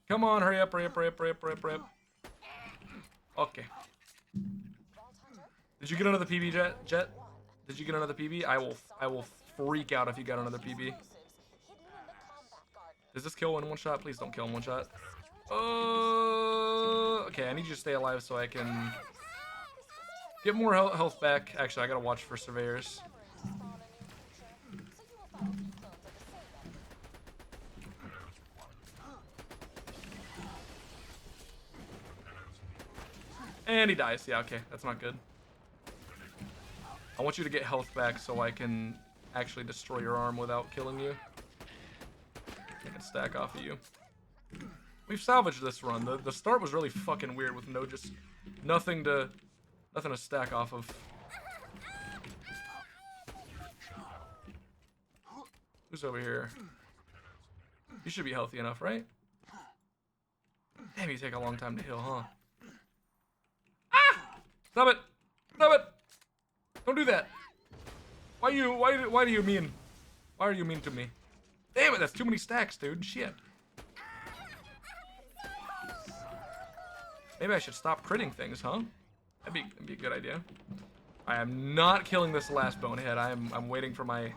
Come on, hurry up, hurry up, hurry up, hurry up, hurry up, hurry up. Okay. Did you get another PB, Jet? Did you get another PB? I will freak out if you got another PB. Does this kill in one shot? Please don't kill in one shot. Okay, I need you to stay alive so I can get more health back. Actually, I gotta watch for surveyors. And he dies. Yeah, okay, that's not good. I want you to get health back so I can actually destroy your arm without killing you. I can stack off of you. We've salvaged this run. The start was really fucking weird with nothing to stack off of. Who's over here? You should be healthy enough, right? Damn, you take a long time to heal, huh? Ah! Stop it! Stop it! Don't do that. Why are you mean to me? Damn it, that's too many stacks, dude. Shit. Maybe I should stop critting things, huh? That'd be a good idea. I am not killing this last bonehead. I'm waiting for my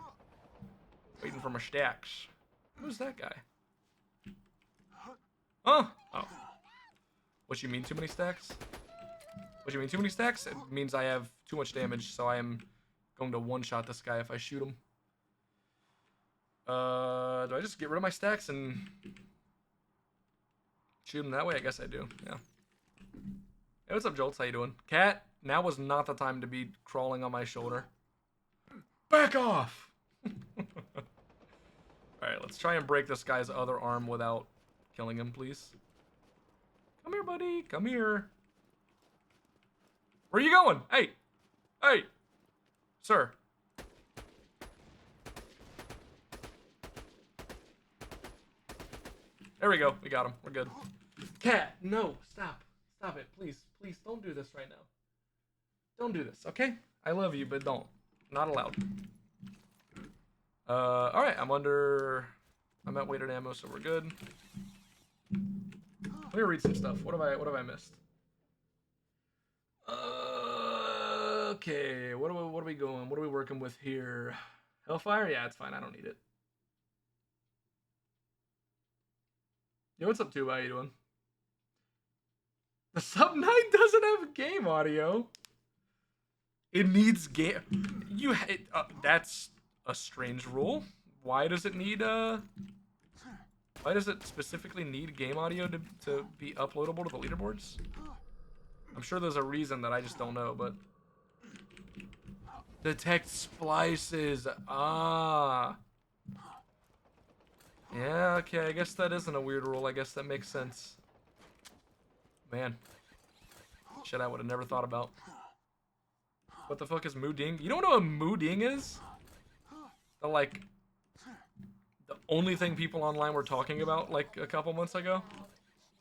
stacks. Who's that guy? Huh? Oh. What you mean too many stacks? What you mean too many stacks? It means I have too much damage, so I am going to one-shot this guy if I shoot him. Do I just get rid of my stacks and shoot him that way? I guess I do, yeah. Hey, what's up, Jolts? How you doing? Cat, now was not the time to be crawling on my shoulder. Back off! Alright, let's try and break this guy's other arm without killing him, please. Come here, buddy. Come here. Where are you going? Hey! Hey! Sir. There we go. We got him. We're good. Cat, no, stop. Stop it, please. Please don't do this right now. Don't do this, okay? I love you, but don't. Not allowed. Alright, I'm at weighted ammo, so we're good. Let me read some stuff. What have I missed? Okay, what are we going? What are we working with here? Hellfire? Yeah, it's fine. I don't need it. Yo, what's up, Tuba? How you doing? The Sub 9 doesn't have game audio. It needs game. That's a strange rule. Why does it need Why does it specifically need game audio to be uploadable to the leaderboards? I'm sure there's a reason that I just don't know, but detect splices. Ah. Yeah, okay, I guess that isn't a weird rule. I guess that makes sense. Man. Shit, I would have never thought about. What the fuck is mooding? You don't know what mooding is? The only thing people online were talking about like a couple months ago?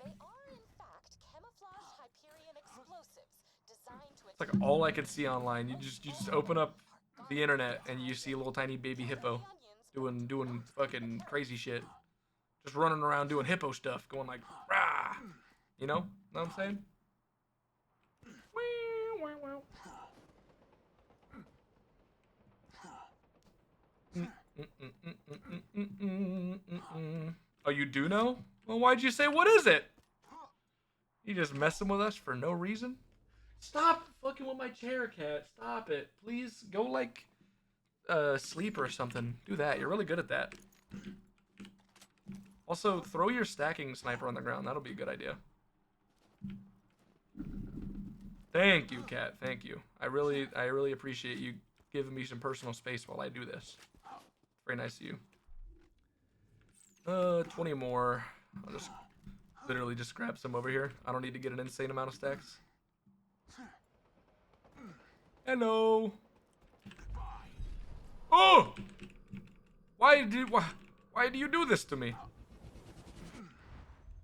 They are, in fact, camouflaged Hyperion explosives designed to It's like all I could see online. You just open up the internet and you see a little tiny baby hippo doing fucking crazy shit. Just running around doing hippo stuff, going like, rah! You know what I'm saying? Oh, you do know? Well, why'd you say, what is it? You just messing with us for no reason? Stop fucking with my chair, cat. Stop it. Please go, like, sleep or something. Do that. You're really good at that. Also, throw your stacking sniper on the ground. That'll be a good idea. Thank you, cat. Thank you. I really appreciate you giving me some personal space while I do this. Very nice of you. 20 more. I'll just literally just grab some over here. I don't need to get an insane amount of stacks. Hello. Oh! Why do you do this to me?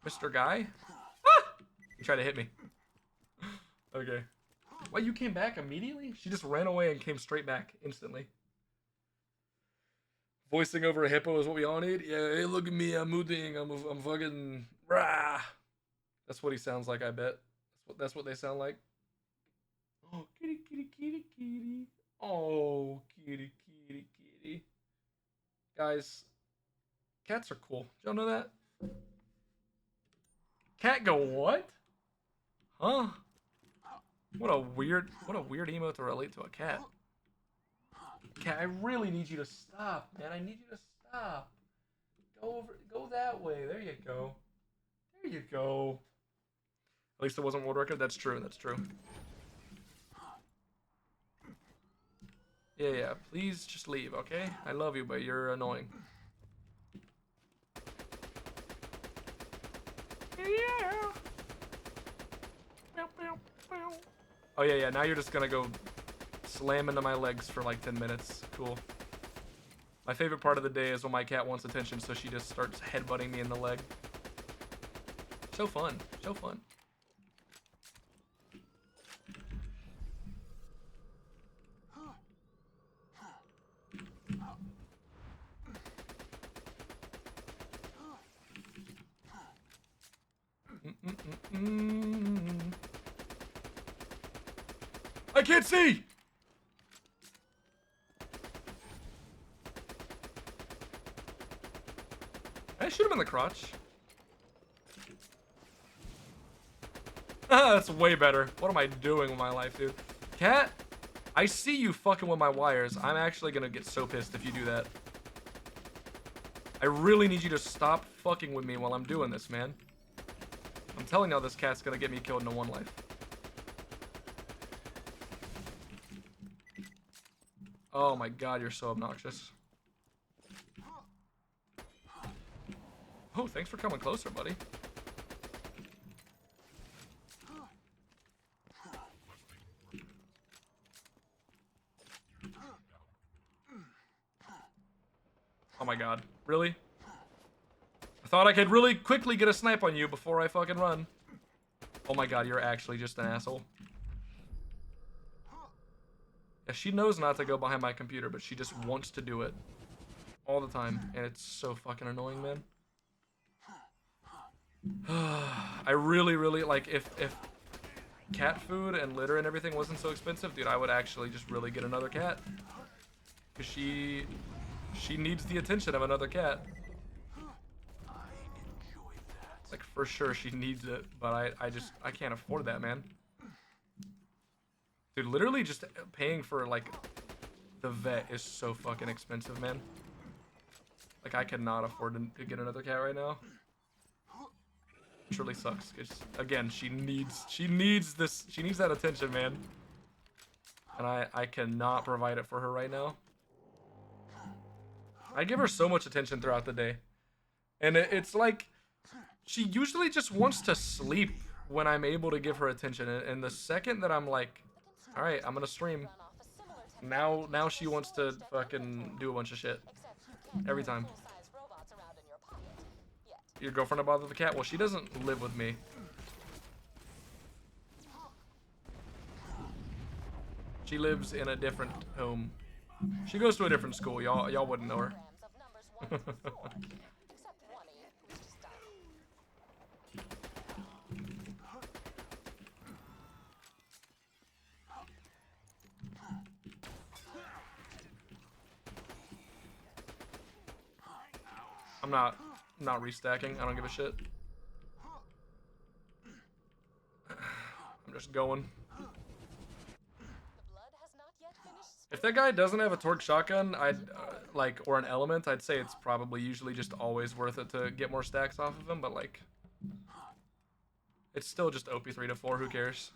Mr. Guy? Ah! You tried to hit me. Okay. Why, you came back immediately? She just ran away and came straight back instantly. Voicing over a hippo is what we all need? Yeah, hey, look at me, I'm mooting, I'm fucking rah. That's what he sounds like, I bet. That's what they sound like. Oh, kitty, kitty, kitty, kitty. Oh, kitty, kitty, kitty. Guys, cats are cool. Did y'all know that? Cat go what? Huh? What a weird emote to relate to a cat. Cat, I really need you to stop, man. I need you to stop. Go that way. There you go. There you go. At least it wasn't world record. That's true. That's true. Yeah. Please just leave, okay? I love you, but you're annoying. Yeah. Oh yeah. Now you're just gonna go slam into my legs for like 10 minutes. Cool. My favorite part of the day is when my cat wants attention, so she just starts headbutting me in the leg. So fun. So fun. I can't see! I shoot him in the crotch. That's way better. What am I doing with my life, dude? Cat, I see you fucking with my wires. I'm actually gonna get so pissed if you do that. I really need you to stop fucking with me while I'm doing this, man. I'm telling you, this cat's gonna get me killed in one life. Oh my god, you're so obnoxious. Oh, thanks for coming closer, buddy. Oh my god. Really? Thought I could really quickly get a snipe on you before I fucking run. Oh my god, you're actually just an asshole. Yeah, she knows not to go behind my computer, but she just wants to do it. All the time. And it's so fucking annoying, man. I really, like, if cat food and litter and everything wasn't so expensive, dude, I would actually just really get another cat. Because she needs the attention of another cat. Like, for sure, she needs it, but I can't afford that, man. Dude, literally just paying for, like, the vet is so fucking expensive, man. Like, I cannot afford to get another cat right now. Which really sucks, because, again, she needs that attention, man. And I cannot provide it for her right now. I give her so much attention throughout the day. And it's like, she usually just wants to sleep when I'm able to give her attention. And the second that I'm like, all right, I'm gonna stream, now she wants to fucking do a bunch of shit. Every time. Your girlfriend about the cat? Well, she doesn't live with me. She lives in a different home. She goes to a different school. Y'all wouldn't know her. I'm not restacking. I don't give a shit. I'm just going. If that guy doesn't have a torque shotgun, I'd like, or an element, I'd say it's probably usually just always worth it to get more stacks off of him, but like, it's still just OP 3 to 4, who cares?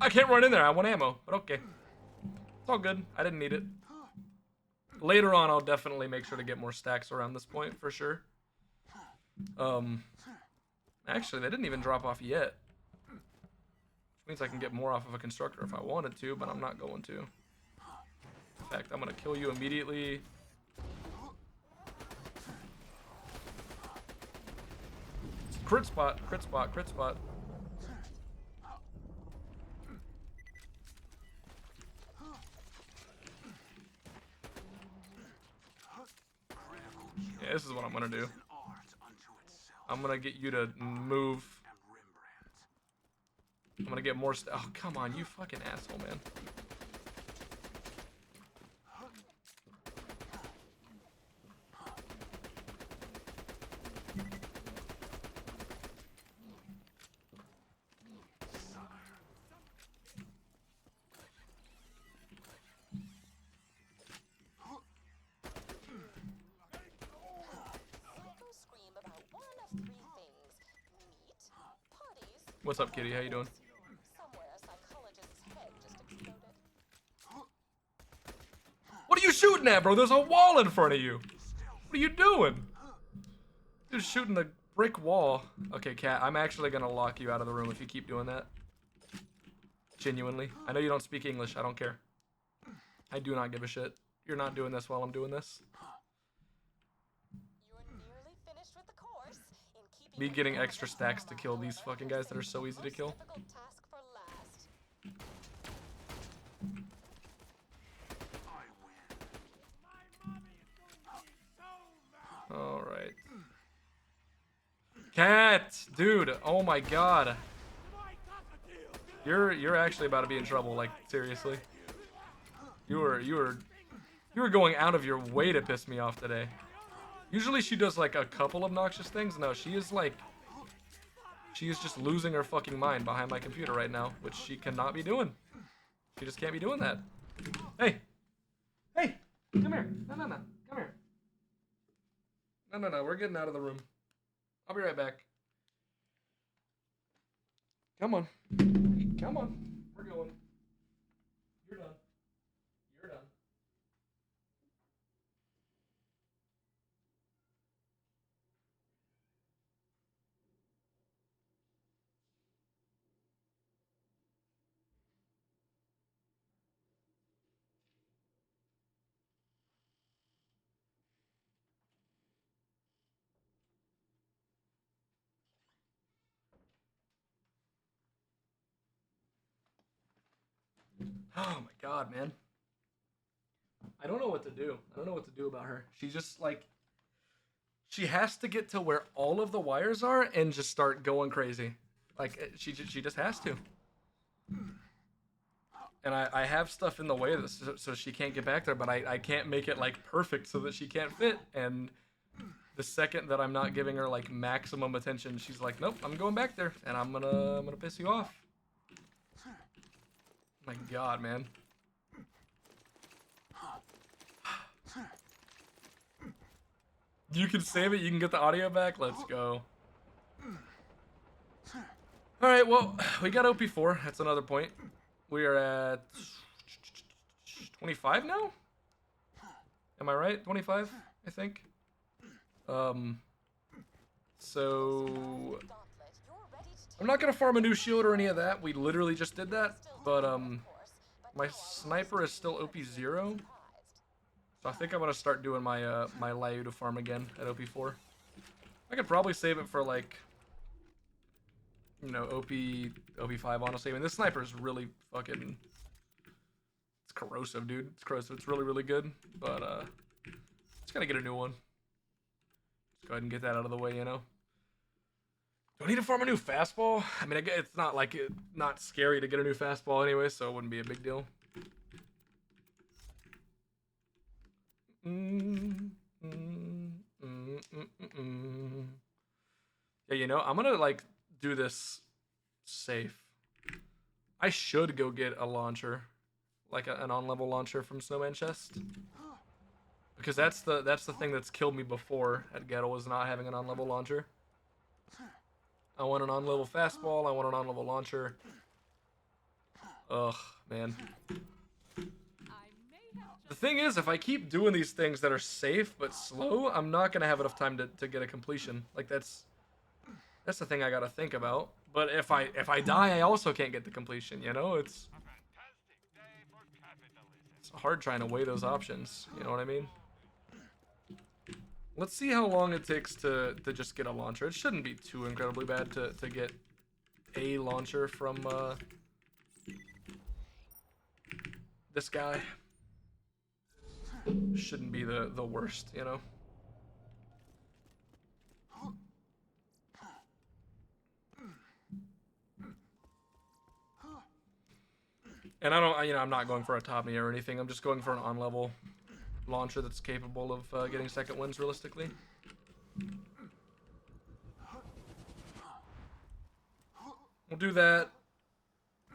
I can't run in there. I want ammo, but okay. It's all good. I didn't need it. Later on, I'll definitely make sure to get more stacks around this point, for sure. Actually, they didn't even drop off yet. Which means I can get more off of a constructor if I wanted to, but I'm not going to. In fact, I'm gonna kill you immediately. Crit spot, crit spot, crit spot. Yeah, this is what I'm gonna do. I'm gonna get you to move. I'm gonna get more oh, come on, you fucking asshole, man. What's up, kitty? How you doing? What are you shooting at, bro? There's a wall in front of you. What are you doing? Just shooting the brick wall. Okay, cat, I'm actually gonna lock you out of the room if you keep doing that. Genuinely. I know you don't speak English. I don't care. I do not give a shit. You're not doing this while I'm doing this. Me getting extra stacks to kill these fucking guys that are so easy to kill. Alright. Cat! Dude, oh my god. You're actually about to be in trouble, like, seriously. You were going out of your way to piss me off today. Usually she does like a couple obnoxious things. No, she is just losing her fucking mind behind my computer right now, which she cannot be doing. She just can't be doing that. Hey! Hey! Come here. No. Come here. No. We're getting out of the room. I'll be right back. Come on. Come on. We're going. You're done. You're done. Oh my god, man. I don't know what to do. I don't know what to do about her. She just like she has to get to where all of the wires are and just start going crazy. Like she just has to. And I have stuff in the way that, so she can't get back there, but I can't make it like perfect so that she can't fit. And the second that I'm not giving her like maximum attention, she's like, nope, I'm going back there, and I'm gonna piss you off. My god, man. You can save it, you can get the audio back, let's go. Alright, well, we got OP4, that's another point. We are at 25 now? Am I right? 25, I think. So I'm not gonna farm a new shield or any of that. We literally just did that, but my sniper is still OP0, so I think I'm gonna start doing my my Lyu to farm again at OP4. I could probably save it for like, you know, OP5. Honestly, I mean this sniper is really fucking. It's corrosive, dude. It's corrosive. It's really good, but just gotta get a new one. Just go ahead and get that out of the way, you know. Do I need to farm a new fastball? I mean, it's not like not scary to get a new fastball anyway, so it wouldn't be a big deal. Yeah, you know, I'm gonna like do this safe. I should go get a launcher, like an on-level launcher from Snowman Chest, because that's the thing that's killed me before at Ghetto, was not having an on-level launcher. I want an on-level fastball. I want an on-level launcher. Ugh, man. The thing is, if I keep doing these things that are safe but slow, I'm not gonna have enough time to get a completion. Like that's the thing I gotta think about. But if I die, I also can't get the completion. You know, it's hard trying to weigh those options. You know what I mean? Let's see how long it takes to just get a launcher. It shouldn't be too incredibly bad to get a launcher from this guy. Shouldn't be the worst, you know? And I don't, you know, I'm not going for a top knee or anything. I'm just going for an on-level launcher that's capable of getting second wins realistically. We'll do that.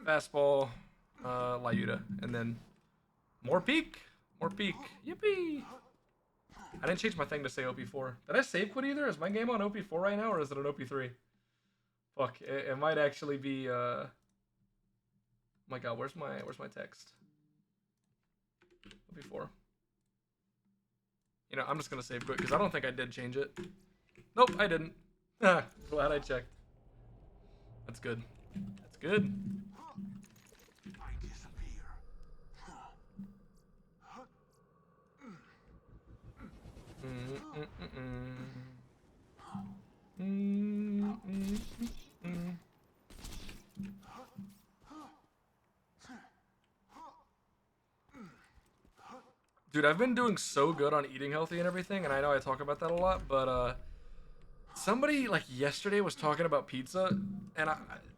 Fastball, Lyuda, and then more peak. More peak. Yippee! I didn't change my thing to say OP4. Did I save quit either? Is my game on OP4 right now, or is it on OP3? Fuck, it might actually be, oh my god, where's my text? OP4. You know, I'm just gonna save quit, because I don't think I did change it. Nope, I didn't. Glad I checked. That's good. That's good. I disappear. Dude, I've been doing so good on eating healthy and everything, and I know I talk about that a lot, but somebody like yesterday was talking about pizza, and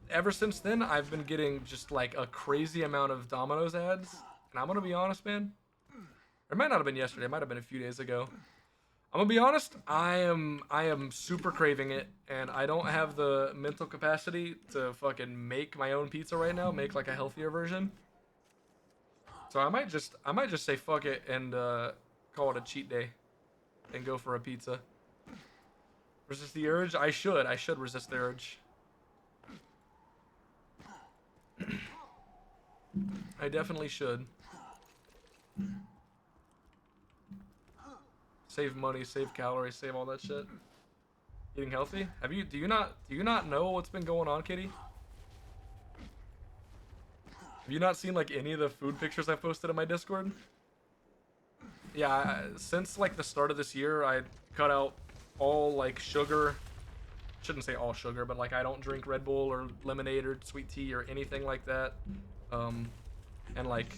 ever since then I've been getting just like a crazy amount of Domino's ads. And I'm gonna be honest, man. It might not have been yesterday. It might have been a few days ago. I'm gonna be honest. I am super craving it, and I don't have the mental capacity to fucking make my own pizza right now. Make like a healthier version. So I might just say fuck it and call it a cheat day, and go for a pizza. Resist the urge? I should resist the urge. I definitely should. Save money, save calories, save all that shit. Eating healthy? Do you not know what's been going on, Kitty? Have you not seen like any of the food pictures I posted in my Discord? Yeah, since like the start of this year, I cut out all like sugar. Shouldn't say all sugar, but like I don't drink Red Bull or lemonade or sweet tea or anything like that. And like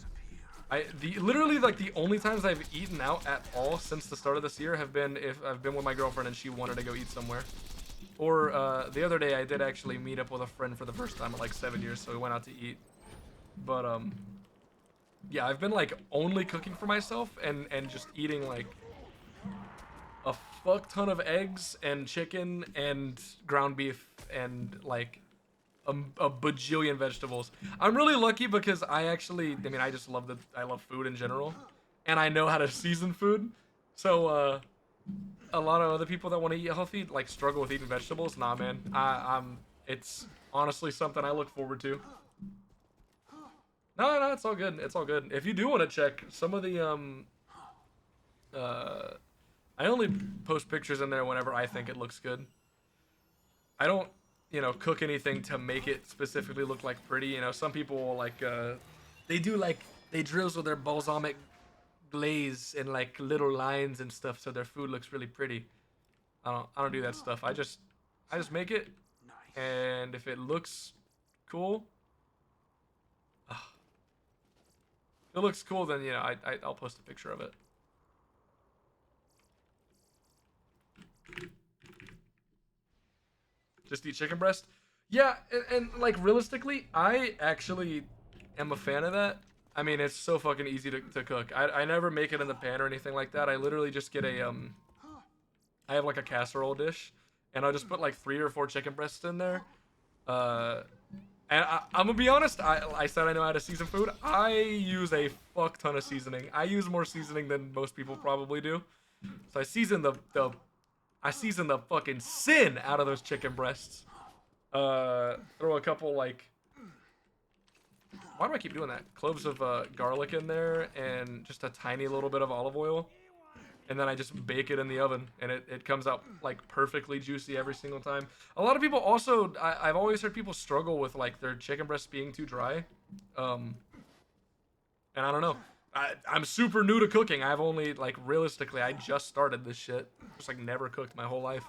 literally like the only times I've eaten out at all since the start of this year have been if I've been with my girlfriend and she wanted to go eat somewhere. Or the other day I did actually meet up with a friend for the first time in like 7 years, so we went out to eat. But yeah, I've been like only cooking for myself and just eating like a fuck ton of eggs and chicken and ground beef and like a bajillion vegetables. I'm really lucky because I mean, I love food in general, and I know how to season food. So a lot of other people that want to eat healthy like struggle with eating vegetables. Nah, man, it's honestly something I look forward to. No, it's all good. It's all good. If you do want to check some of the I only post pictures in there whenever I think it looks good. I don't, cook anything to make it specifically look like pretty. Some people will like, they drizzle their balsamic glaze in like little lines and stuff so their food looks really pretty. I don't do that stuff. I just make it, and if it looks cool, if it looks cool, then I'll post a picture of it. Just eat chicken breast? Yeah, and like realistically, I actually am a fan of that. I mean, it's so fucking easy to cook. I never make it in the pan or anything like that. I literally just get I have like a casserole dish, and I'll just put like 3 or 4 chicken breasts in there. And I'm gonna be honest, I said I know how to season food. I use a fuck ton of seasoning. I use more seasoning than most people probably do. So I season the fucking sin out of those chicken breasts. Throw a couple like, why do I keep doing that? Cloves of garlic in there and just a tiny little bit of olive oil. And then I just bake it in the oven, and it comes out like perfectly juicy every single time. A lot of people also, I've always heard people struggle with like their chicken breasts being too dry. And I don't know. I'm super new to cooking. I've only, like, realistically, I just started this shit. Just, like, never cooked my whole life.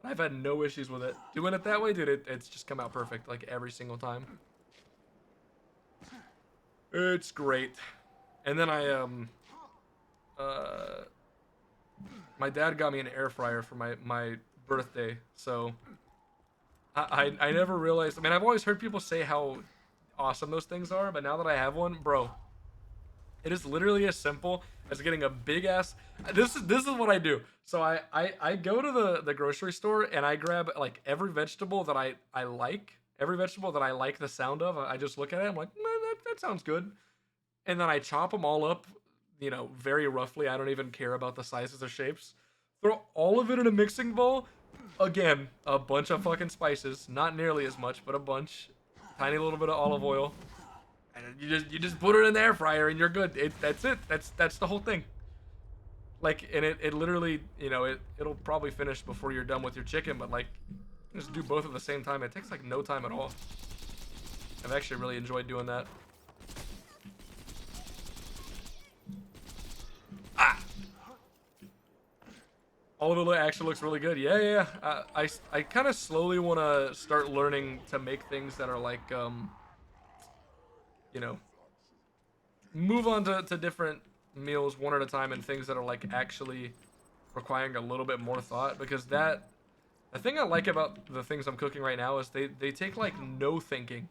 I've had no issues with it. Doing it that way, dude, it's just come out perfect, like, every single time. It's great. And then my dad got me an air fryer for my birthday, so I never realized, I mean, I've always heard people say how awesome those things are, but now that I have one, bro, it is literally as simple as getting a big ass. This is what I do. So I go to the grocery store and I grab like every vegetable that I like. Every vegetable that I like the sound of. I just look at it. I'm like, that sounds good. And then I chop them all up, very roughly. I don't even care about the sizes or shapes. Throw all of it in a mixing bowl. Again, a bunch of fucking spices. Not nearly as much, but a bunch. Tiny little bit of olive oil. And you just put it in the air fryer and you're good. That's it. That's the whole thing. Like, and it literally, it'll probably finish before you're done with your chicken, but like, just do both at the same time. It takes like no time at all. I've actually really enjoyed doing that. All of it actually looks really good. Yeah. I kind of slowly want to start learning to make things that are like, move on to different meals one at a time and things that are like actually requiring a little bit more thought, because the thing I like about the things I'm cooking right now is they take like no thinking.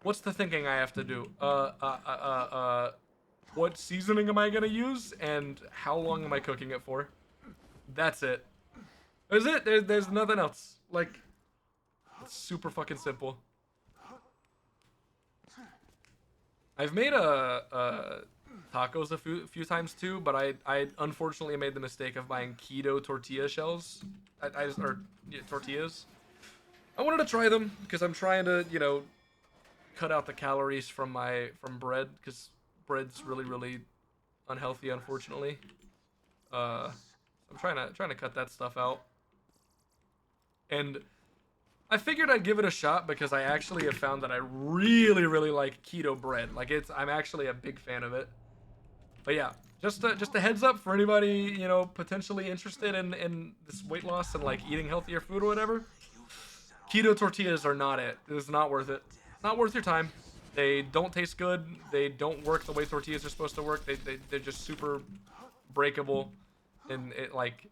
What's the thinking I have to do? What seasoning am I gonna use and how long am I cooking it for? That's it. That's it. There's nothing else. Like, it's super fucking simple. I've made tacos a few times too, but I unfortunately made the mistake of buying keto tortilla shells. Tortillas. I wanted to try them because I'm trying to, cut out the calories from bread because bread's really unhealthy, unfortunately. I'm trying to cut that stuff out. And I figured I'd give it a shot because I actually have found that I really like keto bread. Like I'm actually a big fan of it. But yeah, just a heads up for anybody, you know, potentially interested in this weight loss and like eating healthier food or whatever. Keto tortillas are not it. It is not worth it. Not worth your time. They don't taste good. They don't work the way tortillas are supposed to work. They're just super breakable. And it like,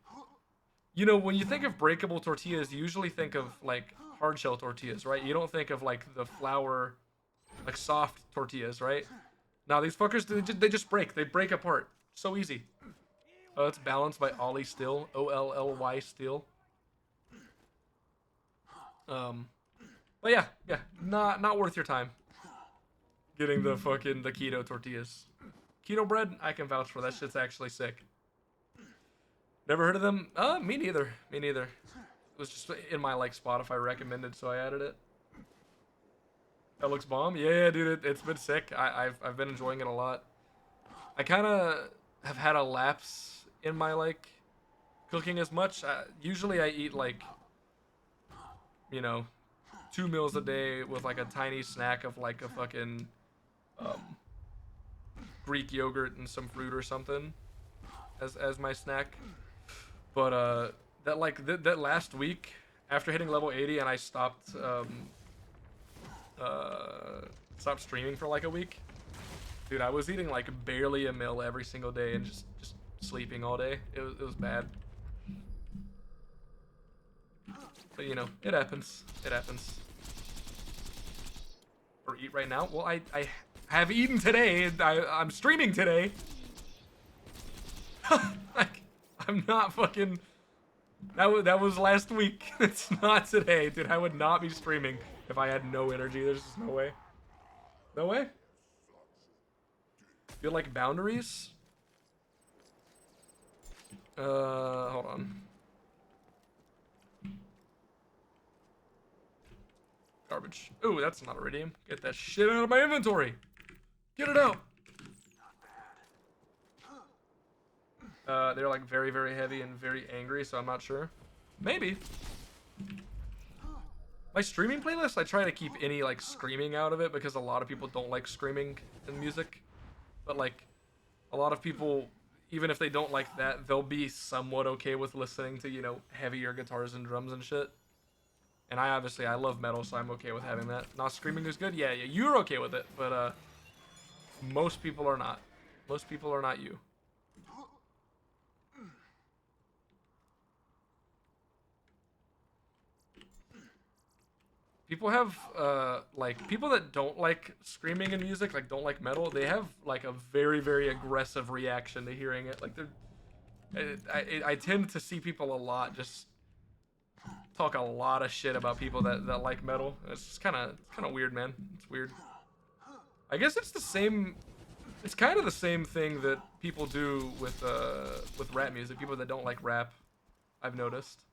you know, when you think of breakable tortillas, you usually think of like hard shell tortillas, right? You don't think of like the flour, like soft tortillas, right? Now these fuckers, they just break. They break apart. So easy. Oh, it's balanced by Ollie Still. OLLY Still. But yeah, not worth your time. Getting the keto tortillas. Keto bread, I can vouch for. That shit's actually sick. Never heard of them? Me neither. Me neither. It was just in my like Spotify recommended, so I added it. That looks bomb. Yeah, dude, it's been sick. I've been enjoying it a lot. I kind of have had a lapse in my like cooking as much. Usually I eat like, you know, 2 meals a day with like a tiny snack of like a fucking Greek yogurt and some fruit or something as my snack. But that like that last week after hitting level 80 and I stopped streaming for like a week. Dude, I was eating like barely a meal every single day and just sleeping all day. It was bad. But you know, it happens. It happens. Or eat right now? Well, I have eaten today. I'm streaming today. Like, I'm not fucking... That was last week. It's not today, dude. I would not be streaming if I had no energy. There's just no way. No way. Feel like boundaries? Hold on. Garbage. Ooh, that's not iridium. Get that shit out of my inventory. Get it out. They're like very heavy and very angry, so I'm not sure. Maybe. My streaming playlist, I try to keep any like screaming out of it because a lot of people don't like screaming in music. But like a lot of people, even if they don't like that, they'll be somewhat okay with listening to, you know, heavier guitars and drums and shit. And I love metal, so I'm okay with having that. Not screaming is good? Yeah, you're okay with it, but most people are not. Most people are not you. People have, like, people that don't like screaming in music, like, don't like metal, they have, like, a very aggressive reaction to hearing it. Like, I tend to see people a lot just talk a lot of shit about people that like metal. It's just kind of weird, man. It's weird. I guess it's the same. It's kind of the same thing that people do with rap music. People that don't like rap, I've noticed.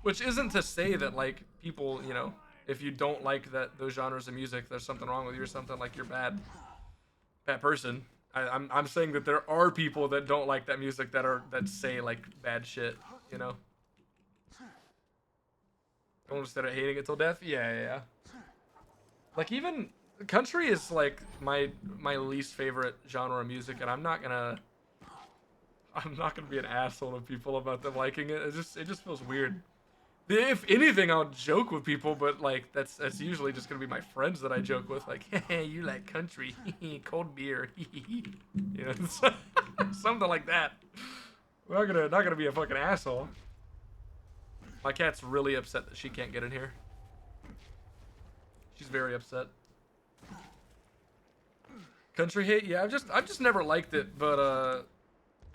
Which isn't to say that like people, you know, if you don't like those genres of music, there's something wrong with you or something, like you're bad person. I'm saying that there are people that don't like that music that say like bad shit, you know. Don't just start hating it till death. Yeah. Like even country is like my least favorite genre of music, and I'm not gonna be an asshole to people about them liking it. It just feels weird. If anything, I'll joke with people, but like that's usually just gonna be my friends that I joke with. Like, hey, you like country, cold beer, you know, something like that. I'm not gonna be a fucking asshole. My cat's really upset that she can't get in here. She's very upset. Country hate, yeah, I've just never liked it, but I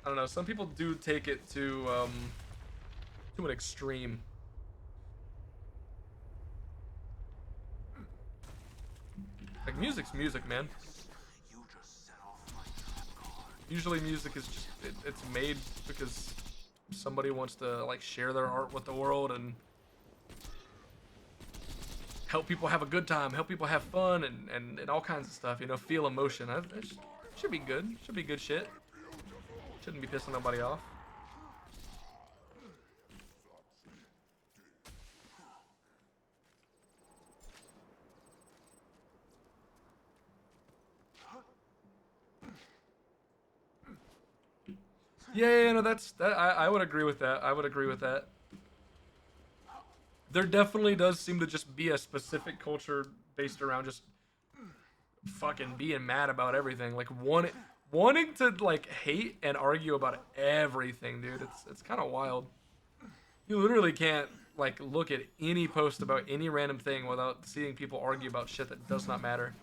don't know. Some people do take it to an extreme. Like, music's music, man. Usually music is just it's made because somebody wants to like share their art with the world and help people have a good time, help people have fun, and all kinds of stuff. You know, feel emotion. It should be good. Should be good shit. Shouldn't be pissing nobody off. Yeah, no, that's that. I would agree with that. I would agree with that. There definitely does seem to just be a specific culture based around just fucking being mad about everything, like wanting to like hate and argue about everything, dude. It's kind of wild. You literally can't like look at any post about any random thing without seeing people argue about shit that does not matter.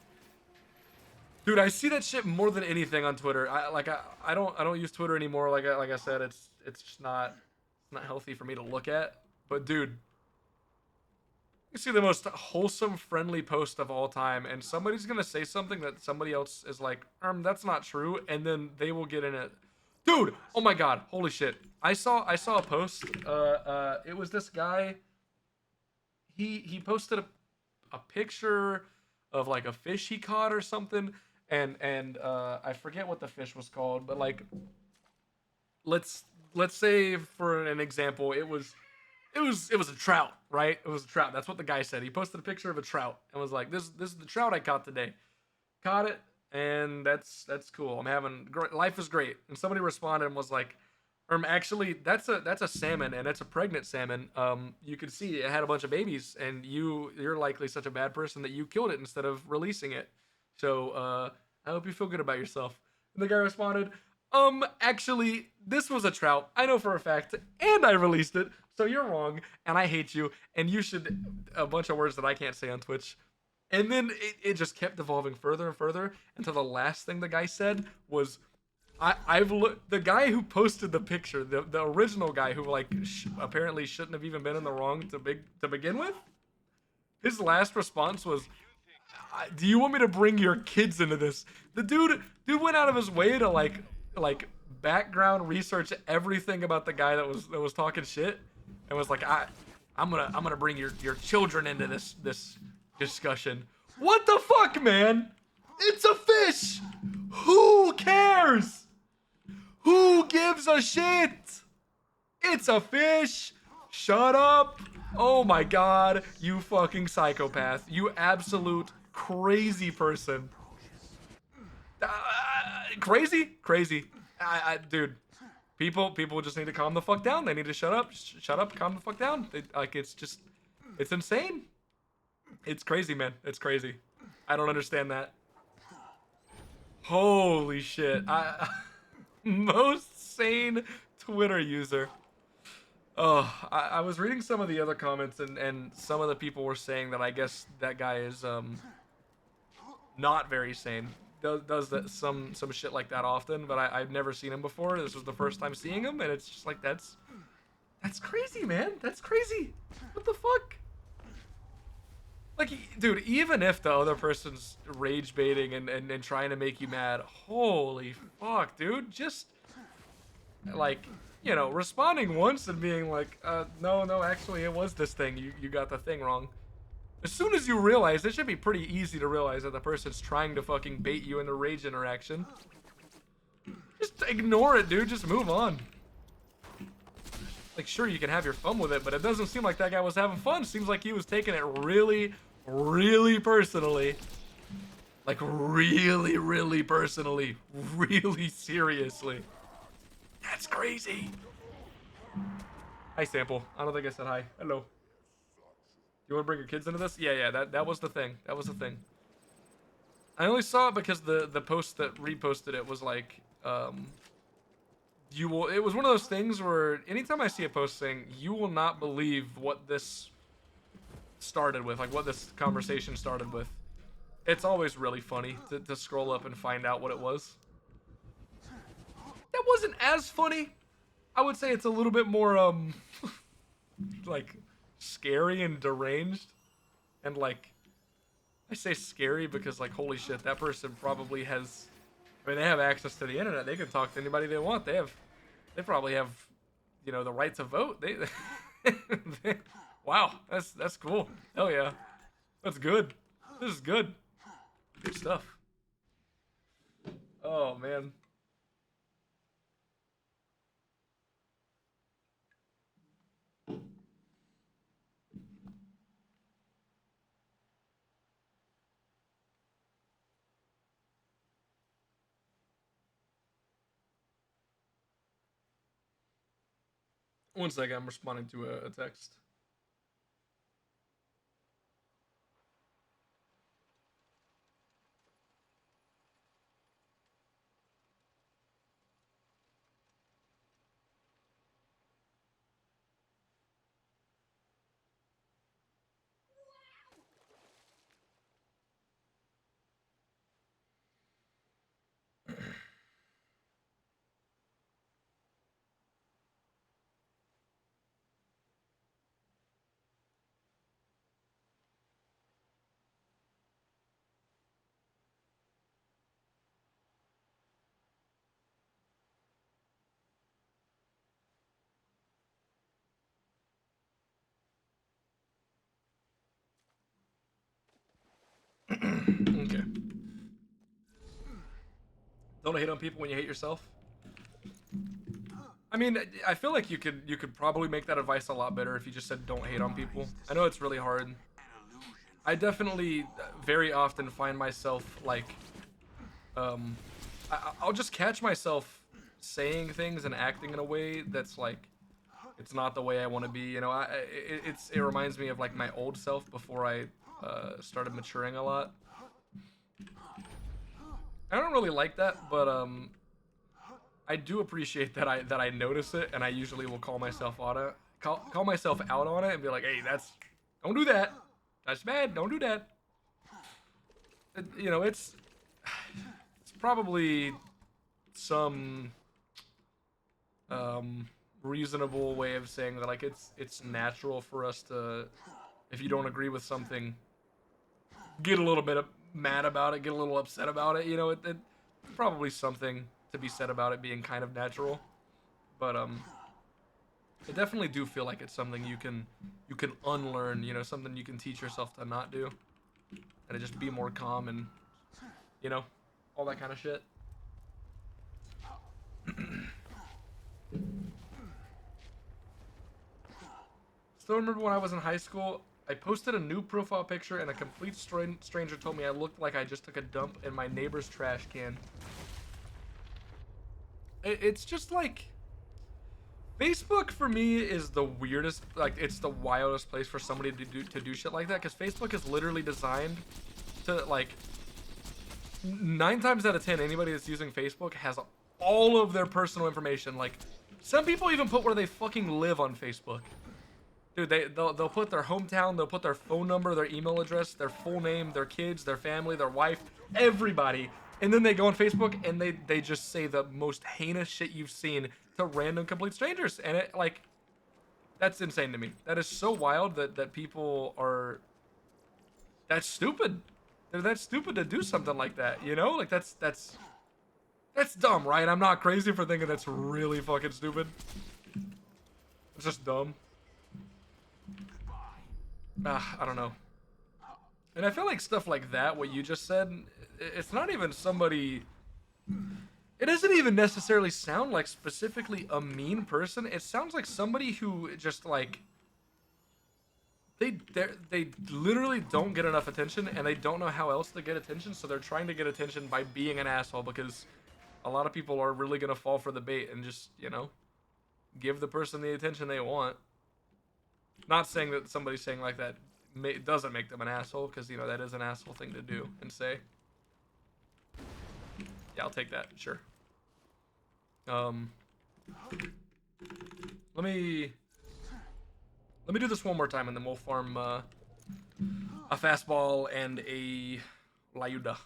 Dude, I see that shit more than anything on Twitter. I don't use Twitter anymore. Like I said, it's just not healthy for me to look at. But dude, you see the most wholesome, friendly post of all time, and somebody's gonna say something that somebody else is like, that's not true, and then they will get in it. Dude, oh my god, holy shit! I saw a post. It was this guy. He posted a picture of like a fish he caught or something, and I forget what the fish was called, but like, let's say for an example, it was a trout, right? It was a trout. That's what the guy said. He posted a picture of a trout and was like, "This is the trout I caught today. Caught it, and that's cool. I'm having great. Life is great." And somebody responded and was like, actually, that's a salmon, and it's a pregnant salmon. You could see it had a bunch of babies, and you're likely such a bad person that you killed it instead of releasing it. So I hope you feel good about yourself." And the guy responded, actually, this was a trout. I know for a fact, and I released it. So you're wrong, and I hate you, and you should, a bunch of words that I can't say on Twitch. And then it just kept evolving further and further until the last thing the guy said was, I've looked, the guy who posted the picture, the original guy who like apparently shouldn't have even been in the wrong to begin with. His last response was, "Do you want me to bring your kids into this?" The dude went out of his way to like background research everything about the guy that was talking shit, and was like, I'm gonna bring your children into this discussion. What the fuck, man? It's a fish. Who cares? Who gives a shit? It's a fish. Shut up. Oh my god, you fucking psychopath. You absolute crazy person. Crazy? Dude. People just need to calm the fuck down. They need to shut up, calm the fuck down. It's insane. It's crazy, man. It's crazy. I don't understand that. Holy shit. Most sane Twitter user. Oh, I was reading some of the other comments, and some of the people were saying that I guess that guy is not very sane. Does that some shit like that often, but I've never seen him before. This was the first time seeing him, and it's just like that's crazy, man. That's crazy. What the fuck? Like, dude, even if the other person's rage baiting and trying to make you mad, holy fuck, dude, just like, you know, responding once and being like, no, actually, it was this thing. You got the thing wrong. As soon as you realize, it should be pretty easy to realize that the person's trying to fucking bait you into rage interaction. Just ignore it, dude. Just move on. Like, sure, you can have your fun with it, but it doesn't seem like that guy was having fun. Seems like he was taking it really, really personally. Like, really, really personally. Really seriously. That's crazy. Hi, Sample. I don't think I said hi. Hello. You want to bring your kids into this? Yeah, that was the thing. That was the thing. I only saw it because the post that reposted it was like, it was one of those things where anytime I see a post saying, "You will not believe what this started with," like what this conversation started with, it's always really funny to scroll up and find out what it was. That wasn't as funny. I would say it's a little bit more, like, scary and deranged. And, like, I say scary because, like, holy shit, that person probably has I mean, they have access to the internet. They can talk to anybody they want. They probably have, you know, the right to vote. Wow, that's cool. Hell yeah, that's good. This is good. Good stuff. Oh man. One second, I'm responding to a text. Okay. Don't hate on people when you hate yourself. I mean, I feel like you could probably make that advice a lot better if you just said don't hate on people. I know it's really hard. I definitely very often find myself like, I'll just catch myself saying things and acting in a way that's like, it's not the way I want to be. You know, it reminds me of like my old self before I started maturing a lot. I don't really like that, but I do appreciate that I notice it, and I usually will call myself on it, call myself out on it, and be like, hey, don't do that. That's bad. Don't do that. You know, it's probably some reasonable way of saying that, like, it's natural for us to, if you don't agree with something, get a little bit mad about it, get a little upset about it. You know, it's probably something to be said about it being kind of natural, but I definitely do feel like it's something you can unlearn. You know, something you can teach yourself to not do, and to just be more calm and, you know, all that kind of shit. Still remember when I was in high school, I posted a new profile picture and a complete stranger told me I looked like I just took a dump in my neighbor's trash can. It's just like, Facebook for me is the weirdest, like, it's the wildest place for somebody to do shit like that, because Facebook is literally designed to, like, 9 times out of 10, anybody that's using Facebook has all of their personal information. Like, some people even put where they fucking live on Facebook. Dude, they'll put their hometown, they'll put their phone number, their email address, their full name, their kids, their family, their wife, everybody. And then they go on Facebook and they just say the most heinous shit you've seen to random complete strangers. And it, like, that's insane to me. That is so wild that people are, that's stupid. They're that stupid to do something like that, you know? Like, that's dumb, right? I'm not crazy for thinking that's really fucking stupid. It's just dumb. I don't know. And I feel like stuff like that, what you just said, it's not even somebody, it doesn't even necessarily sound like specifically a mean person. It sounds like somebody who just, like, they literally don't get enough attention, and they don't know how else to get attention, so they're trying to get attention by being an asshole, because a lot of people are really gonna fall for the bait and just, you know, give the person the attention they want. Not saying that somebody saying like that doesn't make them an asshole, because, you know, that is an asshole thing to do and say. Yeah, I'll take that, sure. Let me do this one more time, and then we'll farm a fastball and a Layuda,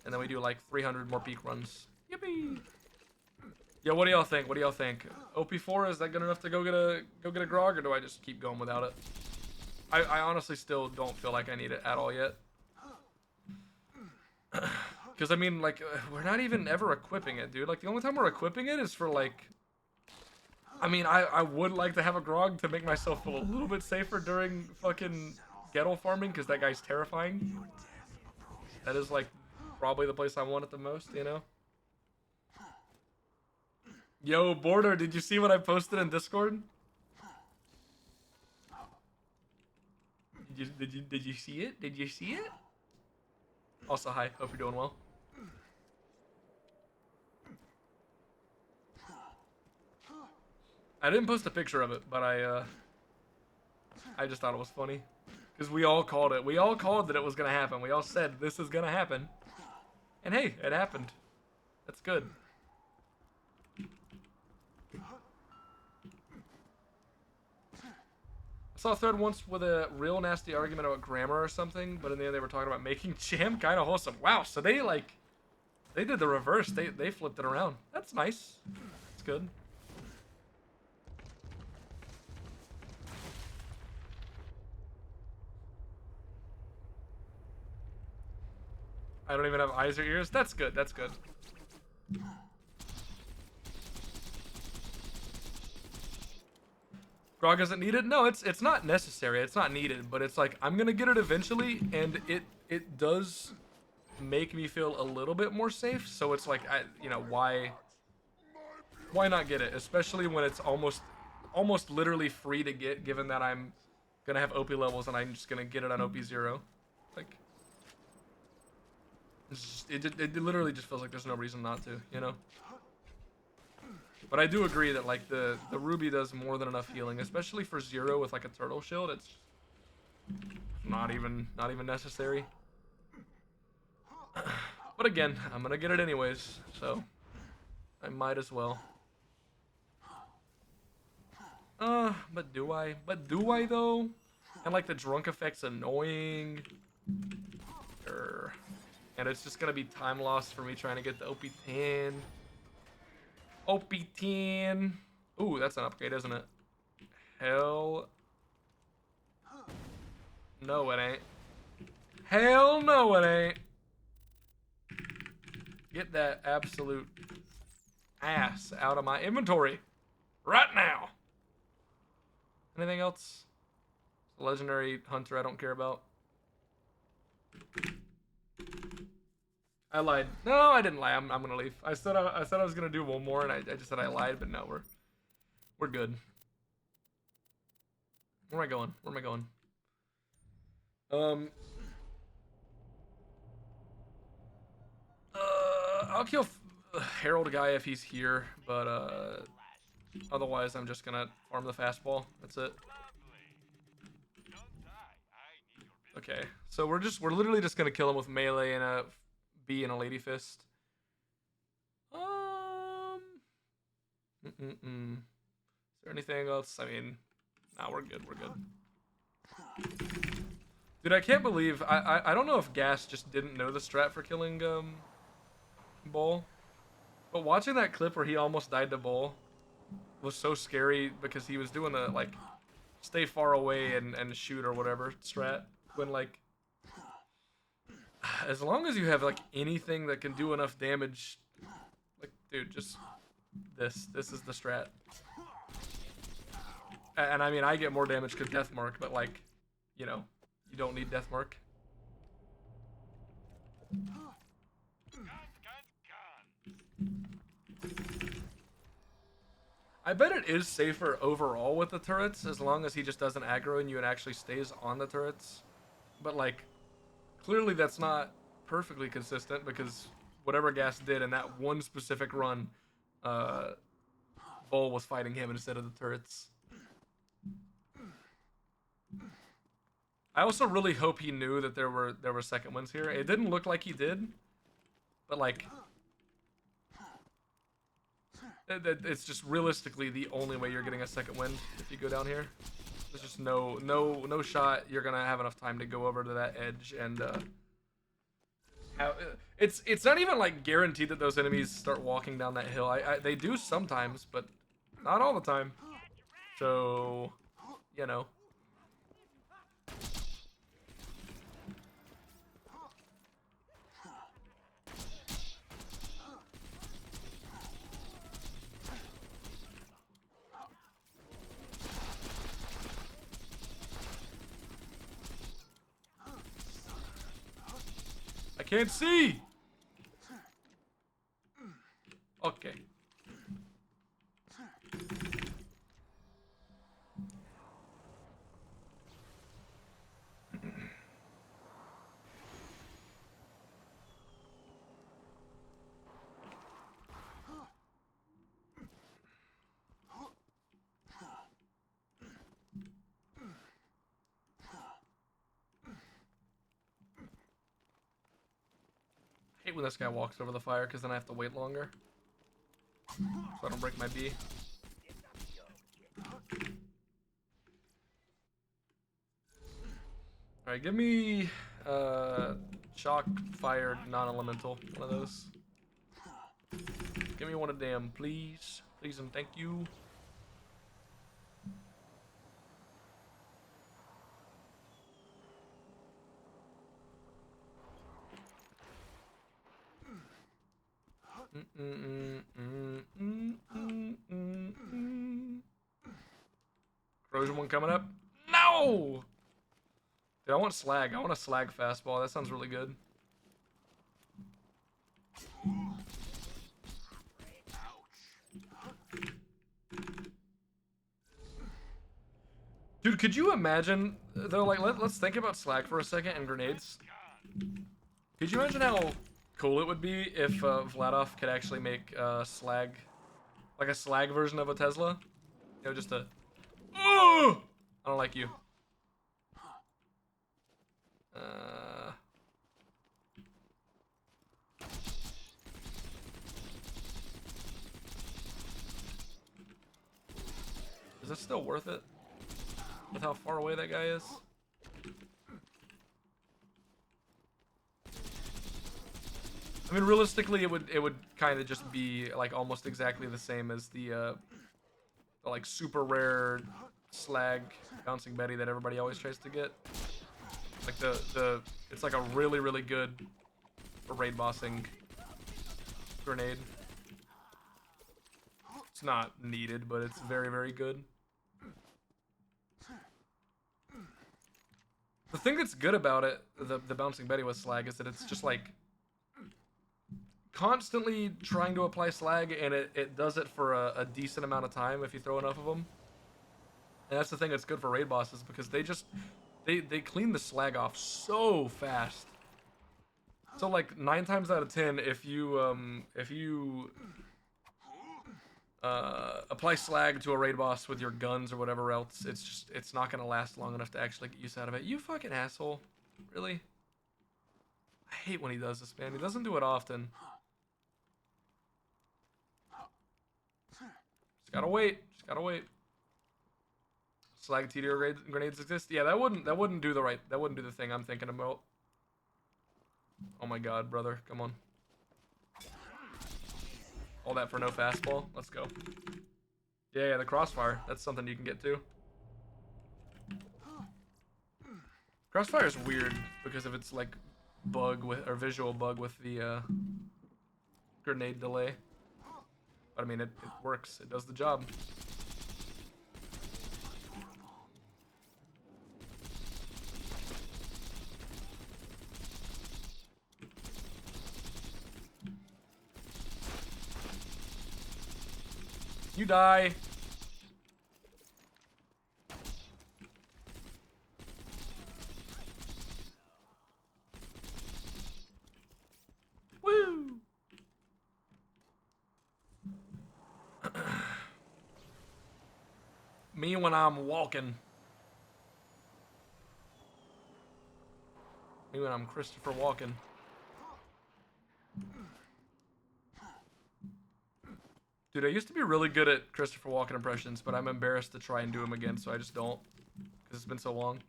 and then we do like 300 more peak runs. Yippee! Yo, what do y'all think? What do y'all think? OP4, is that good enough to go get a grog, or do I just keep going without it? I honestly still don't feel like I need it at all yet. Because, I mean, like, we're not even ever equipping it, dude. Like, the only time we're equipping it is for, like... I mean, I would like to have a Grog to make myself feel a little bit safer during fucking ghetto farming, because that guy's terrifying. That is, like, probably the place I want it the most, you know? Yo, Border, did you see what I posted in Discord? Did you see it? Did you see it? Also, hi. Hope you're doing well. I didn't post a picture of it, but I just thought it was funny. Because we all called it. We all called that it was going to happen. We all said this is going to happen. And hey, it happened. That's good. I saw a thread once with a real nasty argument about grammar or something, but in the end they were talking about making jam kind of wholesome. Wow, so they did the reverse. They flipped it around. That's nice. That's good. I don't even have eyes or ears. That's good. That's good. Grog isn't needed? No, it's not necessary. It's not needed, but it's like I'm gonna get it eventually, and it does make me feel a little bit more safe. So it's like why not get it? Especially when it's almost literally free to get, given that I'm gonna have OP levels and I'm just gonna get it on OP 0. Like it literally just feels like there's no reason not to, you know. But I do agree that like the Ruby does more than enough healing, especially for 0 with like a turtle shield. It's not even necessary. But again, I'm gonna get it anyways, so I might as well. But do I? But do I though? And like the drunk effect's annoying. And it's just gonna be time lost for me trying to get the OP10. OP10. Ooh, that's an upgrade, isn't it? Hell. No, it ain't. Hell no, it ain't. Get that absolute ass out of my inventory right now. Anything else? Legendary hunter I don't care about. I lied. No, I didn't lie. I'm gonna leave. I said I was gonna do one more, and I just said I lied, but no, we're good. Where am I going? Where am I going? I'll kill Herald guy if he's here, but otherwise I'm just gonna farm the fastball. That's it. Okay, so we're literally just gonna kill him with melee and a B and a lady fist. Is there anything else? I mean, nah, we're good. We're good. Dude, I can't believe I don't know if Gas just didn't know the strat for killing Bull, but watching that clip where he almost died to Bull was so scary because he was doing the like stay far away and shoot or whatever strat when like. As long as you have like anything that can do enough damage, like dude, just this is the strat. And I mean I get more damage because Death Mark, but like, you know, you don't need Death Mark. I bet it is safer overall with the turrets as long as he just doesn't aggro on you and actually stays on the turrets. But like, clearly that's not perfectly consistent because whatever Gas did in that one specific run, Bull was fighting him instead of the turrets. I also really hope he knew that there were second wins here. It didn't look like he did, but like, it's just realistically the only way you're getting a second win if you go down here. There's just no shot you're gonna have enough time to go over to that edge and it's not even like guaranteed that those enemies start walking down that hill. They do sometimes, but not all the time. So, you know. can't see. Okay. I hate when this guy walks over the fire because then I have to wait longer. So I don't break my B. Alright, give me shock, fire, non-elemental. One of those. Give me one of them, please. Please and thank you. Corrosion one coming up. No! Dude, I want slag. I want a slag fastball. That sounds really good. Dude, could you imagine, though, like, let's think about slag for a second and grenades. Could you imagine how cool it would be if Vladov could actually make slag, like a slag version of a Tesla? You know, just a... Oh! I don't like you. Is it still worth it? With how far away that guy is? I mean, realistically, it would kind of just be like almost exactly the same as the like super rare slag bouncing Betty that everybody always tries to get. Like it's like a really good raid bossing grenade. It's not needed, but it's very good. The thing that's good about it, the bouncing Betty with slag, is that it's just like constantly trying to apply slag, and it does it for a decent amount of time if you throw enough of them. And that's the thing that's good for raid bosses, because they clean the slag off so fast. So like 9 times out of 10, if you apply slag to a raid boss with your guns or whatever else, it's not gonna last long enough to actually get use out of it. You fucking asshole. Really? I hate when he does this, man. He doesn't do it often. Just gotta wait. Just gotta wait. Slag TDR grenades exist? Yeah, that wouldn't do the thing I'm thinking about. Oh my god, brother. Come on. All that for no fastball. Let's go. Yeah, the crossfire. That's something you can get to. Crossfire is weird because of its like bug with or visual bug with the grenade delay. But I mean, it works. It does the job. You die. Woo! Me when I'm walking. Me when I'm Christopher Walken. Dude, I used to be really good at Christopher Walken impressions, but I'm embarrassed to try and do them again, so I just don't. Because it's been so long.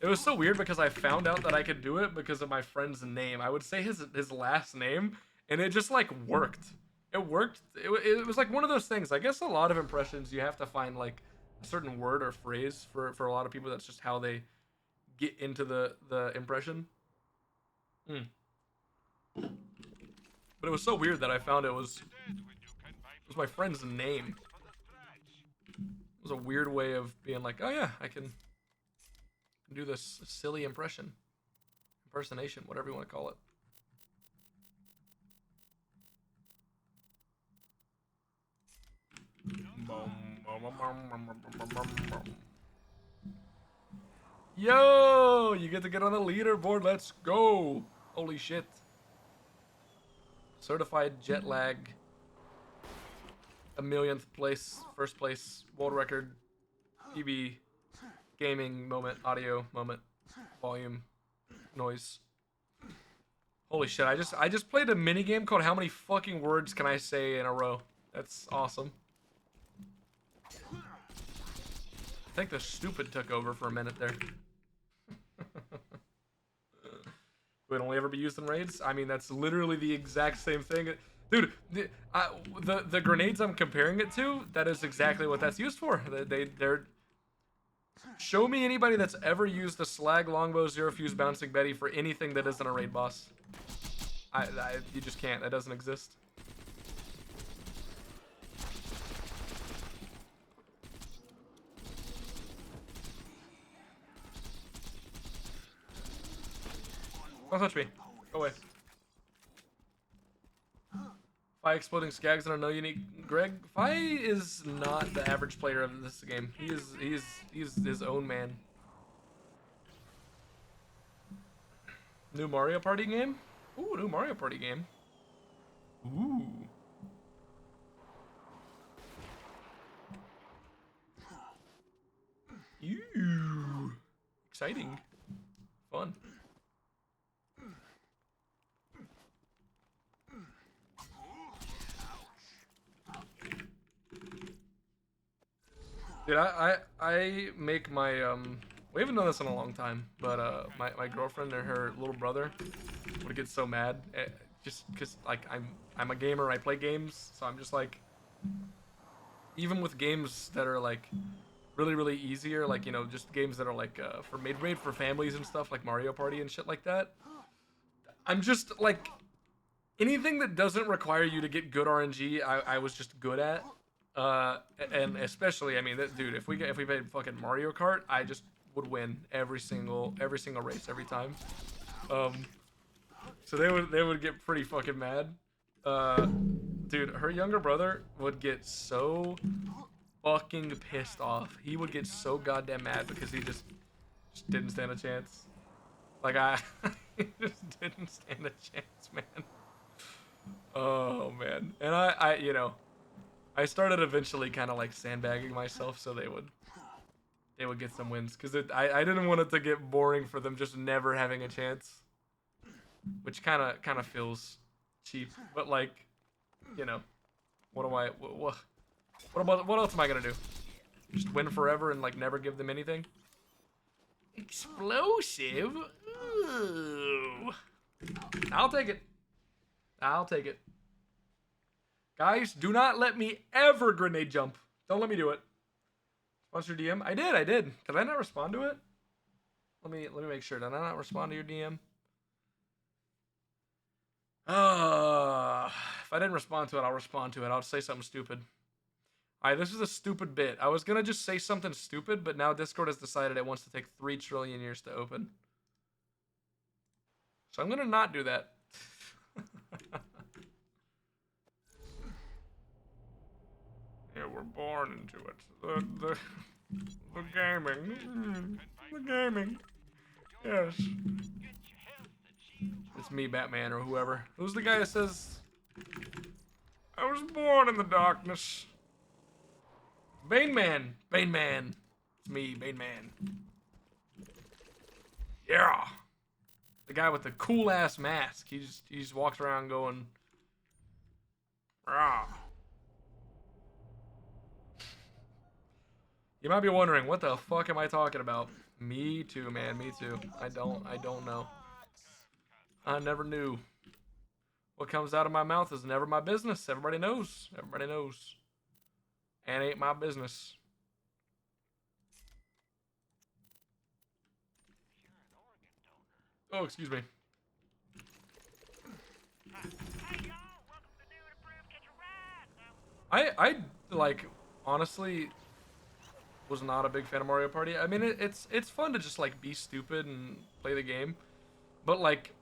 It was so weird because I found out that I could do it because of my friend's name. I would say his last name, and it just, like, worked. It worked. It was like one of those things. I guess a lot of impressions, you have to find, like, a certain word or phrase for a lot of people. That's just how they get into the impression. But it was so weird that I found it was my friend's name. It was a weird way of being like, oh yeah, I can Do this silly impersonation, whatever you want to call it. Yo, you get to get on the leaderboard. Let's go. Holy shit. Certified jet lag. A millionth place, first place, world record, PB, gaming moment, audio moment, volume, noise. Holy shit, I just played a mini game called How Many Fucking Words Can I Say in a Row? That's awesome. I think the stupid took over for a minute there. Would only ever be used in raids? I mean, that's literally the exact same thing. Dude, the grenades I'm comparing it to, that is exactly what that's used for. They're... Show me anybody that's ever used a slag, longbow, zero fuse, bouncing Betty for anything that isn't a raid boss. You just can't. That doesn't exist. Don't touch me. Go away. Fi exploding skags and a no unique Greg. Fi is not the average player of this game. He's his own man. New Mario Party game? Ooh, new Mario Party game. Ooh. Ew. Exciting. Fun. Dude, I make my we haven't done this in a long time, but my girlfriend and her little brother would get so mad just because like I'm a gamer, I play games, so I'm just like, even with games that are like really easier, like, you know, just games that are like for made for families and stuff, like Mario Party and shit like that, I'm just like, anything that doesn't require you to get good RNG, I was just good at. And especially, I mean, dude, if we played fucking Mario Kart, I just would win every single race every time. So they would get pretty fucking mad. Dude, her younger brother would get so fucking pissed off. He would get so goddamn mad because he just didn't stand a chance. Like he just didn't stand a chance, man. Oh man, and I you know. I started eventually kind of like sandbagging myself so they would get some wins, because I didn't want it to get boring for them just never having a chance, which kind of feels cheap. But like, you know, what else am I gonna do? Just win forever and like never give them anything? Explosive. Ooh. I'll take it. I'll take it. Guys, do not let me ever grenade jump. Don't let me do it. Sponsor DM? I did. Did I not respond to it? Let me make sure. Did I not respond to your DM? If I didn't respond to it, I'll respond to it. I'll say something stupid. Alright, this is a stupid bit. I was gonna just say something stupid, but now Discord has decided it wants to take 3 trillion years to open. So I'm gonna not do that. Yeah, we're born into it. The gaming. The gaming. Yes. It's me, Batman, or whoever. Who's the guy that says, I was born in the darkness? Bane Man. Bane Man. It's me, Bane Man. Yeah. The guy with the cool ass mask. He just walks around going, rah. You might be wondering, what the fuck am I talking about? Me too, man. Me too. I don't know. I never knew. What comes out of my mouth is never my business. Everybody knows. Everybody knows. And ain't my business. Oh, excuse me. I like, honestly, was not a big fan of Mario Party. I mean, it's fun to just like be stupid and play the game, but like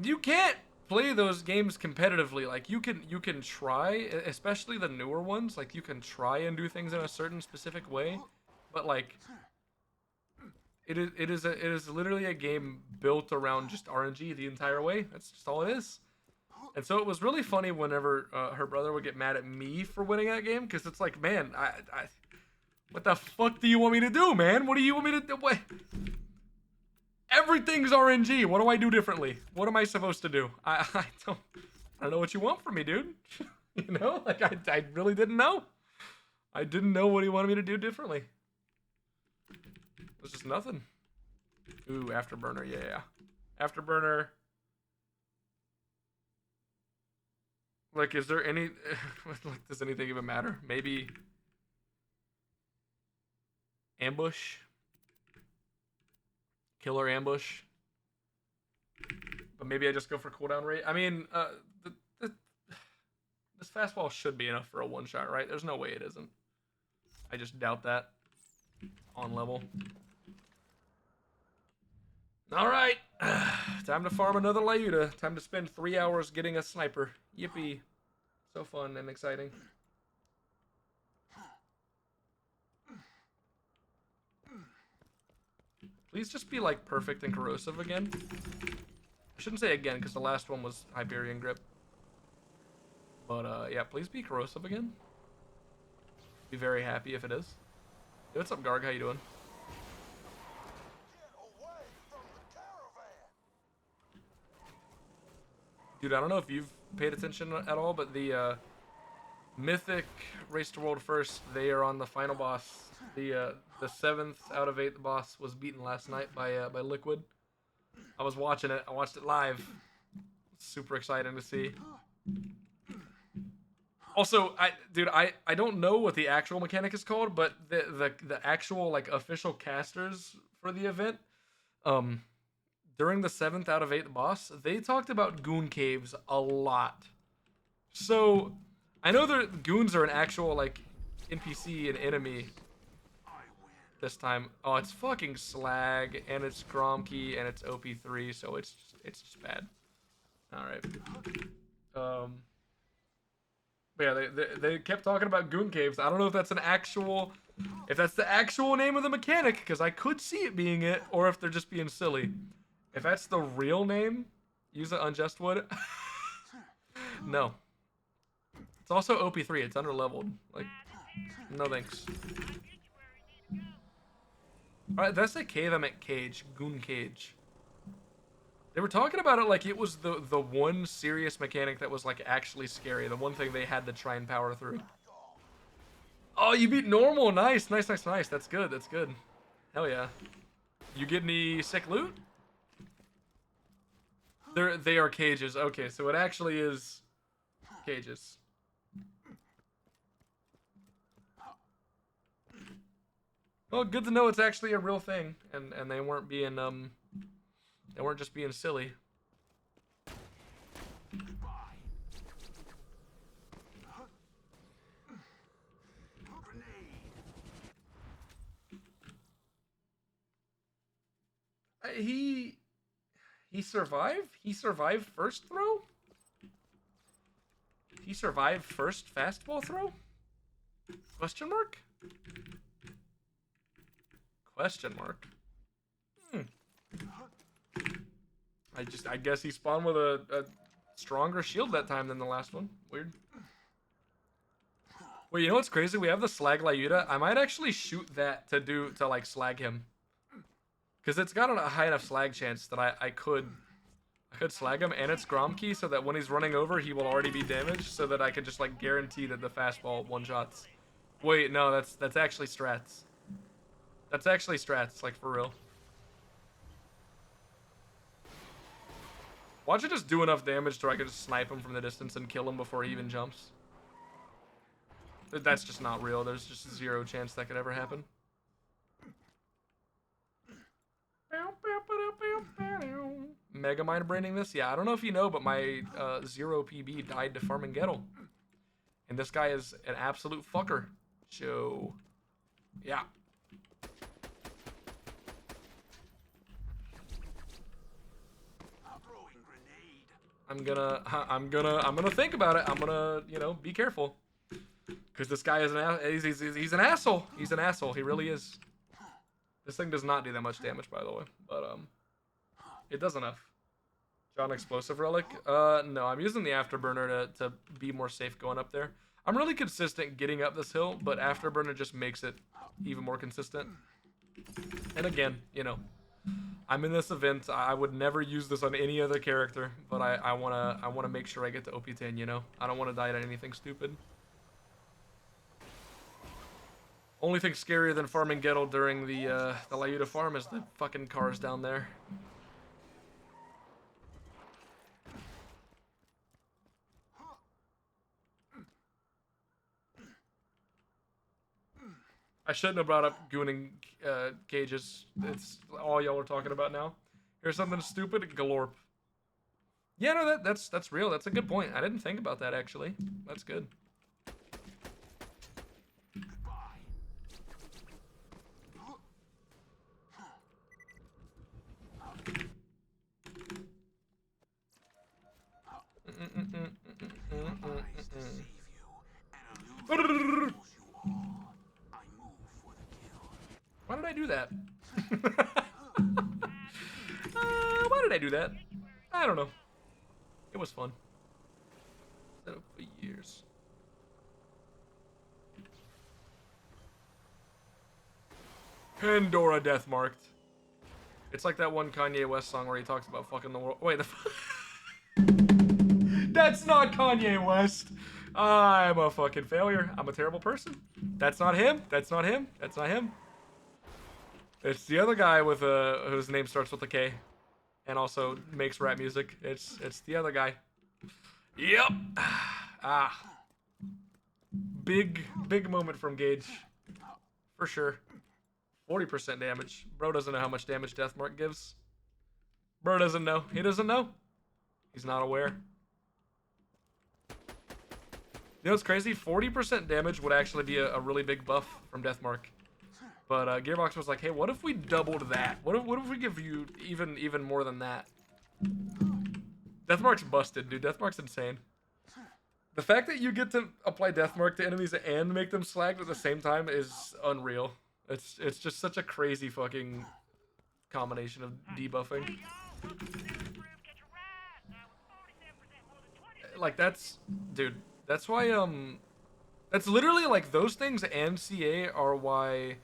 you can't play those games competitively. Like you can try, especially the newer ones. Like you can try and do things in a certain specific way, but like it is literally a game built around just RNG the entire way. That's just all it is. And so it was really funny whenever her brother would get mad at me for winning that game, because it's like, man, what the fuck do you want me to do, man? What do you want me to do? What? Everything's RNG. What do I do differently? What am I supposed to do? I don't know what you want from me, dude. You know, like I really didn't know. I didn't know what he wanted me to do differently. It was just nothing. Ooh, Afterburner, yeah. Afterburner. Like, is there any... like, does anything even matter? Maybe... Ambush? Killer Ambush? But maybe I just go for cooldown rate? I mean, this fastball should be enough for a one-shot, right? There's no way it isn't. I just doubt that. On level. Alright. Time to farm another Lyuda. Time to spend 3 hours getting a sniper. Yippee. So fun and exciting. Please just be like perfect and corrosive again. I shouldn't say again because the last one was Hyperion Grip. But yeah, please be corrosive again. Be very happy if it is. Hey, what's up, Garg? How you doing? Dude, I don't know if you've paid attention at all, but the Mythic Race to World First, they are on the final boss. The 7th out of 8th boss was beaten last night by Liquid. I was watching it. I watched it live. Super exciting to see. Also, I don't know what the actual mechanic is called, but the actual like official casters for the event, during the 7th out of 8th boss, they talked about goon caves a lot. So, I know that goons are an actual like NPC and enemy this time. Oh, it's fucking Slag, and it's Gromkey, and it's OP3, so it's just bad. All right. But yeah, they kept talking about goon caves. I don't know if that's the actual name of the mechanic, because I could see it being it, or if they're just being silly. If that's the real name, use it Unjust Wood. No. It's also OP3. It's underleveled. Like, no thanks. Alright, that's a cave. I meant cage. Goon cage. They were talking about it like it was the one serious mechanic that was like actually scary. The one thing they had to try and power through. Oh, you beat normal. Nice, nice, nice, nice. That's good. That's good. Hell yeah. You get any sick loot? They are cages. Okay, so it actually is cages. Well, good to know it's actually a real thing, and they weren't being they weren't just being silly. He survived? He survived first throw? He survived first fastball throw? Question mark? Question mark. I guess he spawned with a stronger shield that time than the last one. Weird. Wait, you know what's crazy? We have the Slag Lyuda. I might actually shoot that to like slag him. Because it's got a high enough slag chance that I could slag him, and it's Gromkey, so that when he's running over, he will already be damaged, so that I could just like guarantee that the fastball one-shots. Wait, no, that's actually strats. That's actually strats, like for real. Watch it just do enough damage to where I can just snipe him from the distance and kill him before he even jumps. That's just not real. There's just 0 chance that could ever happen. Mega mind branding this? Yeah, I don't know if you know, but my 0 PB died to Farming Ghetto. And this guy is an absolute fucker. So, Yeah. Throwing grenade. I'm gonna think about it. I'm gonna, you know, be careful. Because this guy is he's an asshole. He's an asshole. He really is. This thing does not do that much damage, by the way. But, it does enough. John Explosive Relic? No, I'm using the Afterburner to be more safe going up there. I'm really consistent getting up this hill, but Afterburner just makes it even more consistent. And again, you know, I'm in this event. I would never use this on any other character, but I wanna make sure I get to OP10, you know? I don't want to die to anything stupid. Only thing scarier than farming Gettle during the Lyuda farm is the fucking cars down there. I shouldn't have brought up gooning cages. It's all y'all are talking about now. Here's something stupid, Galorp. Yeah, no, that's real. That's a good point. I didn't think about that actually. That's good. Why did I do that? Why did I do that? I don't know. It was fun. Set up for years. Pandora Death Marked. It's like that one Kanye West song where he talks about fucking the world. Wait, that's not Kanye West. I'm a fucking failure. I'm a terrible person. That's not him. That's not him. That's not him. It's the other guy with whose name starts with a K, and also makes rap music. It's the other guy. Yep. Ah. Big moment from Gage, for sure. 40% damage. Bro doesn't know how much damage Deathmark gives. Bro doesn't know. He doesn't know. He's not aware. You know what's crazy? 40% damage would actually be a really big buff from Deathmark. But Gearbox was like, hey, what if we doubled that? What if we give you even more than that? Deathmark's busted, dude. Deathmark's insane. The fact that you get to apply Deathmark to enemies and make them slagged at the same time is unreal. It's just such a crazy fucking combination of debuffing. Like dude, that's why that's literally like those things and CA are why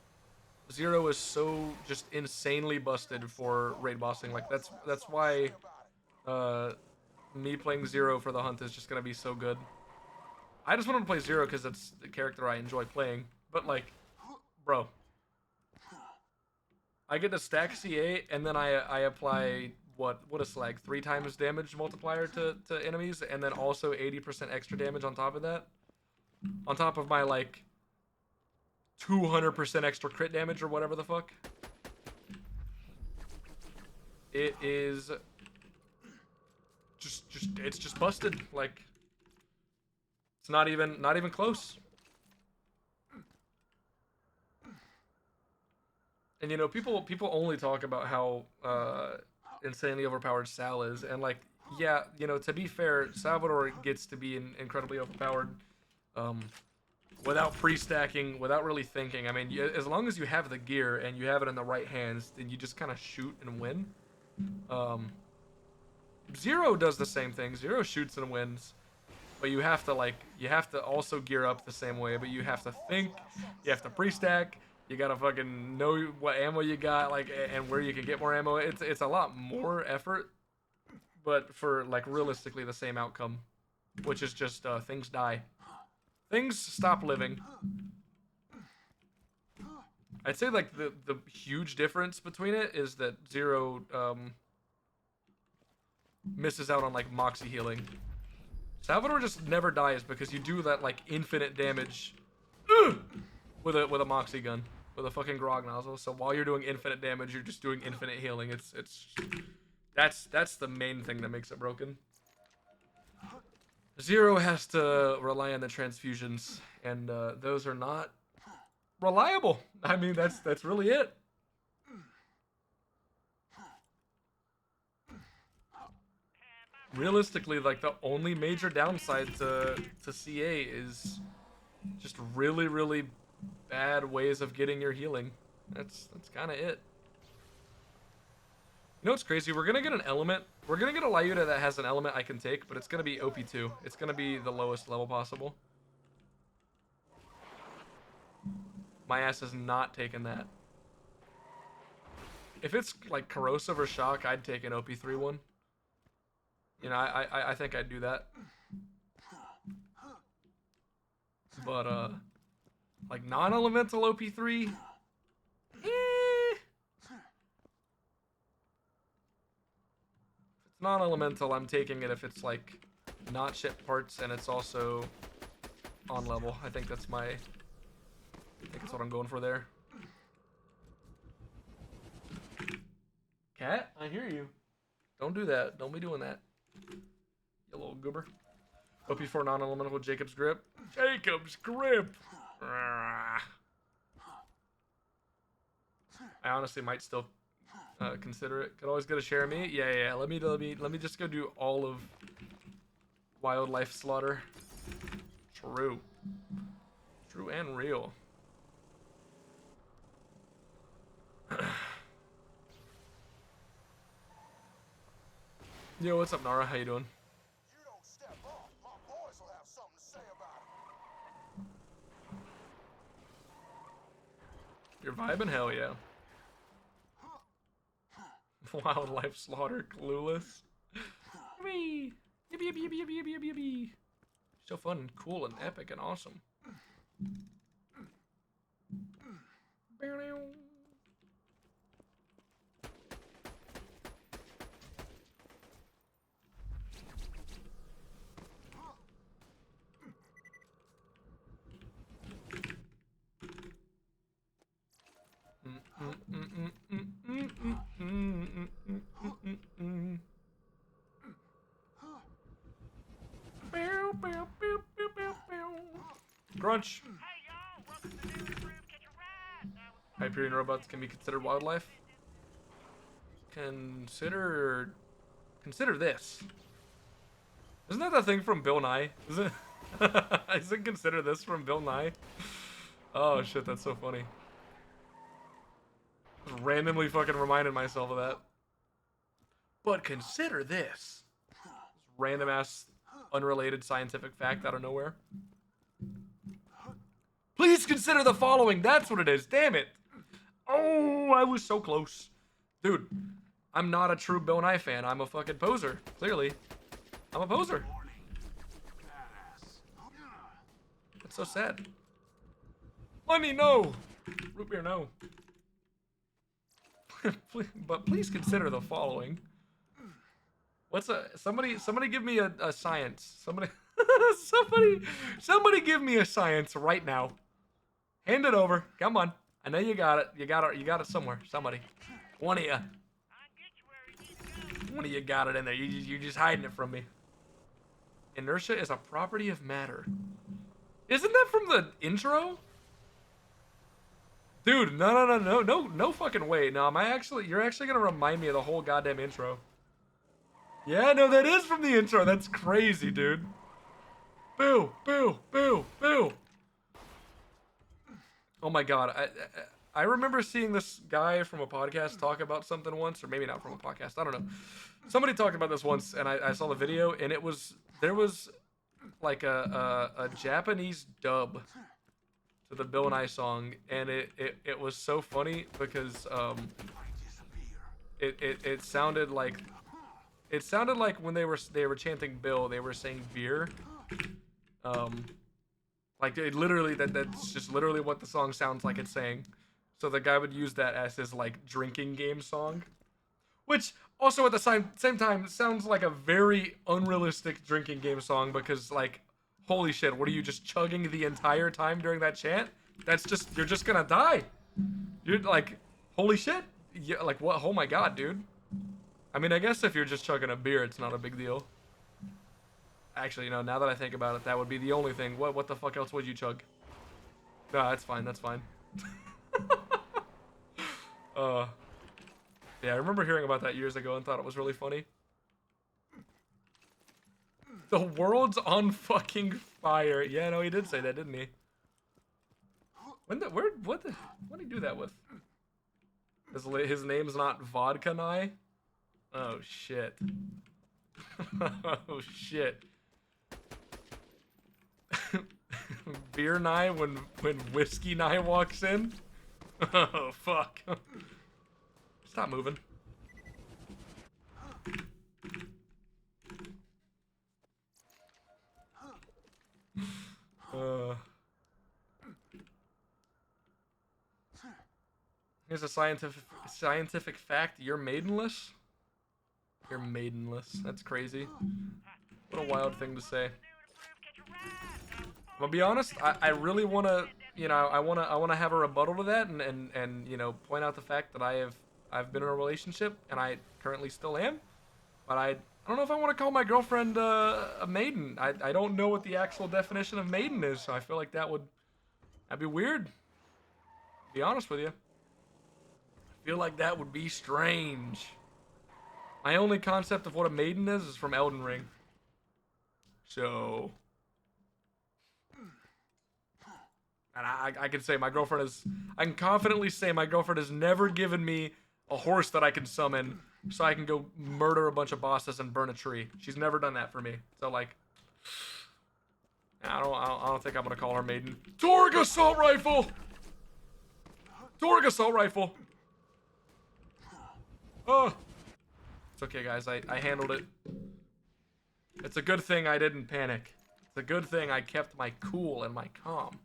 Zero is so just insanely busted for raid bossing. Like that's why me playing Zero for the hunt is just gonna be so good. I just wanted to play Zero because it's the character I enjoy playing. But like, bro, I get to stack CA and then I apply what a slag 3 times damage multiplier to enemies, and then also 80% extra damage on top of that. On top of my like 200% extra crit damage or whatever the fuck. It is it's just busted. Like it's not even close. And you know, people only talk about how insanely overpowered Sal is, and like, yeah, you know, to be fair, Salvador gets to be incredibly overpowered without pre-stacking, without really thinking. I mean, as long as you have the gear and you have it in the right hands, then you just kind of shoot and win. Zero does the same thing. Zero shoots and wins, but you have to also gear up the same way. But you have to think, you have to pre-stack. You gotta fucking know what ammo you got, like, and where you can get more ammo. It's a lot more effort, but for like realistically the same outcome, which is just things die, things stop living. I'd say like the huge difference between it is that Zero misses out on like Moxie healing. Salvador just never dies because you do that like infinite damage with a Moxie gun. With a fucking grog nozzle, so while you're doing infinite damage, you're just doing infinite healing. That's the main thing that makes it broken. Zero has to rely on the transfusions, and those are not reliable. I mean, that's really it. Realistically, like the only major downside to CA is just really, really bad ways of getting your healing. That's kind of it. You know what's crazy? We're gonna get an element. We're gonna get a Lyuda that has an element I can take, but it's gonna be OP2. It's gonna be the lowest level possible. My ass is not taking that. If it's like corrosive or shock, I'd take an OP3 one. You know, I think I'd do that. But like non-elemental OP3, it's non-elemental, I'm taking it if it's like not shit parts and it's also on level. I think that's what I'm going for there. Cat, I hear you. Don't do that. Don't be doing that. You little goober. OP4 non-elemental Jacob's grip. Jacob's grip. I honestly might still consider it. Could always get a share of me. Yeah. Let me just go do all of wildlife slaughter. True and real. Yo, what's up, Nara? How you doing? You don't step up, my boys will have something to say about it. You're vibing? Hell yeah. Wildlife slaughter, clueless. Yippee! Yippee. So fun and cool and epic and awesome. Crunch. Hyperion robots can be considered wildlife. Consider this. Isn't that the thing from Bill Nye? Is it? Isn't consider this from Bill Nye? Oh shit, that's so funny. Just randomly fucking reminded myself of that. But consider this. This random ass, unrelated scientific fact out of nowhere. Please consider the following. That's what it is. Damn it. Oh, I was so close. Dude, I'm not a true Bill Nye fan. I'm a fucking poser. Clearly. I'm a poser. That's so sad. Money, no. Root beer, no. But please consider the following. What's somebody give me a science. Somebody somebody give me a science right now. Hand it over. Come on. I know you got it. You got it somewhere. Somebody. One of you. One of you got it in there. You're just hiding it from me. Inertia is a property of matter. Isn't that from the intro? Dude, no fucking way. No, you're actually gonna remind me of the whole goddamn intro. Yeah, no, that is from the intro. That's crazy, dude. Boo, boo, boo, boo. Oh my god, I remember seeing this guy from a podcast talk about something once, or maybe not from a podcast, I don't know. Somebody talked about this once, and I saw the video, and there was like a Japanese dub to the Bill Nye song, and it was so funny because it sounded like when they were chanting Bill, they were saying beer. Like literally that's just literally what the song sounds like it's saying. So the guy would use that as his like drinking game song, which also at the same time sounds like a very unrealistic drinking game song because like, holy shit, what are you just chugging the entire time during that chant? You're just gonna die. You're like, holy shit. Yeah, like what? Oh my god, dude. I mean, I guess if you're just chugging a beer, it's not a big deal. Actually, you know, now that I think about it, that would be the only thing. What the fuck else would you chug? No, that's fine. That's fine. Yeah, I remember hearing about that years ago and thought it was really funny. The world's on fucking fire. Yeah, no, he did say that, didn't he? What did he do that with? His name's not Vodka Nye? Oh, shit. Oh, shit. Beer Nye when Whiskey Nye walks in? Oh, fuck. Stop moving. Here's a scientific fact. You're maidenless? You're maidenless. That's crazy. What a wild thing to say. I'll be honest, I really want to, you know, I want to have a rebuttal to that and you know, point out the fact that I've been in a relationship and I currently still am, but I don't know if I want to call my girlfriend a maiden. I don't know what the actual definition of maiden is, so I feel like that'd be weird. To be honest with you. I feel like that would be strange. My only concept of what a maiden is from Elden Ring. So, and I can say my girlfriend is, I can confidently say my girlfriend has never given me a horse that I can summon so I can go murder a bunch of bosses and burn a tree. She's never done that for me. So like, I don't think I'm gonna call her maiden. Torg assault rifle! Torg assault rifle! Oh! It's okay, guys. I handled it. It's a good thing I didn't panic. It's a good thing I kept my cool and my calm.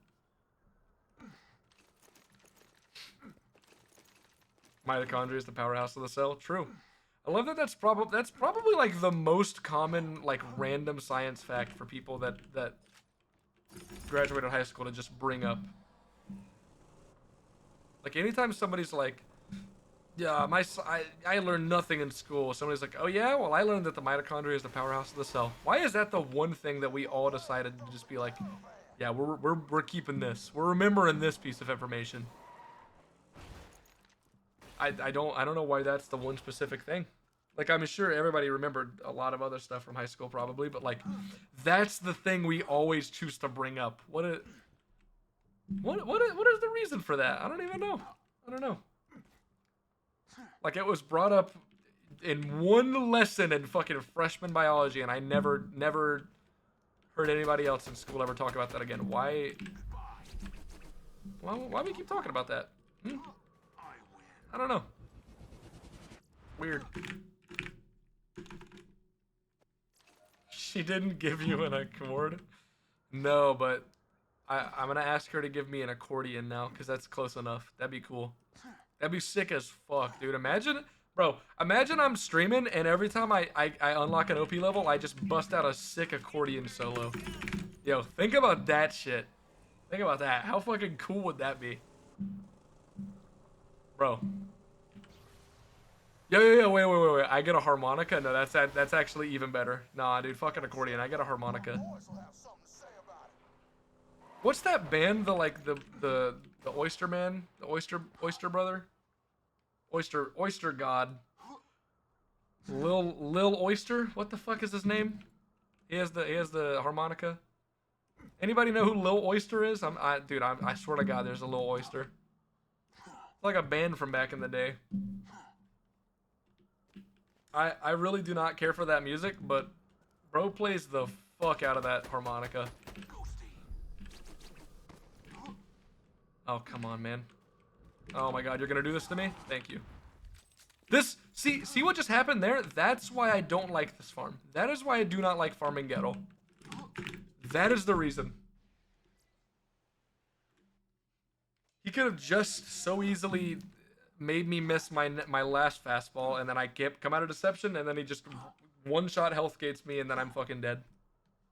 Mitochondria is the powerhouse of the cell. True. I love that. That's probably like the most common like random science fact for people that graduated high school to just bring up. Like anytime somebody's like, yeah, I learned nothing in school. Somebody's like, oh yeah, well I learned that the mitochondria is the powerhouse of the cell. Why is that the one thing that we all decided to just be like, yeah, we're keeping this. We're remembering this piece of information. I don't know why that's the one specific thing. Like I'm sure everybody remembered a lot of other stuff from high school probably, but like that's the thing we always choose to bring up. What is the reason for that? I don't even know. I don't know. Like it was brought up in one lesson in fucking freshman biology, and I never heard anybody else in school ever talk about that again. Why do we keep talking about that? I don't know. Weird. She didn't give you an accord? No, but I'm gonna ask her to give me an accordion now, because that's close enough. That'd be cool. That'd be sick as fuck, dude. Imagine I'm streaming and every time I unlock an OP level, I just bust out a sick accordion solo. Yo, think about that shit. Think about that. How fucking cool would that be? Bro. Yo, wait. I get a harmonica? No, that's actually even better. Nah, dude, fucking accordion. I get a harmonica. What's that band? The Oyster Man? The Oyster Brother? Oyster God. Lil Oyster? What the fuck is his name? He has the harmonica. Anybody know who Lil Oyster is? I swear to God, there's a Lil Oyster. It's like a band from back in the day. I really do not care for that music, but bro plays the fuck out of that harmonica. Oh, come on, man. Oh my God, you're gonna do this to me? Thank you. See what just happened there? That's why I don't like this farm. That is why I do not like farming ghetto. That is the reason. He could have just so easily made me miss my last fastball, and then I come out of deception, and then he just one-shot health gates me, and then I'm fucking dead.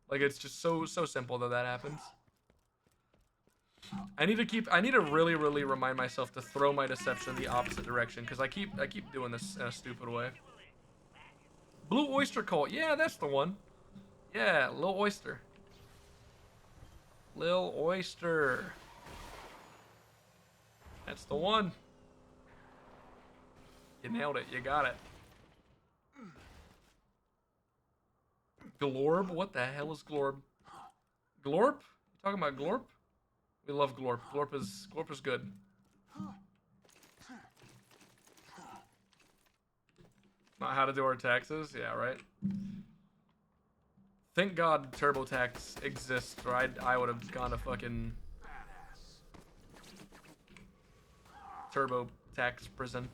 Like, it's just so simple that happens. I need to really remind myself to throw my deception the opposite direction, because I keep doing this in a stupid way. Blue Oyster Cult, yeah, that's the one. Yeah, Lil Oyster. Lil Oyster. That's the one. You nailed it. You got it. Glorb? What the hell is Glorb? Glorp? You talking about Glorp? We love Glorp. Glorp is good. Not how to do our taxes? Yeah, right. Thank God TurboTax exists, or I would have gone to fucking TurboTax prison.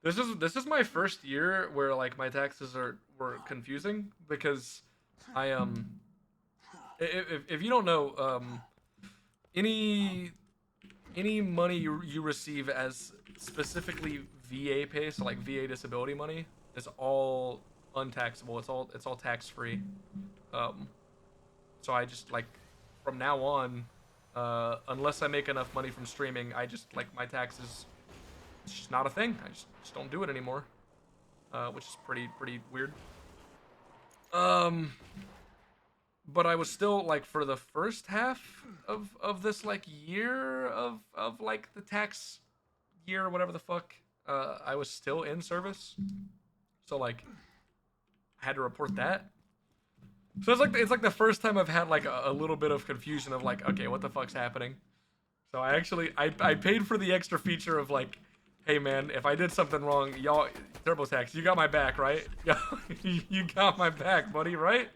This is my first year where like my taxes were confusing because I if you don't know any money you receive as specifically VA pay, so like VA disability money, is all untaxable. It's all tax free. So I just like from now on, unless I make enough money from streaming, I just like my taxes. It's just not a thing. I just don't do it anymore, which is pretty weird. But I was still like for the first half of this like year of like the tax year or whatever the fuck, I was still in service, so like I had to report that. So it's like the first time I've had like a little bit of confusion of like, okay, what the fuck's happening? So I paid for the extra feature of like, hey man, if I did something wrong, y'all, TurboTax, you got my back, right? You got my back, buddy, right?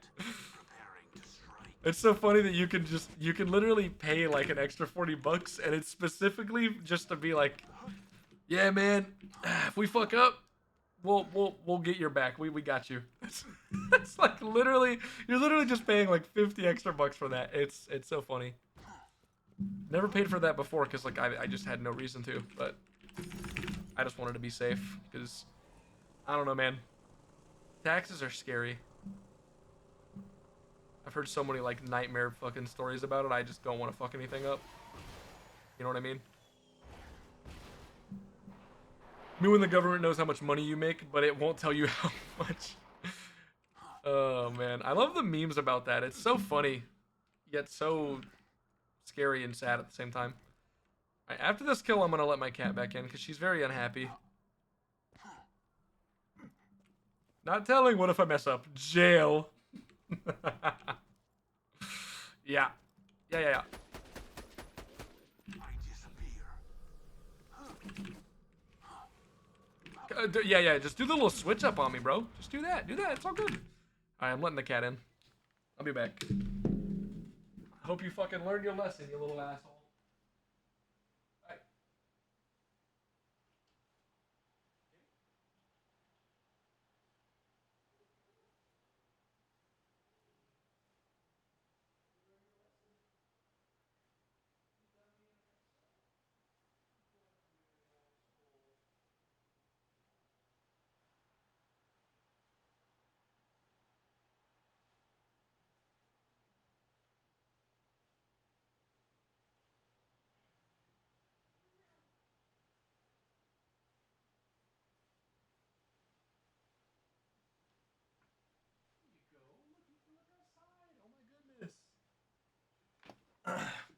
It's so funny that you can literally pay like an extra $40 and it's specifically just to be like, yeah man, if we fuck up, we'll get your back. We got you. It's like literally you're literally just paying like 50 extra bucks for that. It's so funny. Never paid for that before because like I just had no reason to, but I just wanted to be safe because I don't know, man. Taxes are scary. I've heard so many like nightmare fucking stories about it. I just don't want to fuck anything up. You know what I mean? Me when the government knows how much money you make, but it won't tell you how much. Oh man, I love the memes about that. It's so funny, yet so scary and sad at the same time. All right, after this kill, I'm gonna let my cat back in because she's very unhappy. Not telling. What if I mess up? Jail. Yeah. Yeah. Yeah. Just do the little switch up on me, bro. Just do that. It's all good. All right, I'm letting the cat in. I'll be back. I hope you fucking learned your lesson, you little asshole. Bye.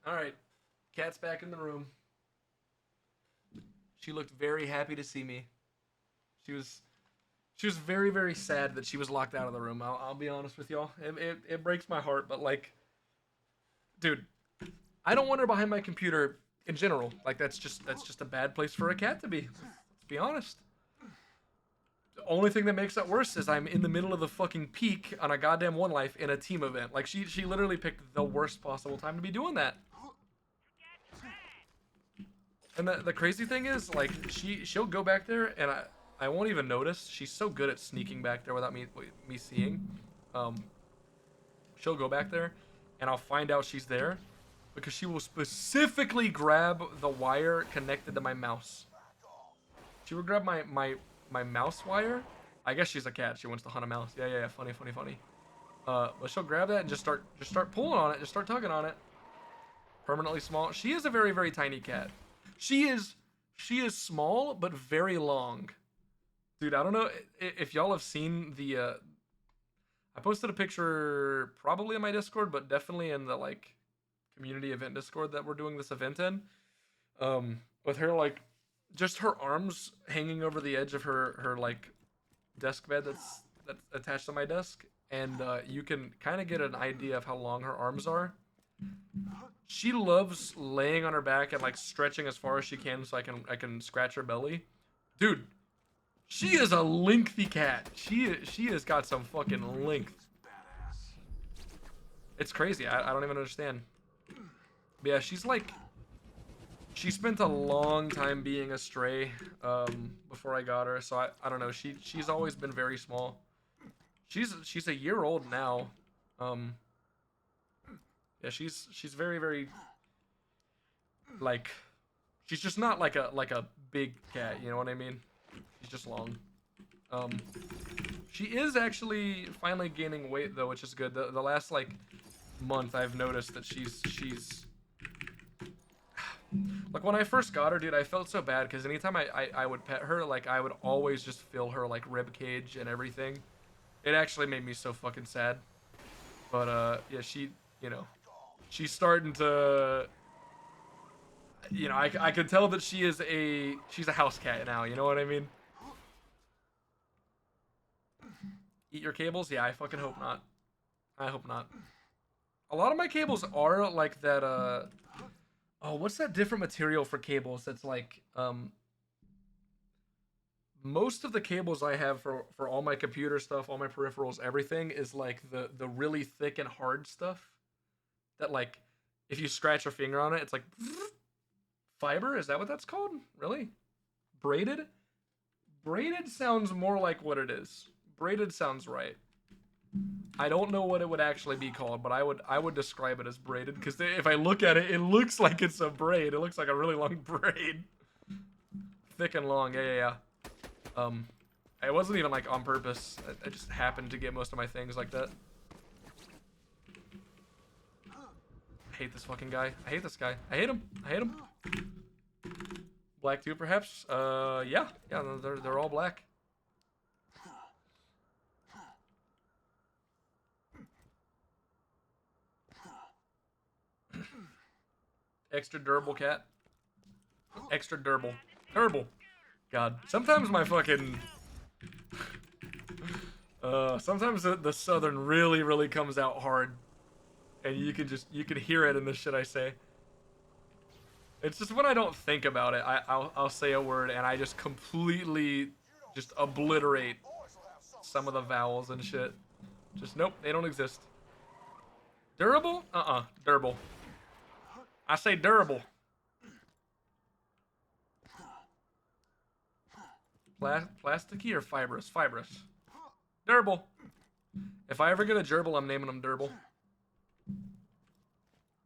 All right, cat's back in the room. She looked very happy to see me. She was very sad that she was locked out of the room. I'll be honest with y'all. It breaks my heart, but like, dude, I don't want her behind my computer in general. Like that's just a bad place for a cat to be. Let's be honest. The only thing that makes that worse is I'm in the middle of the fucking peak on a goddamn One Life in a team event. Like she literally picked the worst possible time to be doing that. And the crazy thing is, like, she'll go back there, and I won't even notice. She's so good at sneaking back there without me seeing. She'll go back there, and I'll find out she's there, because she will specifically grab the wire connected to my mouse. She will grab my mouse wire. I guess she's a cat. She wants to hunt a mouse. Yeah. Funny. But she'll grab that and just start pulling on it. Just start tugging on it. Permanently small. She is a very tiny cat. She is small but very long. Dude, I don't know if y'all have seen the I posted a picture probably in my Discord, but definitely in the like community event Discord that we're doing this event in. With her like just her arms hanging over the edge of her like desk bed that's attached to my desk, and you can kind of get an idea of how long her arms are. She loves laying on her back and like stretching as far as she can so I can scratch her belly. Dude, she is a lengthy cat. She has got some fucking length. Badass. It's crazy. I don't even understand. But yeah, she's like she spent a long time being a stray before I got her, so I don't know. She's always been very small. She's a year old now. Yeah, she's very very like she's just not like a big cat, you know what I mean? She's just long. She is actually finally gaining weight though, which is good. The last like month I've noticed that she's like when I first got her, dude, I felt so bad because anytime I would pet her, like I would always just feel her like rib cage and everything. It actually made me so fucking sad. But yeah, she, you know, she's starting to, you know, I could tell that she's a house cat now. You know what I mean? Eat your cables? Yeah, I fucking hope not. I hope not. A lot of my cables are like that. Oh, what's that different material for cables? That's like most of the cables I have for all my computer stuff, all my peripherals, everything is like the really thick and hard stuff that like if you scratch your finger on it, it's like fiber. Is that what that's called? Really? Braided? Braided sounds more like what it is. Braided sounds right. I don't know what it would actually be called, but I would describe it as braided because if I look at it, it looks like it's a braid. It looks like a really long braid, thick and long. Yeah. It wasn't even like on purpose. I just happened to get most of my things like that. I hate this fucking guy. I hate this guy. I hate him. I hate him. Black too, perhaps. Yeah. They're all black. Extra durable cat. Extra durable. Durable. God. Sometimes my fucking... sometimes the southern really comes out hard. And you can hear it in the shit I say. It's just when I don't think about it, I'll say a word and I just completely just obliterate some of the vowels and shit. Just nope, they don't exist. Durable? Durable. I say durable. Plasticky or fibrous? Fibrous. Durable. If I ever get a gerbil, I'm naming him Durable.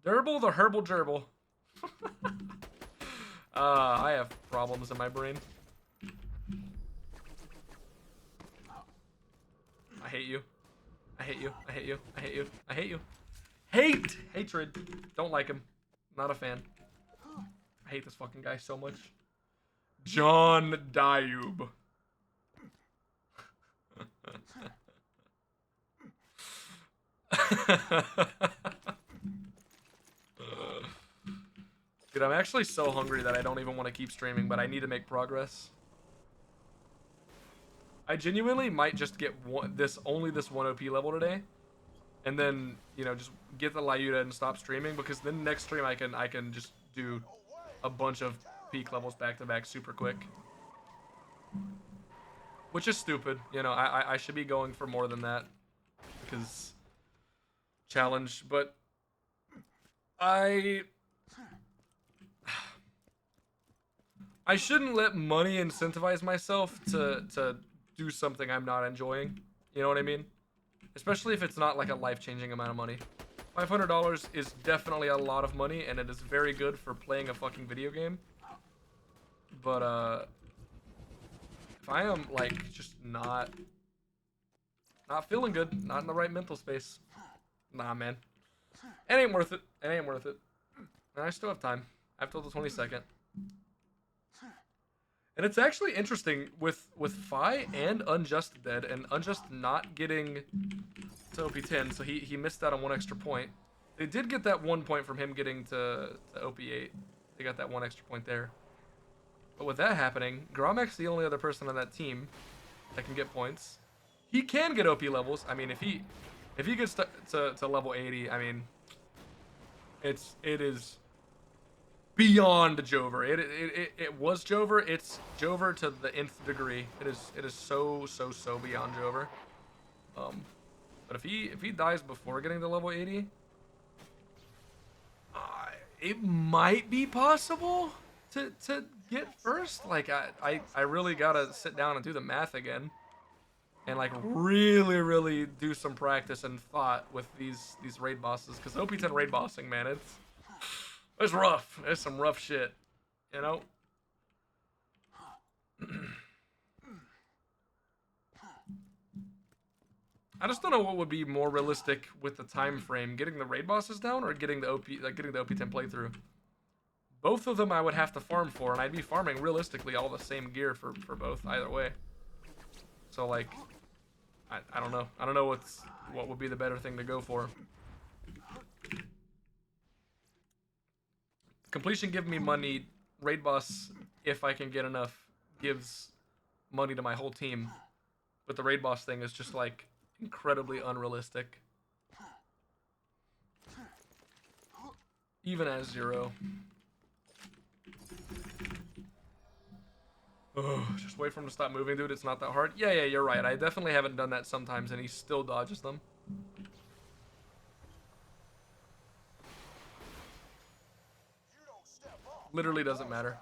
Durable the herbal gerbil. I have problems in my brain. I hate you. I hate you. I hate you. I hate you. I hate you. Hate! Hatred. Don't like him. Not a fan. I hate this fucking guy so much. John Diube. Dude, I'm actually so hungry that I don't even want to keep streaming, but I need to make progress. I genuinely might just get only this 1 OP level today. And then, you know, just get the Lyuda and stop streaming, because then next stream I can just do a bunch of peak levels back to back super quick. Which is stupid, you know, I should be going for more than that. Because challenge, but I shouldn't let money incentivize myself to do something I'm not enjoying. You know what I mean? Especially if it's not like a life-changing amount of money. $500 is definitely a lot of money, and it is very good for playing a fucking video game. But if I am like just not feeling good, not in the right mental space, nah, man, it ain't worth it. It ain't worth it. And I still have time. I have till the 22nd. And it's actually interesting with Fi and Unjust dead, and Unjust not getting to OP10, so he missed out on 1 extra point. They did get that 1 point from him getting to OP8. They got that 1 extra point there. But with that happening, Gromek's the only other person on that team that can get points. He can get OP levels. I mean, if he gets to level 80, I mean, it is beyond Jover. It was Jover. It's Jover to the nth degree. It is so beyond Jover. But if he dies before getting to level 80, it might be possible to get first. Like I really gotta sit down and do the math again, and like really do some practice and thought with these raid bosses, because OP10 raid bossing, man, it's rough. It's some rough shit, you know. I just don't know what would be more realistic with the time frame: getting the raid bosses down or getting the OP10 playthrough. Both of them I would have to farm for, and I'd be farming realistically all the same gear for both either way. So like, I don't know. I don't know what would be the better thing to go for. Completion give me money. Raid boss, if I can get enough, gives money to my whole team. But the raid boss thing is just like incredibly unrealistic. Even as Zero. Oh, just wait for him to stop moving, dude. It's not that hard. Yeah, you're right. I definitely haven't done that sometimes, and he still dodges them. Literally doesn't matter.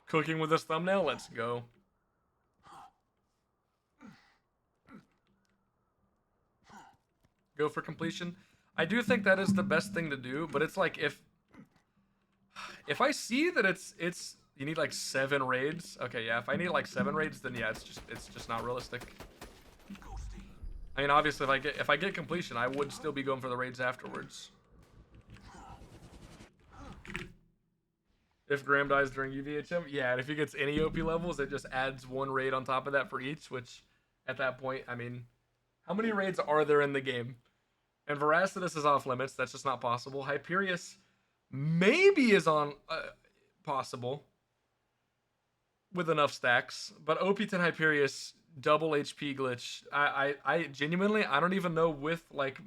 Cooking with this thumbnail? Let's go. Go for completion. I do think that is the best thing to do, but it's like if I see that it's you need like 7 raids. Okay, yeah, if I need like 7 raids, then yeah, it's just not realistic. I mean, obviously if I get completion, I would still be going for the raids afterwards. If Graham dies during UVHM, yeah, and if he gets any OP levels, it just adds 1 raid on top of that for each, which at that point, I mean, how many raids are there in the game? And Veracitus is off limits. That's just not possible. Hyperius maybe is on possible with enough stacks, but OP10 Hyperius double HP glitch. I genuinely, I don't even know with like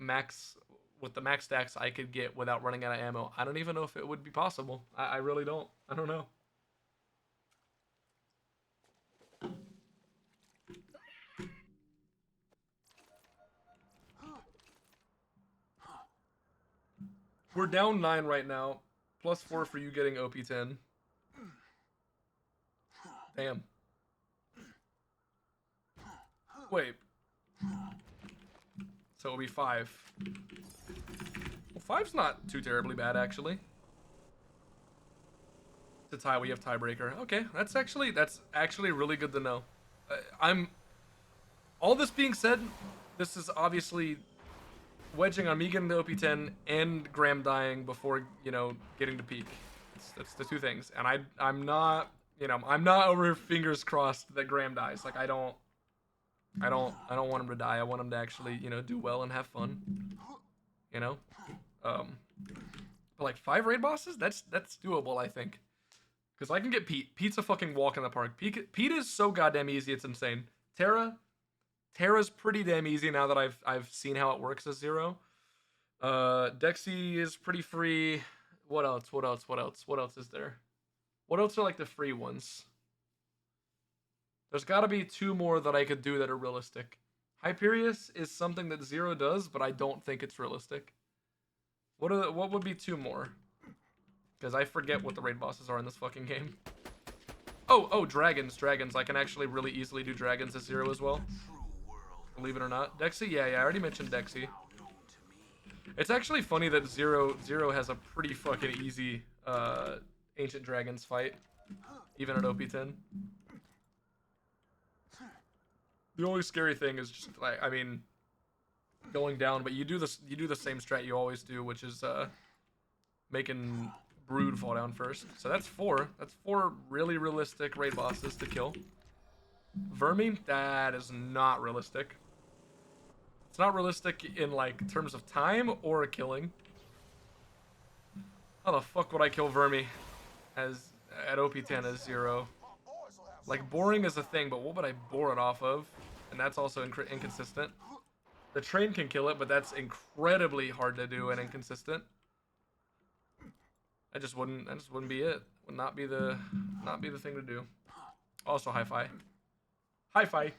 with the max stacks I could get without running out of ammo. I don't even know if it would be possible. I really don't. I don't know. We're down 9 right now. +4 for you getting OP10. Damn. Wait. So it'll be 5. Well, 5's not too terribly bad, actually. To tie, we have tiebreaker. Okay, that's actually really good to know. All this being said, this is obviously wedging on me getting the OP10 and Graham dying before, you know, getting to peak. That's the 2 things. And I'm not, you know, I'm not over fingers crossed that Graham dies. Like I don't want him to die. I want him to actually, you know, do well and have fun. You know? But like 5 raid bosses, that's doable, I think. Because I can get Pete. Pete's a fucking walk in the park. Pete is so goddamn easy, it's insane. Terra's pretty damn easy now that I've seen how it works as Zero. Dexy is pretty free. What else is there? What else are like the free ones? There's gotta be 2 more that I could do that are realistic. Hyperius is something that Zero does, but I don't think it's realistic. What would be 2 more? Because I forget what the raid bosses are in this fucking game. Oh, dragons. I can actually really easily do dragons as Zero as well. Believe it or not. Dexy? Yeah, I already mentioned Dexy. It's actually funny that Zero has a pretty fucking easy Ancient Dragons fight. Even at OP10. The only scary thing is just, like, I mean, going down, but you do the same strat you always do, which is making Brood fall down first. So that's 4. That's 4 really realistic raid bosses to kill. Vermi, that is not realistic. It's not realistic in like terms of time or killing. How the fuck would I kill Vermi as at OP10 as 0? Like, boring is a thing, but what would I bore it off of? And that's also inconsistent. The train can kill it, but that's incredibly hard to do and inconsistent. That just wouldn't be it. Would not be the thing to do. Also hi-fi. Hi-fi.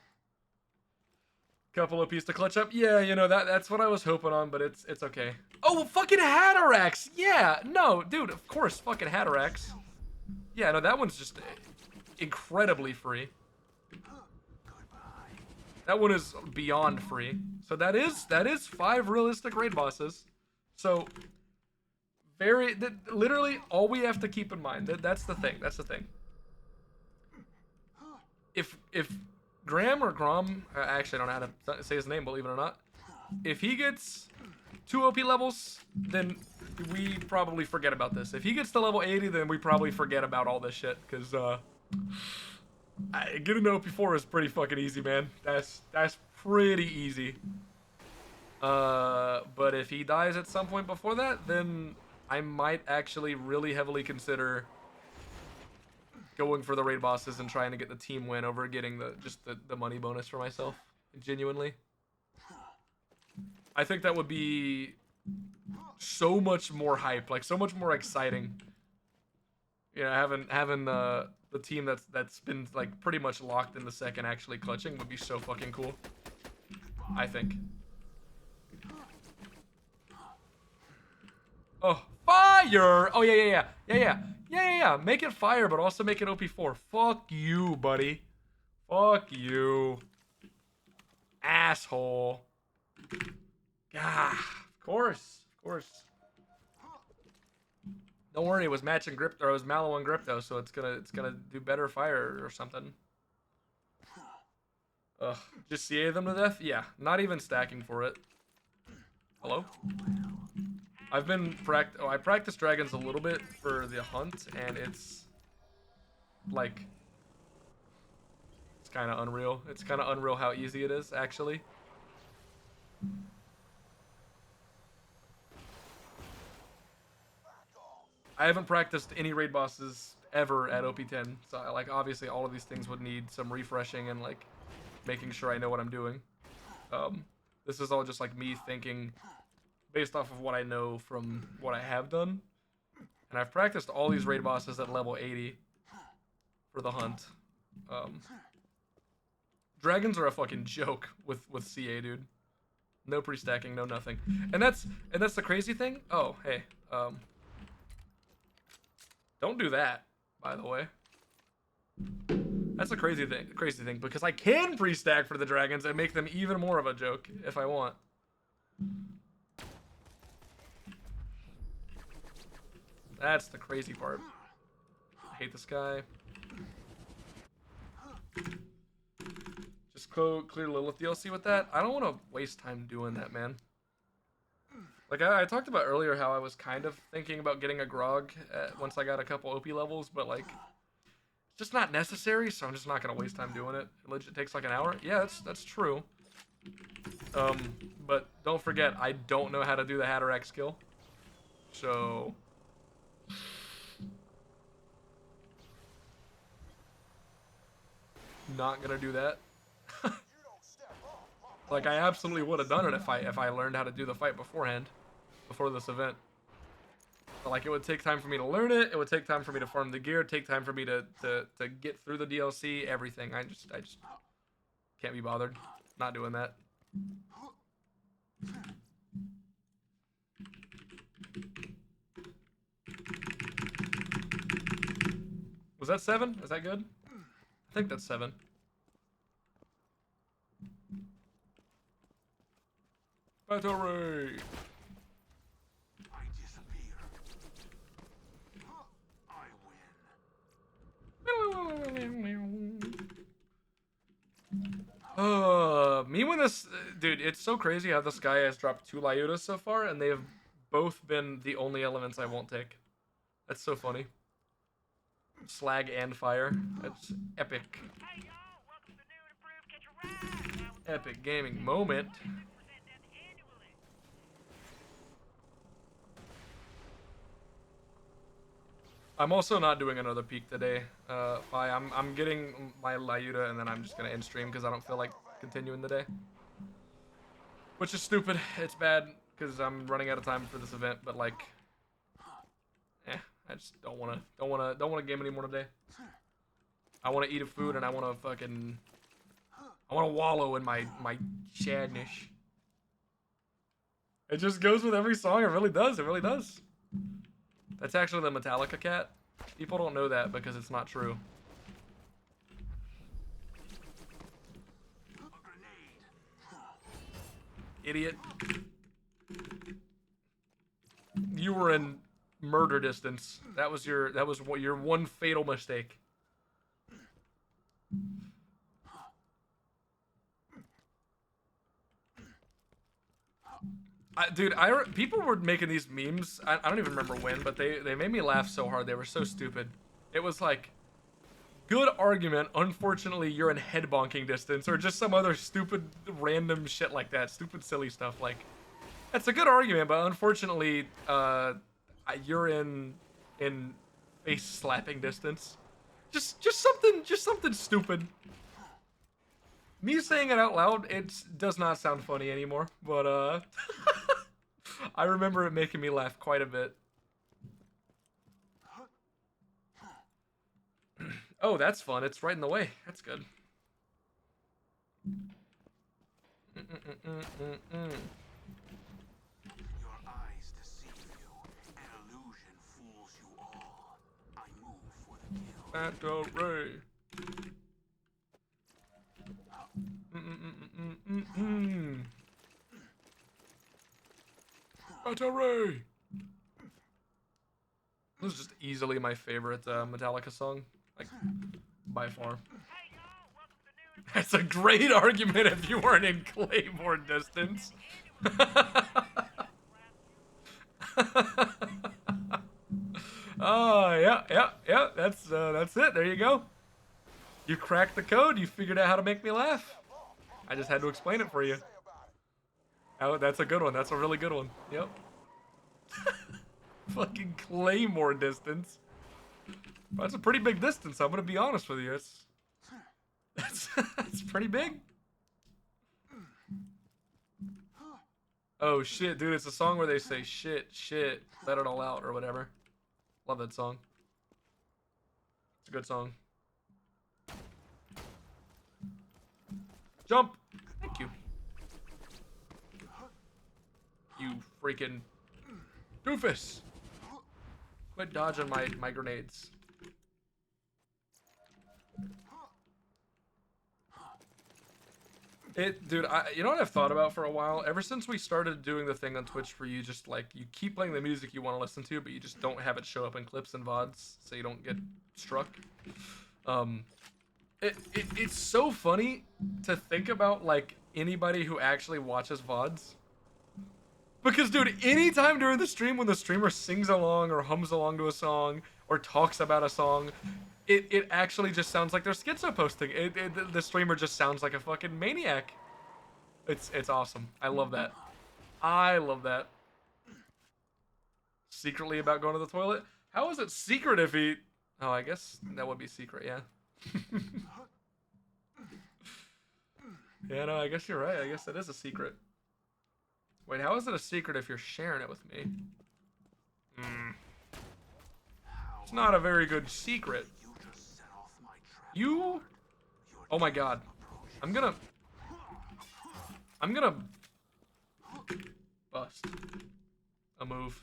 Couple of pieces to clutch up. Yeah, you know, that's what I was hoping on, but it's okay. Oh, well, fucking Hatterax. Yeah, no, dude, of course, fucking Hatterax. Yeah, no, that one's just incredibly free. That one is beyond free. So that is 5 realistic raid bosses. So literally all we have to keep in mind, that's the thing. If Graham or Grom, actually I don't know how to say his name, believe it or not. If he gets 2 OP levels, then we probably forget about this. If he gets to level 80, then we probably forget about all this shit, because getting to OP4 is pretty fucking easy, man. That's pretty easy. But if he dies at some point before that, then I might actually really heavily consider going for the raid bosses and trying to get the team win over getting the money bonus for myself. Genuinely, I think that would be so much more hype, like so much more exciting. You know, having the team that's been like pretty much locked in the second actually clutching would be so fucking cool, I think. Oh, fire! Oh yeah. Make it fire, but also make it OP4. Fuck you, buddy. Fuck you, asshole. Gah, of course. Don't worry, it was matching grip, or it was Mallow and Grip though, so it's gonna do better fire or something. Ugh, just CA them to death? Yeah, not even stacking for it. Hello? I've been I practiced dragons a little bit for the hunt, and it's like, it's kind of unreal. It's kind of unreal how easy it is, actually. I haven't practiced any raid bosses ever at OP10, so like obviously all of these things would need some refreshing and like making sure I know what I'm doing. This is all just like me thinking based off of what I know from what I have done. And I've practiced all these raid bosses at level 80 for the hunt. Dragons are a fucking joke with CA, dude. No pre-stacking, no nothing. And that's the crazy thing. Oh, hey. Don't do that, by the way. That's a crazy thing, because I can pre-stack for the dragons and make them even more of a joke if I want. That's the crazy part. I hate this guy. Just clear Lilith DLC with that. I don't want to waste time doing that, man. Like, I talked about earlier how I was kind of thinking about getting a grog once I got a couple OP levels, but like, it's just not necessary, so I'm just not gonna waste time doing it. It legit takes like an hour. Yeah, that's true. But don't forget, I don't know how to do the Hatterax skill, so not gonna do that. Like, I absolutely would have done it if I learned how to do the fight beforehand, before this event. But like, it would take time for me to learn it. It would take time for me to farm the gear. Take time for me to get through the DLC. Everything. I just can't be bothered. Not doing that. Was that 7? Is that good? I think that's 7. Battery! I disappear. I win. Me when this, dude. It's so crazy how this guy has dropped 2 Lyudas so far, and they have both been the only elements I won't take. That's so funny. Slag and fire. That's epic. Epic gaming moment. I'm also not doing another peak today. I'm getting my Lyuda and then I'm just gonna end stream because I don't feel like continuing the day. Which is stupid. It's bad because I'm running out of time for this event. But like, I just don't wanna game anymore today. I wanna eat a food and I wanna wallow in my sadness. It just goes with every song. It really does. It really does. That's actually the Metallica cat. People don't know that because it's not true. Idiot. You were in murder distance. That was your one fatal mistake. Dude, people were making these memes. I don't even remember when, but they made me laugh so hard. They were so stupid. It was like, good argument. Unfortunately, you're in head bonking distance, or just some other stupid, random shit like that. Stupid, silly stuff. Like, that's a good argument, but unfortunately, you're in face slapping distance. Just something stupid. Me saying it out loud, it does not sound funny anymore, but I remember it making me laugh quite a bit. Oh, that's fun. It's right in the way. That's good. Your eyes deceive you. An illusion fools you all. I move for the kill. Battle Ray. Battle Ray. This is just easily my favorite Metallica song, like by far. That's a great argument if you weren't in Claymore distance. Oh yeah. That's it. There you go. You cracked the code. You figured out how to make me laugh. I just had to explain it for you. Oh, that's a good one. That's a really good one. Yep. Fucking Claymore distance. That's a pretty big distance. I'm gonna be honest with you. That's pretty big. Oh shit, dude! It's a song where they say shit, let it all out or whatever. Love that song. It's a good song. Jump! Thank you. You freaking doofus! Quit dodging my grenades. Dude, you know what I've thought about for a while? Ever since we started doing the thing on Twitch where you just, like, you keep playing the music you want to listen to, but you just don't have it show up in clips and VODs, so you don't get struck. It's so funny to think about, like, anybody who actually watches VODs. Because, dude, anytime during the stream when the streamer sings along or hums along to a song or talks about a song, it actually just sounds like they're schizo posting. The streamer just sounds like a fucking maniac. It's awesome. I love that. I love that. Secretly about going to the toilet? How is it secret if he... Oh, I guess that would be secret, yeah. Yeah, no, I guess you're right. I guess that is a secret. Wait, how is it a secret if you're sharing it with me? It's not a very good secret. You? Oh my god. I'm gonna bust a move.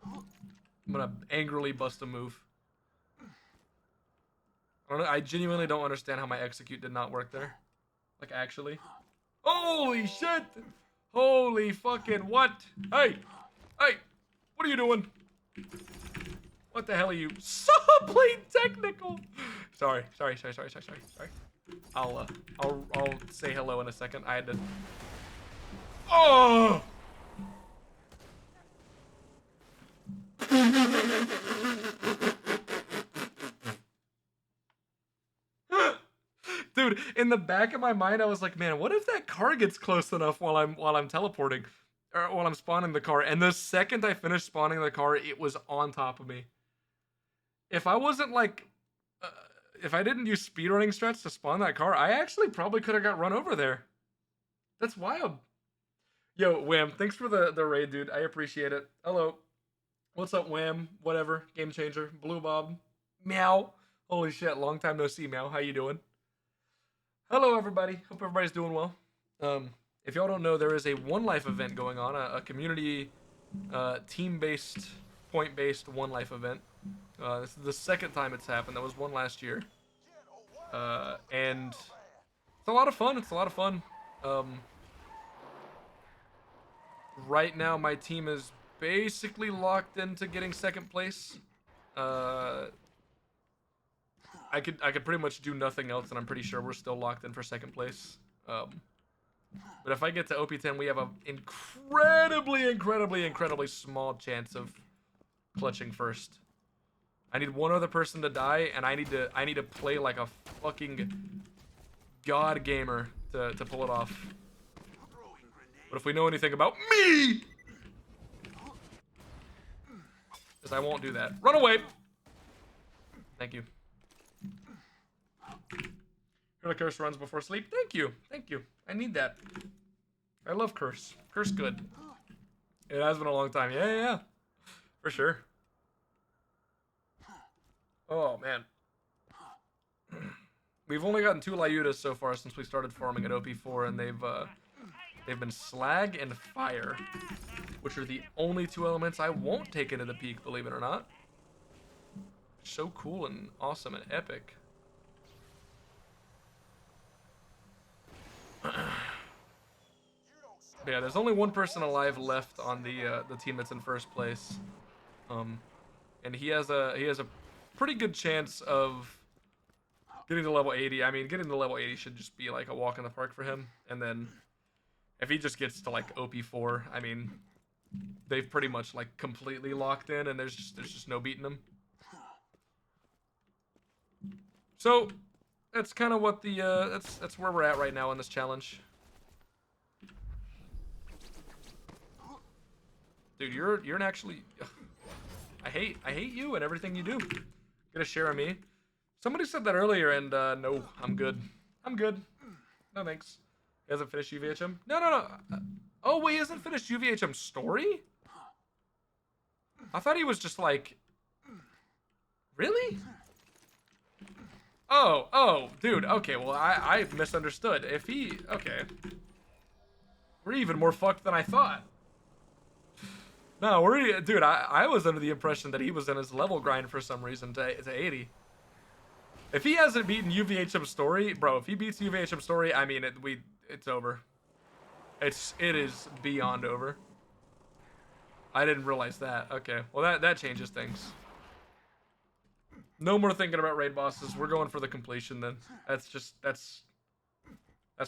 I'm gonna angrily bust a move. I don't know, I genuinely don't understand how my execute did not work there. Like, actually. Holy shit! Holy fucking what? Hey! Hey! What are you doing? What the hell are you? Son Playing technical. Sorry. I'll say hello in a second. I had to. Oh. Dude, in the back of my mind, I was like, man, what if that car gets close enough while I'm teleporting, or while I'm spawning the car? And the second I finished spawning the car, it was on top of me. If I wasn't like, if I didn't use speedrunning strats to spawn that car, I actually probably could have got run over there. That's wild. Yo, Wham, thanks for the raid, dude. I appreciate it. Hello. What's up, Wham? Whatever. Game changer. Blue Bob. Meow. Holy shit, long time no see, Meow. How you doing? Hello, everybody. Hope everybody's doing well. If y'all don't know, there is a One Life event going on, a community, team-based, point-based One Life event. This is the second time it's happened. There was one last year. And it's a lot of fun. Right now, my team is basically locked into getting second place. I could pretty much do nothing else, and I'm pretty sure we're still locked in for second place. But if I get to OP10, we have an incredibly small chance of clutching first. I need one other person to die, and I need to play like a fucking god gamer to pull it off. But if we know anything about me, because I won't do that. Run away. Thank you. Gonna curse runs before sleep. Thank you. I need that. I love curse. Curse good. It has been a long time. Yeah. For sure. Oh, man. We've only gotten 2 Lyudas so far since we started farming at OP4, and they've been slag and fire, which are the only 2 elements I won't take into the peak, believe it or not. So cool and awesome and epic. Yeah, there's only one person alive left on the team that's in first place, and he has a pretty good chance of getting to level 80. I mean, getting to level 80 should just be like a walk in the park for him. And then if he just gets to like OP4, I mean, they've pretty much like completely locked in, and there's just no beating him. So that's kind of what the that's where we're at right now in this challenge. Dude, you're an actually I hate you and everything you do. Get a share of me. Somebody said that earlier, and no, I'm good. No thanks. He hasn't finished UVHM? No. Oh wait, he hasn't finished UVHM story? I thought he was just like, really? Oh, dude, okay, well, I misunderstood. If he, okay. We're even more fucked than I thought. No, dude, I was under the impression that he was in his level grind for some reason to 80. If he hasn't beaten UVHM story, bro, if he beats UVHM story, I mean, it's over. It is beyond over. I didn't realize that. Okay, well, that changes things. No more thinking about raid bosses. We're going for the completion then. That's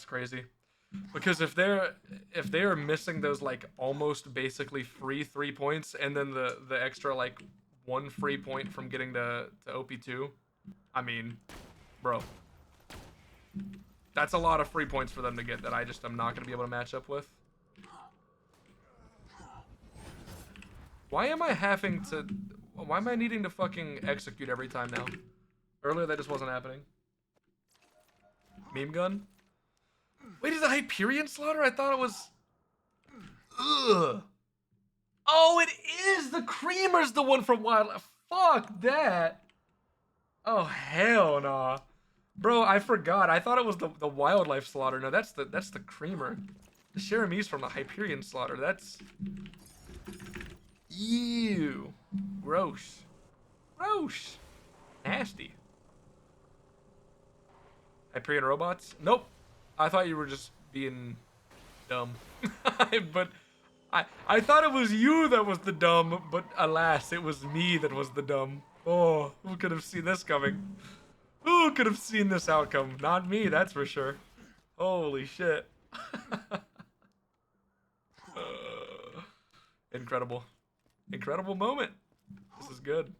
crazy. Because if they're missing those like almost basically free 3 points, and then the extra like 1 free point from getting to OP2, I mean, bro, that's a lot of free points for them to get that I just am not gonna be able to match up with. Why am I needing to fucking execute every time now? Earlier that just wasn't happening. Meme gun? Wait, is it Hyperion Slaughter? I thought it was... Ugh. Oh, it is! The Creamer's the one from Wildlife. Fuck that. Oh, hell nah. Bro, I forgot. I thought it was the Wildlife Slaughter. No, that's the Creamer. The Cherami's from the Hyperion Slaughter. That's... Ew. Gross. Nasty. Hyperion robots? Nope. I thought you were just being dumb. But I thought it was you that was the dumb, but alas, it was me that was the dumb. Oh, who could have seen this coming? Who could have seen this outcome? Not me, that's for sure. Holy shit. Incredible. Incredible moment. This is good.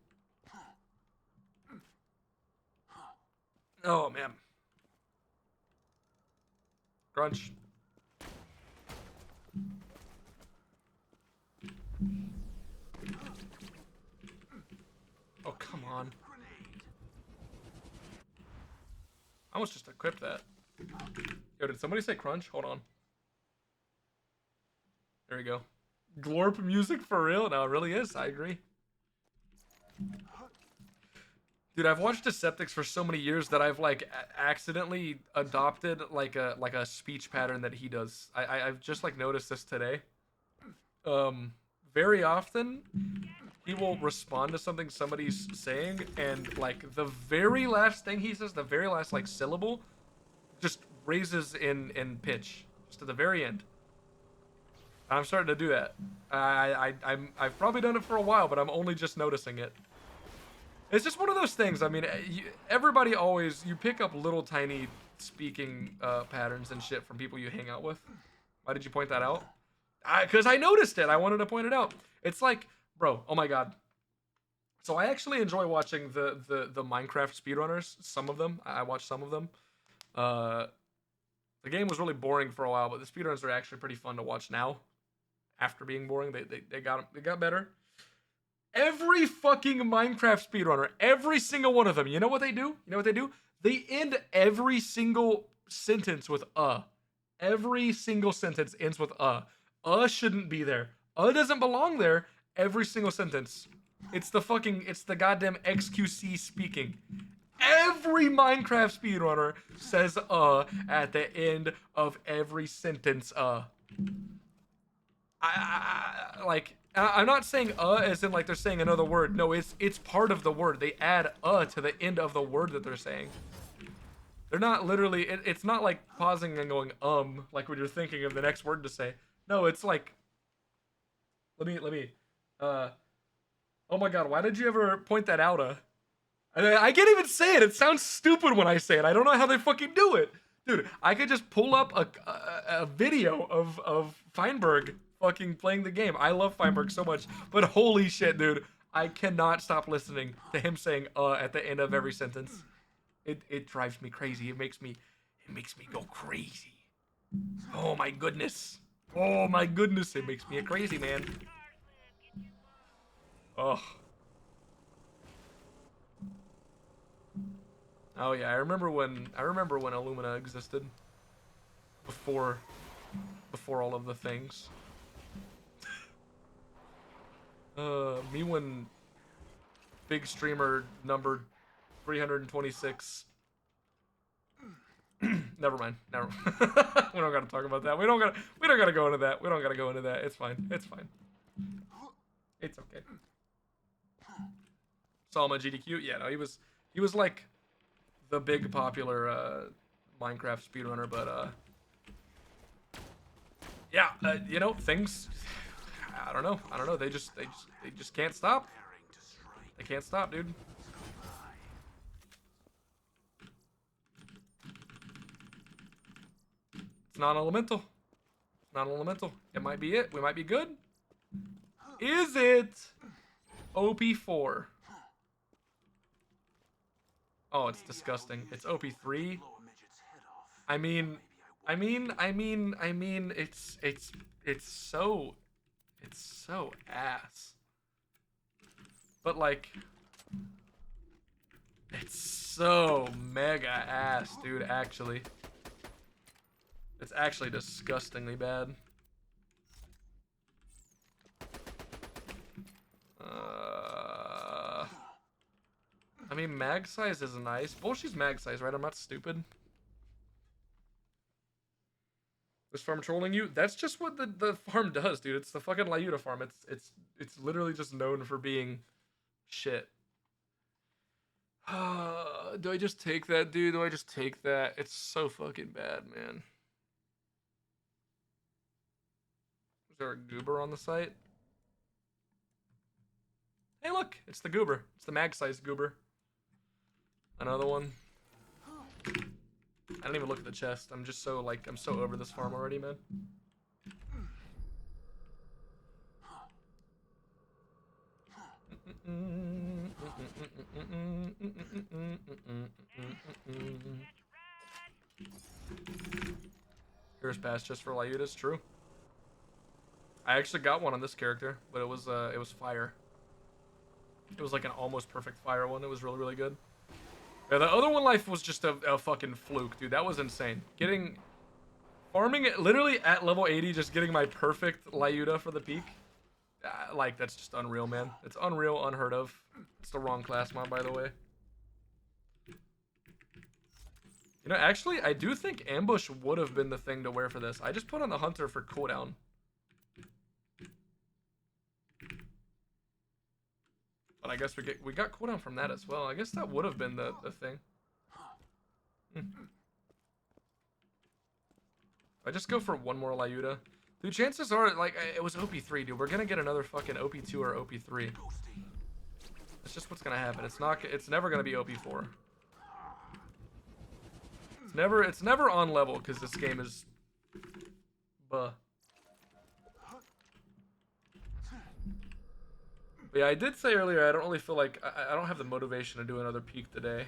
Oh, man. Crunch. Oh, come on. I almost just equipped that. Yo, did somebody say crunch? Hold on. There we go. Glorp music for real? No, it really is. I agree. Dude, I've watched Deceptics for so many years that I've like accidentally adopted like a speech pattern that he does. I've just like noticed this today. Very often he will respond to something somebody's saying, and like the very last thing he says, the very last like syllable, just raises in pitch, just to the very end. I'm starting to do that. I've probably done it for a while, but I'm only just noticing it. It's just one of those things. I mean, everybody always, you pick up little tiny speaking patterns and shit from people you hang out with. Why did you point that out? Because I noticed it. I wanted to point it out. It's like, bro, oh my god. So I actually enjoy watching the Minecraft speedrunners. Some of them. I watch some of them. The game was really boring for a while, but the speedruns are actually pretty fun to watch now. After being boring, they got better. Every fucking Minecraft speedrunner, every single one of them, you know what they do? You know what they do? They end every single sentence with Every single sentence ends with shouldn't be there. Doesn't belong there. Every single sentence. It's the goddamn XQC speaking. Every Minecraft speedrunner says at the end of every sentence I'm not saying as in like they're saying another word. No, it's part of the word. They add to the end of the word that they're saying. They're not literally, it's not like pausing and going like when you're thinking of the next word to say. No, it's like, let me oh my god, why did you ever point that out? I can't even say it. It sounds stupid when I say it. I don't know how they fucking do it. Dude, I could just pull up a video of Feinberg fucking playing the game. I love Feinberg so much, but holy shit, dude. I cannot stop listening to him saying at the end of every sentence. It drives me crazy. It makes me go crazy. Oh my goodness. Oh my goodness, it makes me a crazy man. Oh. Oh yeah, I remember when Illumina existed. Before all of the things. Me when big streamer number 326. Never mind. We don't gotta talk about that. We don't gotta go into that. We don't gotta go into that. It's fine. It's fine. It's okay. Salma GDQ. Yeah, no, he was like the big popular Minecraft speedrunner, but yeah, you know, things I don't know. They just can't stop. They can't stop, dude. It's non-elemental. It's non-elemental. It might be it. We might be good. Is it OP4? Oh, it's disgusting. It's OP3. I mean, it's so ass. But like, it's so mega ass, dude, actually. It's actually disgustingly bad. I mean, mag size is nice. Well, she's mag size, right? I'm not stupid. This farm trolling you? That's just what the farm does, dude. It's the fucking Lyuta farm. It's literally just known for being shit. Do I just take that, dude? Do I just take that? It's so fucking bad, man. Is there a goober on the site? Hey, look, it's the goober. It's the mag-sized goober. Another one. I don't even look at the chest. I'm just so, like, I'm so over this farm already, man. Here's pass just for Lyudas, true. I actually got one on this character, but it was fire. It was like an almost perfect fire one. It was really, really good. Yeah, the other one life was just a fucking fluke, dude. That was insane. Farming it literally at level 80, just getting my perfect Lyuda for the peak. Like, that's just unreal, man. It's unreal, unheard of. It's the wrong class mod, by the way. You know, actually, I do think Ambush would have been the thing to wear for this. I just put on the Hunter for cooldown. But I guess we got cooldown from that as well. I guess that would have been the thing. I just go for one more Lyuda. Dude, chances are, like, it was OP3, dude. We're gonna get another fucking OP2 or OP3. That's just what's gonna happen. It's never gonna be OP4. It's never on level, because this game is... Buh. But yeah, I did say earlier, I don't really feel like... I don't have the motivation to do another peak today.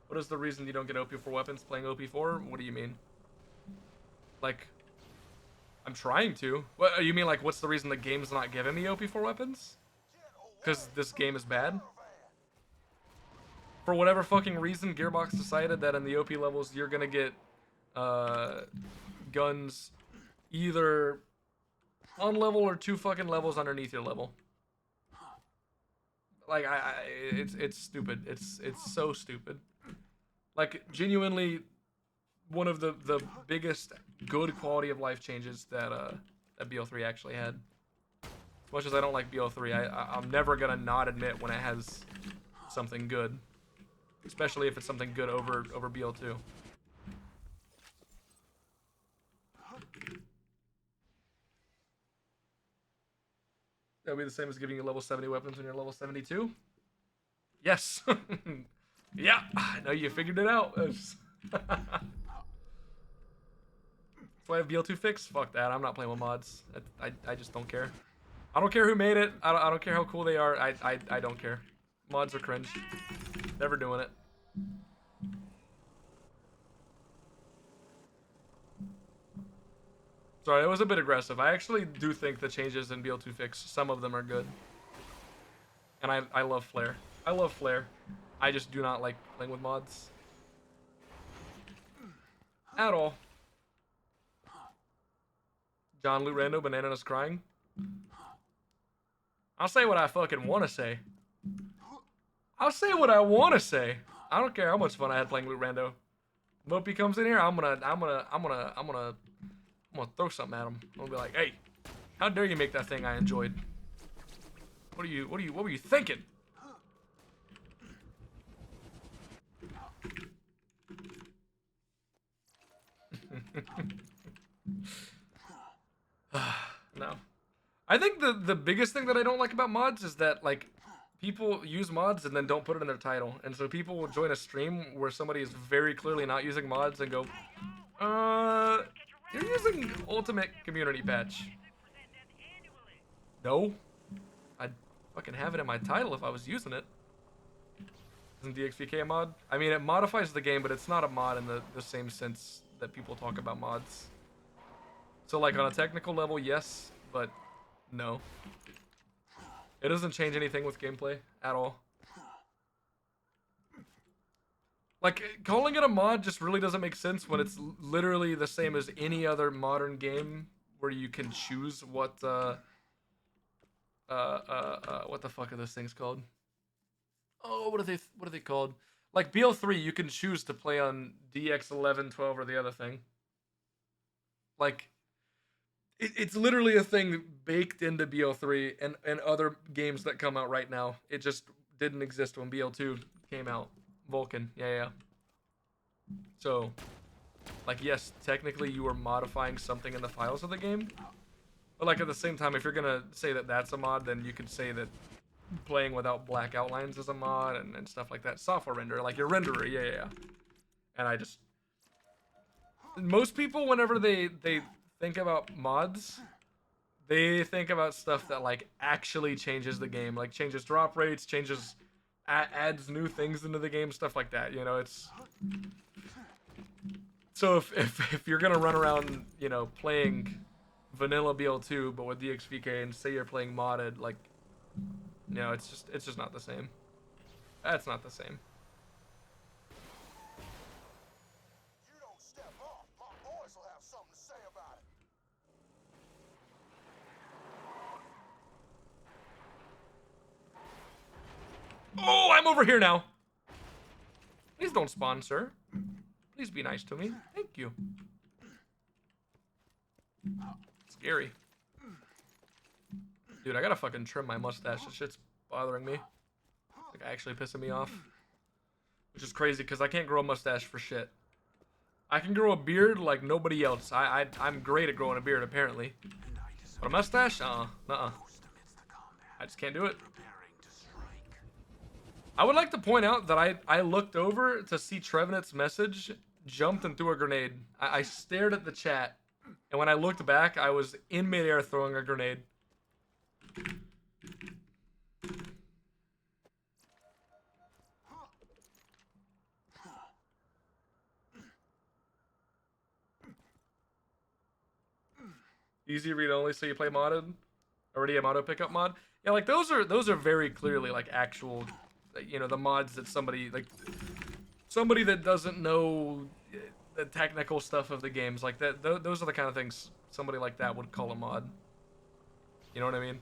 What is the reason you don't get OP4 weapons playing OP4? What do you mean? Like, I'm trying to. What you mean? Like, what's the reason the game's not giving me OP4 weapons? Because this game is bad? For whatever fucking reason, Gearbox decided that in the OP levels, you're gonna get guns either on level or 2 fucking levels underneath your level. Like, it's stupid. It's so stupid. Like, genuinely, one of the biggest good quality of life changes that that BO3 actually had. As much as I don't like BO3, I'm never gonna not admit when it has something good, especially if it's something good over BO2. That would be the same as giving you level 70 weapons when you're level 72? Yes. Yeah, I know you figured it out. That's why I have BL2 fixed. Fuck that. I'm not playing with mods. I just don't care. I don't care who made it. I don't care how cool they are. I don't care. Mods are cringe. Never doing it. Sorry, that was a bit aggressive. I actually do think the changes in BL2 fix, some of them are good. And I love Flare. I love Flare. I just do not like playing with mods. At all. John Lou Rando, Bananas crying. I'll say what I fucking want to say. I'll say what I want to say. I don't care how much fun I had playing Lou Rando. Mopey comes in here, I'm gonna throw something at him. I'm gonna be like, hey, how dare you make that thing I enjoyed? What were you thinking? No. I think the biggest thing that I don't like about mods is that, like, people use mods and then don't put it in their title. And so people will join a stream where somebody is very clearly not using mods and go, you're using Ultimate Community Patch. No. I'd fucking have it in my title if I was using it. Isn't DXVK a mod? I mean, it modifies the game, but it's not a mod in the same sense that people talk about mods. So, like, on a technical level, yes, but no. It doesn't change anything with gameplay at all. Like, calling it a mod just really doesn't make sense when it's literally the same as any other modern game where you can choose what the fuck are those things called? Oh, what are they called? Like BL3, you can choose to play on DX11, 12, or the other thing. Like, it's literally a thing baked into BL3 and other games that come out right now. It just didn't exist when BL2 came out. Vulcan, yeah. So, like, yes, technically you are modifying something in the files of the game, but like at the same time, if you're gonna say that that's a mod, then you could say that playing without black outlines is a mod and stuff like that. Software render, like your renderer, yeah. And I just, most people, whenever they think about mods, they think about stuff that like actually changes the game, like changes drop rates, changes, adds new things into the game, stuff like that. You know, it's so if you're gonna run around, you know, playing vanilla BL2 but with DXVK and say you're playing modded, like, you know, it's just not the same. That's not the same. You don't step up, my boys will have something to say about it. Oh, I'm over here now. Please don't spawn, sir. Please be nice to me. Thank you. Scary. Dude, I gotta fucking trim my mustache. This shit's bothering me. Like, actually pissing me off. Which is crazy, because I can't grow a mustache for shit. I can grow a beard like nobody else. I'm great at growing a beard, apparently. But a mustache? Nuh-uh. I just can't do it. I would like to point out that I looked over to see Trevenant's message, jumped and threw a grenade. I stared at the chat, and when I looked back, I was in midair throwing a grenade. Easy read only, so you play modded? Already a auto pickup mod? Yeah, like those are very clearly like actual, you know, the mods that somebody that doesn't know the technical stuff of the games, like that. Those are the kind of things somebody like that would call a mod. You know what I mean?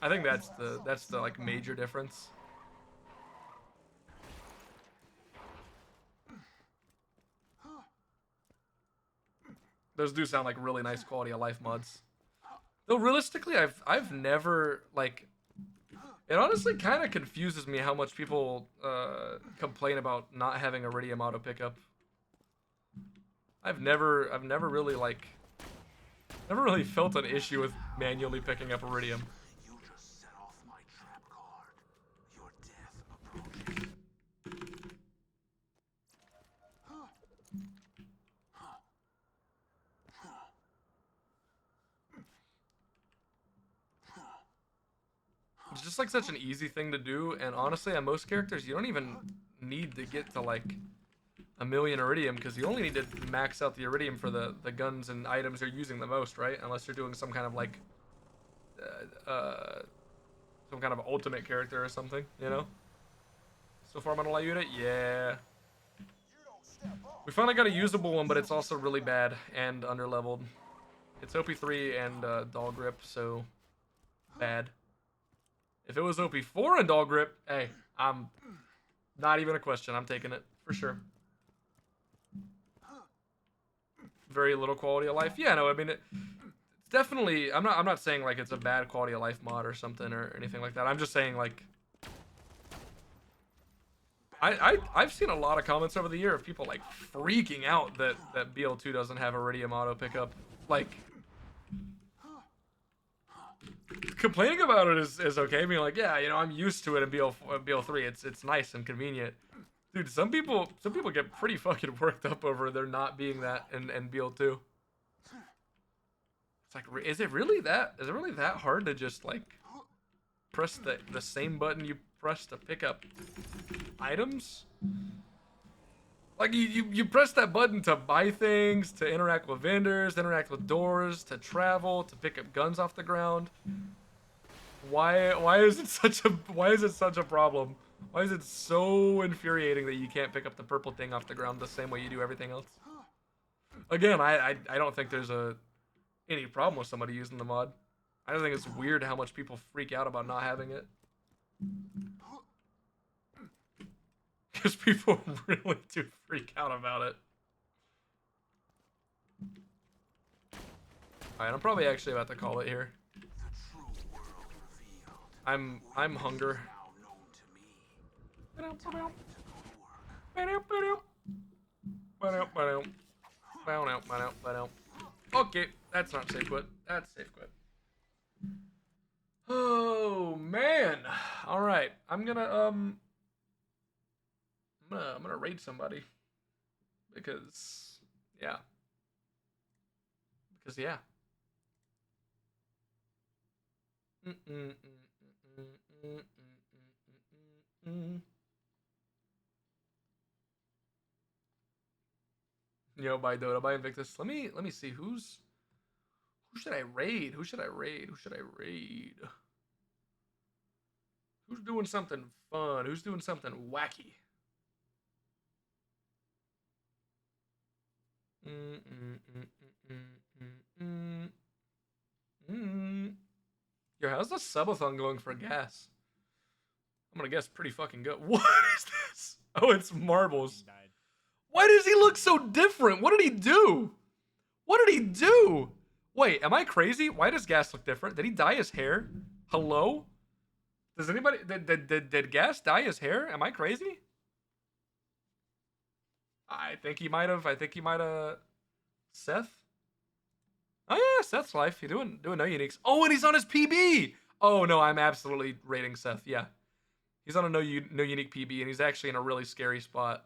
I think that's the like major difference. Those do sound like really nice quality of life mods. Though realistically, I've never, like, it honestly kind of confuses me how much people complain about not having Iridium auto pickup. I've never really like, never really felt an issue with manually picking up Iridium. You just set off my trap card. Your death approaches. It's just like such an easy thing to do, and honestly, on most characters, you don't even need to get to like 1,000,000 Iridium, because you only need to max out the Iridium for the guns and items you're using the most, right? Unless you're doing some kind of like, some kind of ultimate character or something, you know? So far, I'm gonna let you it? Yeah. We finally got a usable one, but it's also really bad and underleveled. It's OP3 and Doll Grip, so bad. If it was OP4 and Doll Grip, hey, I'm not even a question. I'm taking it for sure. Very little quality of life. Yeah, no, I mean it's definitely. I'm not saying like it's a bad quality of life mod or something or anything like that. I'm just saying like I've seen a lot of comments over the year of people like freaking out that BL2 doesn't have Iridium auto pickup. Like, complaining about it is okay. Being like, yeah, you know, I'm used to it in BL3. It's nice and convenient. Dude, some people get pretty fucking worked up over there not being that in BL2. It's like, is it really that hard to just like press the same button you press to pick up items? Like you press that button to buy things, to interact with vendors, interact with doors, to travel, to pick up guns off the ground. Why is it such a problem? Why is it so infuriating that you can't pick up the purple thing off the ground the same way you do everything else? Again, I don't think there's any problem with somebody using the mod. I just think it's weird how much people freak out about not having it. Because people really do freak out about it. Alright, I'm probably actually about to call it here. I'm hunger. Okay, that's not safe quit. That's safe quit. Oh man. All right, I'm gonna raid somebody because yeah, because yeah. Yo, by Dota, by Invictus. Let me see who should I raid? Who should I raid? Who should I raid? Who's doing something fun? Who's doing something wacky? Yo, how's the subathon going for gas? I'm gonna guess pretty fucking good. What is this? Oh, it's marbles. Why does he look so different? What did he do? What did he do? Wait, am I crazy? Why does Gas look different? Did he dye his hair? Hello? Does anybody did Gas dye his hair? Am I crazy? I think he might have. Seth? Oh yeah, Seth's life. He doing no uniques. Oh, and he's on his PB. Oh no, I'm absolutely rating Seth. Yeah, he's on a no unique PB, and he's actually in a really scary spot.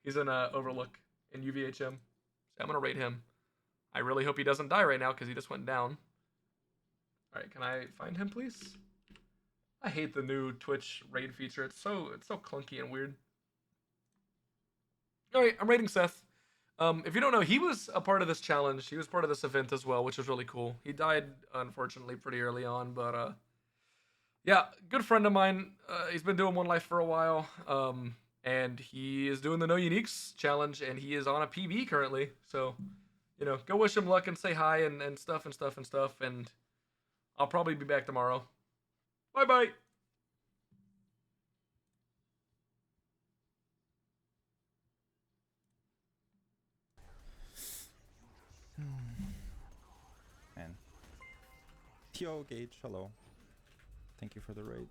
He's in Overlook in UVHM. So I'm gonna rate him. I really hope he doesn't die right now because he just went down. All right, can I find him, please? I hate the new Twitch raid feature. It's so clunky and weird. All right, I'm rating Seth. If you don't know, he was a part of this challenge. He was part of this event as well, which was really cool. He died, unfortunately, pretty early on, but yeah, good friend of mine. He's been doing One Life for a while, and he is doing the No Uniques challenge, and he is on a PB currently. So, you know, go wish him luck and say hi and stuff, and I'll probably be back tomorrow. Bye-bye. Man. Yo, Gage, hello. Thank you for the raid.